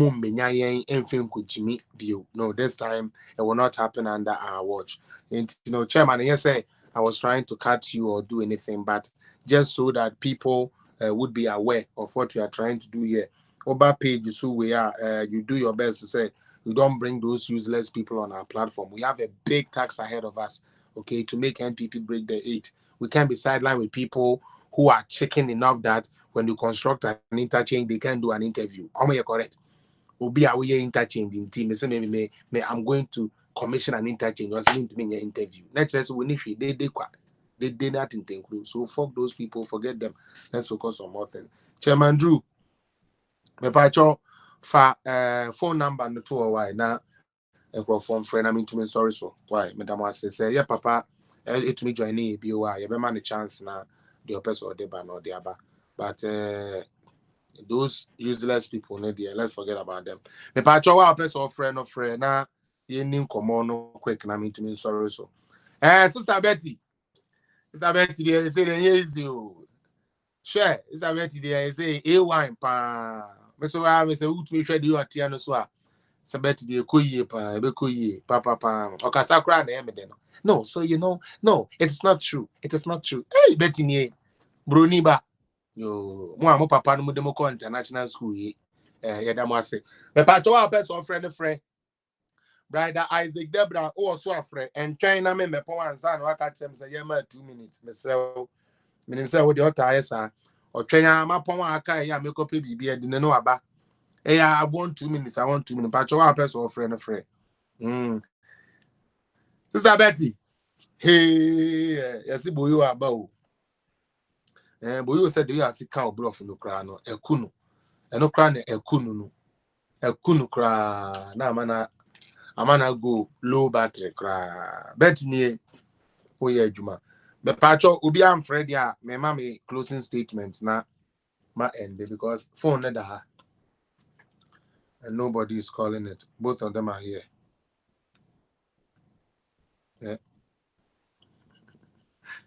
this time it will not happen under our watch. And Chairman, yes, I was trying to cut you or do anything, but just so that people would be aware of what you are trying to do here. Oba page is who we are. You do your best to say you don't bring those useless people on our platform. We have a big tax ahead of us, okay, to make NPP break the 8. We can't be sidelined with people who are chicken enough that when you construct an interchange, they can do an interview. Am I correct? Will be our interchanging team. I'm going to commission and interchange was linked to me in your interview. Naturally, when if they did not include. So fuck those people, forget them. Let's focus on more things. Chairman Drew, me pacho fa phone number no to why na phone friend I mean to me sorry so why madam was say yeah papa it me join e bi wa you be man chance na the person or the ban or the aba but those useless people no there let's forget about them. Me pacho wa person friend of friend na ye nin komo no quick na mean to me sorry so Sister Betty they say they easy share Sister Betty they say a wine pa me so I say who me trade you at no so Sister Betty they koye pa be koye papa okasa kra na me de no so you know no it is not true hey Betty ni broni ba yo mo papa no mo dem ko international school ye da mo ase me pa cho wa person friend Brother Isaac Debra so afre and China me pon ansa na waka chem say ye ma 2 minutes me say minim say wo de otaye sa o twenya ma pon aka ya me kope bibia de no aba I want 2 minutes pa cho wa person friend Sister Betty hey yes boyo aba o boyo said you are sika obro no kra no ekunu eno kra na ekunu kra na mana amana go low battery kra bet ni oye adwuma be pacho obi am Fred ya me ma me closing statement na ma end because phone na ha and nobody is calling it. Both of them are here. Yeah.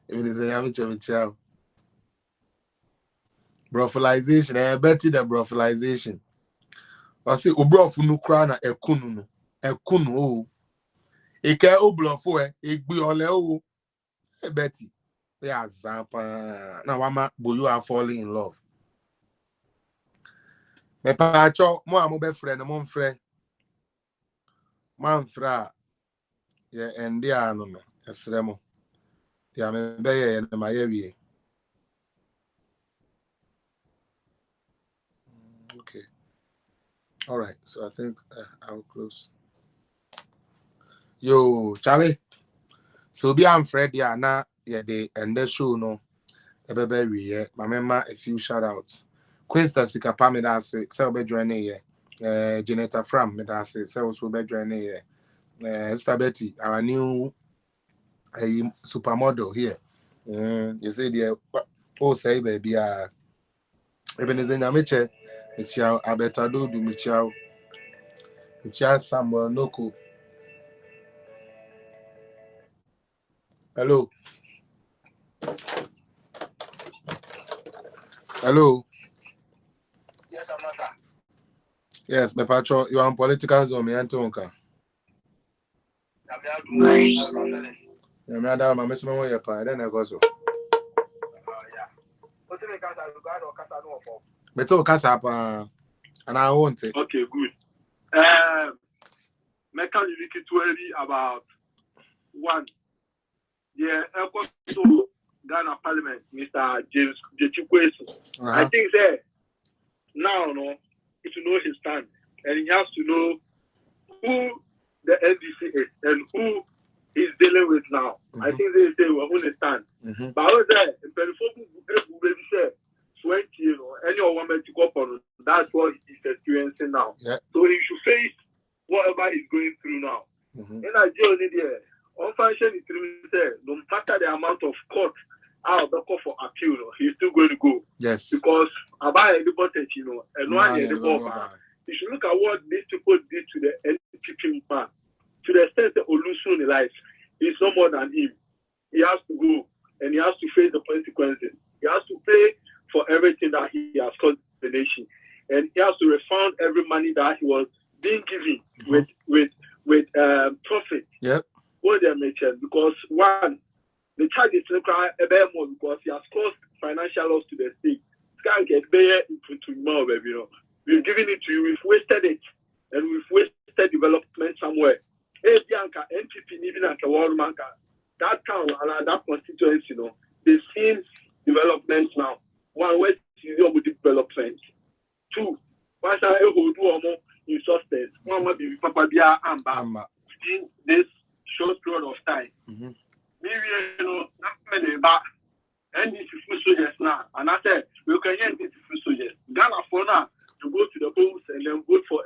Even if they have child. Brofilization, Betty the brofilization. I say obrofunu kra na ekunu o. Eke oblofo egbi ole o. Betty. Yeah, zapa. Now wama boyu are falling in love. Me pacho mo amobe friend mo mfre. Man fra. Yeah, and they are no. Esremo. Yeah, me be ye na ma ye. Okay. All right. So I think I'll close. Yo, Charlie. So be I'm Fred. Yeah, na yeah the end the show no. Ebebe yeah. My member a few shout outs. Quinsta Sikapa me da say be join here. Janetta Fram me da say also be join here. Sister Betty, our new supermodel here. You say the say baby even is in Amiche. It's your Abetado do Michel. It's your Samuel Noko. Hello. Yes, I'm not. Yes, my patron, you are on political zone, me Antonka. Yeah, me ada ma mesoma wo ye pa, then I go so. Yeah. What do you guys are going to Casa no for? Me to Casa pa, and I want it. Okay, good. Me can you look to about one. Yeah, so Ghana Parliament, Mr. James Jechikwesu. I think that now, he should know his stand, and he has to know who the NDC is and who he's dealing with now. I think they say we're going to stand. But I was there, and before say 20, any woman to go on, that's what he's experiencing now. Yeah. So he should face whatever he's going through now. In Nigeria, unfunction is no matter the amount of court out the call for appeal, he's still going to go. Yes. Because about the budget, and one year the government. You should look at what these people did to the NPP man. To the extent that Olusun in life is no more than him. He has to go and he has to face the consequences. He has to pay for everything that he has caused the nation. And he has to refund every money that he was being given with profit. Yep. What they mentioned, because one, the charge is a bear more because he has caused financial loss to the state. Can't get bear into more, baby. We've given it to you, we've wasted it, and we've wasted development somewhere. Hey, Bianca, NPP, even at the world market, that town, that constituency, they've seen development now. One, where is the development? Two, once I hold more in substance, one might be Papa Bia Amba. Within this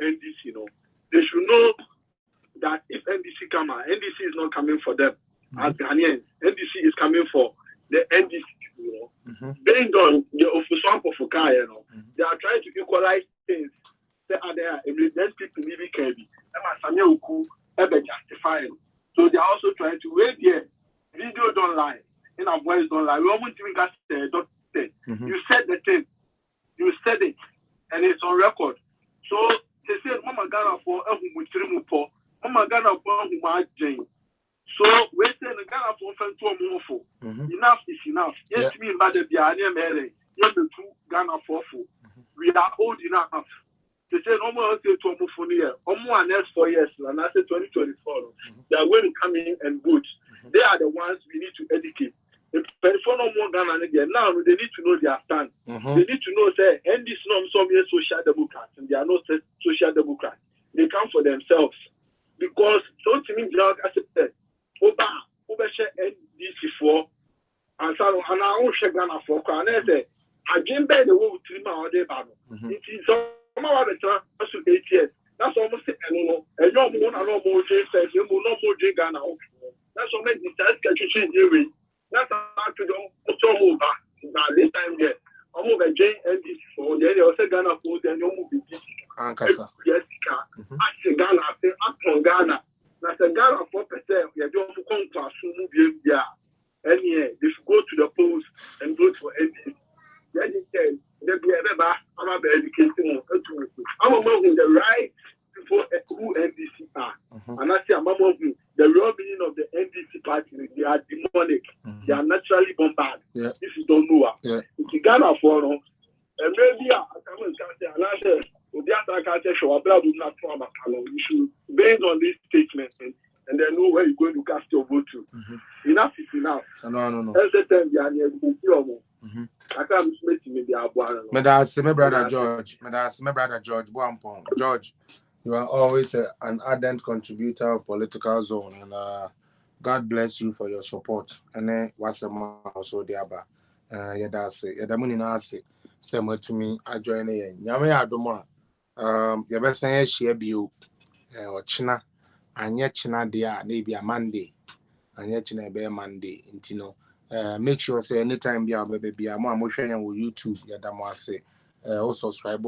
NDC, you know, they should know that if NDC come out, NDC is not coming for them as Ghanaians. NDC is coming for the NDC, you know. Based on the official of Fukai, you know, they are trying to equalize things. They are there, then people maybe can be. Ever justifying. So they are also trying to wait here. Video don't lie. In our voice don't lie. We almost even got doctor. You said the thing. You said it. And it's on record. So they said Mama Ghana for Mama Ghana for Jane. So we say the Ghana for enough is enough. Yes, me but the Biania Mary. Yes, the two Ghana for we are old enough. They say no more say to Omofonia, Omo next 4 years, and I say 2024. They are going to come in and vote. They are the ones we need to educate. If no more Ghana again, now they need to know their stand. They need to know say, and this no some social democrats, and they are not social democrats. They come for themselves. Because so to me, I said, Oba share NDC for and so and I won't share Ghana for and I say, I didn't bear the way to my other battle. It is so 8 years. That's almost and no more says you will not more Ghana. That's what makes the test catching you. That's how to do now this time there. I'm over J and this for the other Ghana for then you move it. Yes, I Ghana, I Ghana. That's a Ghana 4%. You're doing for contrast, move here. And yeah, they should go to the polls and vote for NDC. Then you can, I'm educating. I'm among the right before who NDC are. And I say I'm among the real meaning of the NDC party. They are demonic. They are naturally bombarded. If you don't know it's Ghana for no. And maybe I come and say, and I say, you should based on this statement and then know where you're going to cast your vote to. Enough is enough. No. Every time you are near the I can't make me my brother George Boampong. George, you are always an ardent contributor of Political Zone, and God bless you for your support. And then what's a man also the Abba? Yadamuni Nasi, similar to me, I join in. Yamaya Doma, your best share you or China, and yet China, dear, maybe a Monday, and yet China be a Monday, Intino. Make sure say anytime be baby I'm sharing on YouTube say also subscribe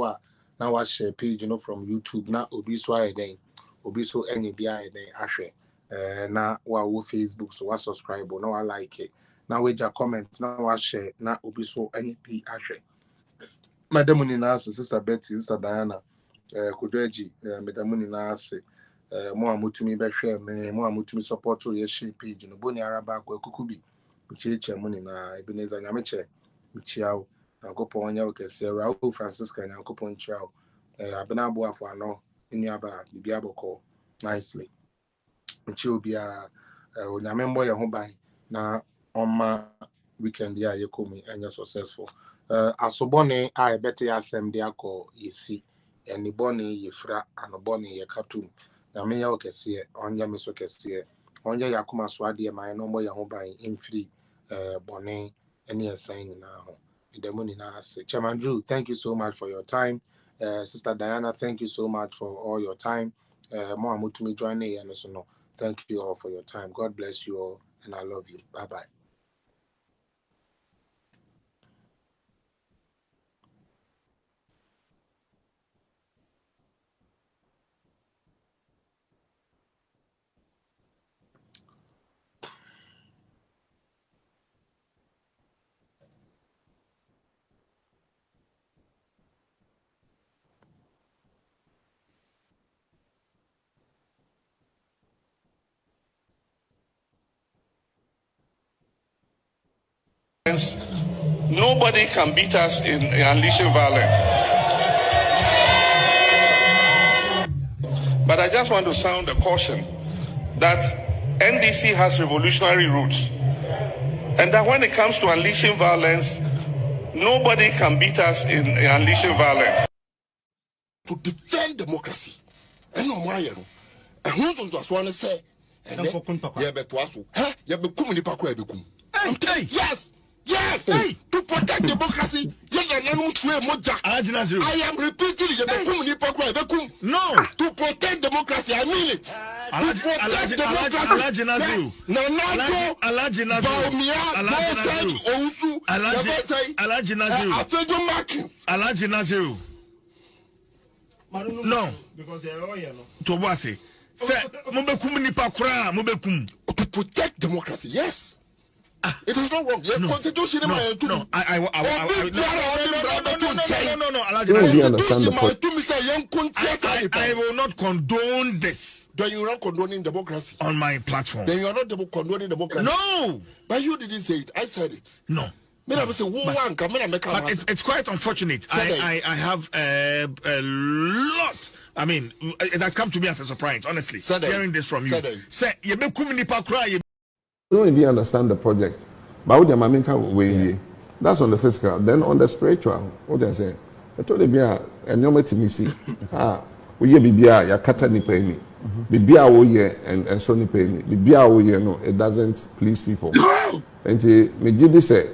now watch share page from YouTube now obi so then obi so any be then ahwe na wa Facebook so wa subscribe now I like it now we just comment now watch share now obi so any be ahwe madam ni na sister Betty sister Diana Kodweji madam ni na say mo amutumi be hwe me mo amutumi support your share page no boni araba ko kukubi Chiche money na Ebenezer Nyameche Michiao Nankopon Onya Okese Raul Francisca Nankopon Chiao Abenabo afọ anọ Enuaba Bibiaboko nicely Michio bia Onyame mbo ye ho ban na ọma weekend ya yekomi enye successful asobone a ebete asem de akọ yesi enibone yefra anobone ye katum Nyame ya okese onya meso kese onya yakoma so ade man no mbo ye ho ban infree Bonnet, any assigning now. The money now. Chairman Drew, thank you so much for your time. Sister Diana, thank you so much for all your time. More Mutumi joining and also no. Thank you all for your time. God bless you all, and I love you. Bye bye. Nobody can beat us in unleashing violence. But I just want to sound a caution that NDC has revolutionary roots, and that when it comes to unleashing violence, nobody can beat us in unleashing violence. To defend democracy, and no more, and who's on the swan say, and yes. Yes, to protect democracy. I am repeating it. No, to protect democracy, I mean it. To protect democracy. No, because they're all yellow. To protect democracy, yes. It is not wrong. Your constitution no, I will not condone this. Then you are not condoning democracy on my platform. Then you are not condoning democracy. No, but you didn't say it. I said it. No. But it's quite unfortunate. I have a lot. I mean, it has come to me as a surprise, honestly, hearing this from you. I don't even understand the project. But that's on the physical. Then on the spiritual, what I say, I told them, and you're meeting me see, we bibia ya kata ni pay bibia wo ye and so ni pay bibia wo ye no, it doesn't please people. And me did say,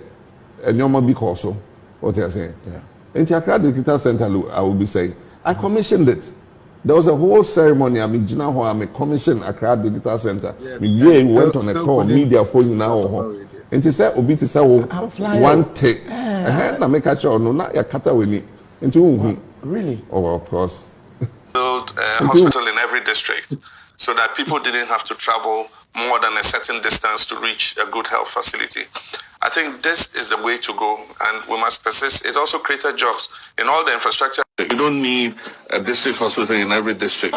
and you're be also, what I say. And Accra Digital Center, I will be saying, I commissioned it. There was a whole ceremony. I mean, I commissioned Accra Digital Center. Yes, we went on a tour, media for you now. And she said, "Obi to say, one take." And I make a show. No, not your cutter with me. Into really? Oh, of course. Build a hospital in every district, so that people didn't have to travel more than a certain distance to reach a good health facility. I think this is the way to go, and we must persist. It also created jobs in all the infrastructure. You don't need a district hospital in every district.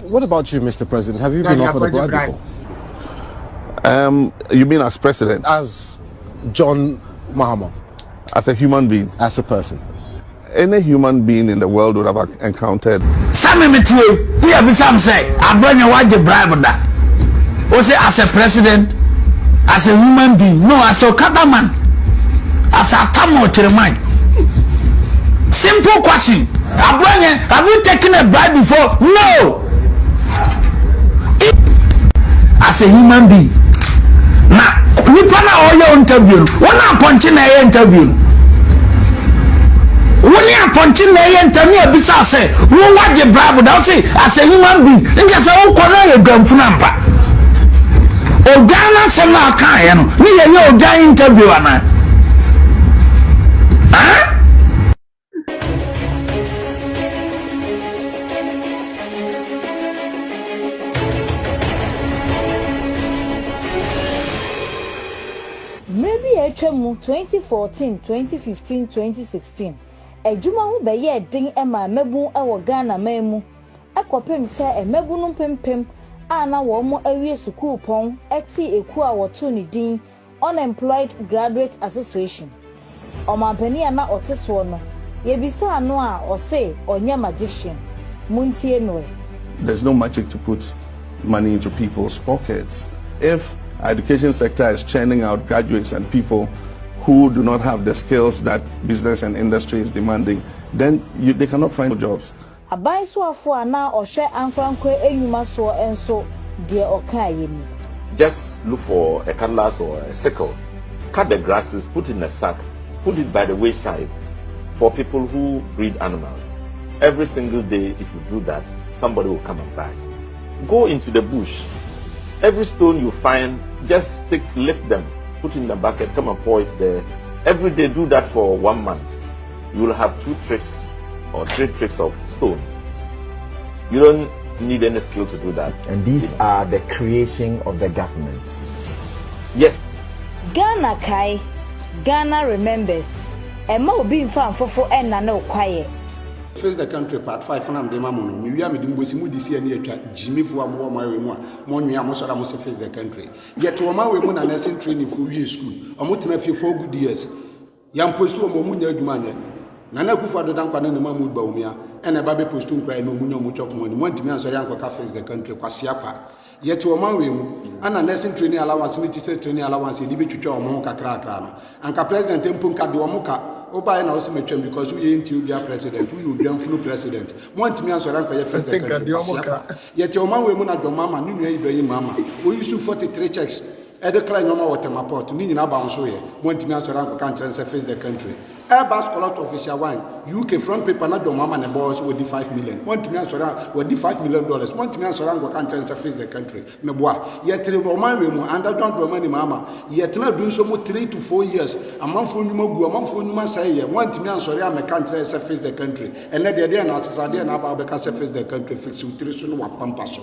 What about you, Mr. President? Have you been offered a bribe before? You mean as president? As John Mahama. As a human being? As a person. Any human being in the world would have encountered. Sammy Mitwe, we have some say, I bring you what the bribe that. Was it as a president, as a human being, no, as a man, as a tamo to the mind. Simple question. Have you taken a bribe before? No. As a human being. Now, we plan all your interview. One are punching a interview. When you are punching a interview, besides say, who want the bribe without say, as a human being, and just a whole corner of gun for number. Oh, Ghana, some are kind. We are your guy interview, Anna. Huh? Mu 2014, 2015, 2016. Ejuma hu be ye din ema mebu ewo Ghana memu. Ekopem se emebu no pempem ana wo mo awie school pon eti eku a woto ni din Unemployed Graduate Association. Omampani ana oteso no. Ye bisa no a ose onye magician. Muntie no. There's no magic to put money into people's pockets. If our education sector is churning out graduates and people who do not have the skills that business and industry is demanding, then they cannot find jobs. Just look for a cutlass or a sickle, cut the grasses, put in a sack, put it by the wayside for people who breed animals. Every single day, if you do that, somebody will come and buy. Go into the bush. Every stone you find, just lift them, put in the bucket, come and pour it there. Every day do that for 1 month. You will have 2 trips or 3 trips of stone. You don't need any skill to do that. And these are the creation of the governments. Yes. Ghana Kai, Ghana remembers. Emma will be in fan for and no quiet. Face the country part 5 na mde mamu no mi me dimbosi mu disi ani atwa Jimmy fo amwo ma we mu a mo nwia mo sora mo se face the country yet wo ma we mu na nursing training for we school omo tena fie 4 good years yam post wo mo mu nya adwuma anye na na kufu adodan kwa na mamu ba umia ene ba be post nkra no mu nya mo chop money mo ntimi ansori anko ka face the country kwase apa yet wo ma we mu ana nursing training allowance ni teacher training allowance ni betwitwa omo kakra no anka president empum ka de omo ka Oba na also metwem because we ain't you be a president, we will be flu president. Want me answer rank first the country. Yet your man we mu na do mama, ni nua Ibrahim mama. We used to 43 checks. E declare normal water my port. Ni nyina ba nso ye. Want me answer rank can transfer face the country. Airbus collect official one. UK front paper na do mama na boss with 5 million. Want me answer rank with $5 million. Want me answer rank can transfer face the country. Me boa. Yet your man we mu under don't money mama. Yet na do so mo 3 to 4 years. Amanfo nyuma gu, amanfo nyuma say ye. Want me answer rank can transfer face the country. And let the day na asade na ba can face the country fix you 3 so no wa pampa so.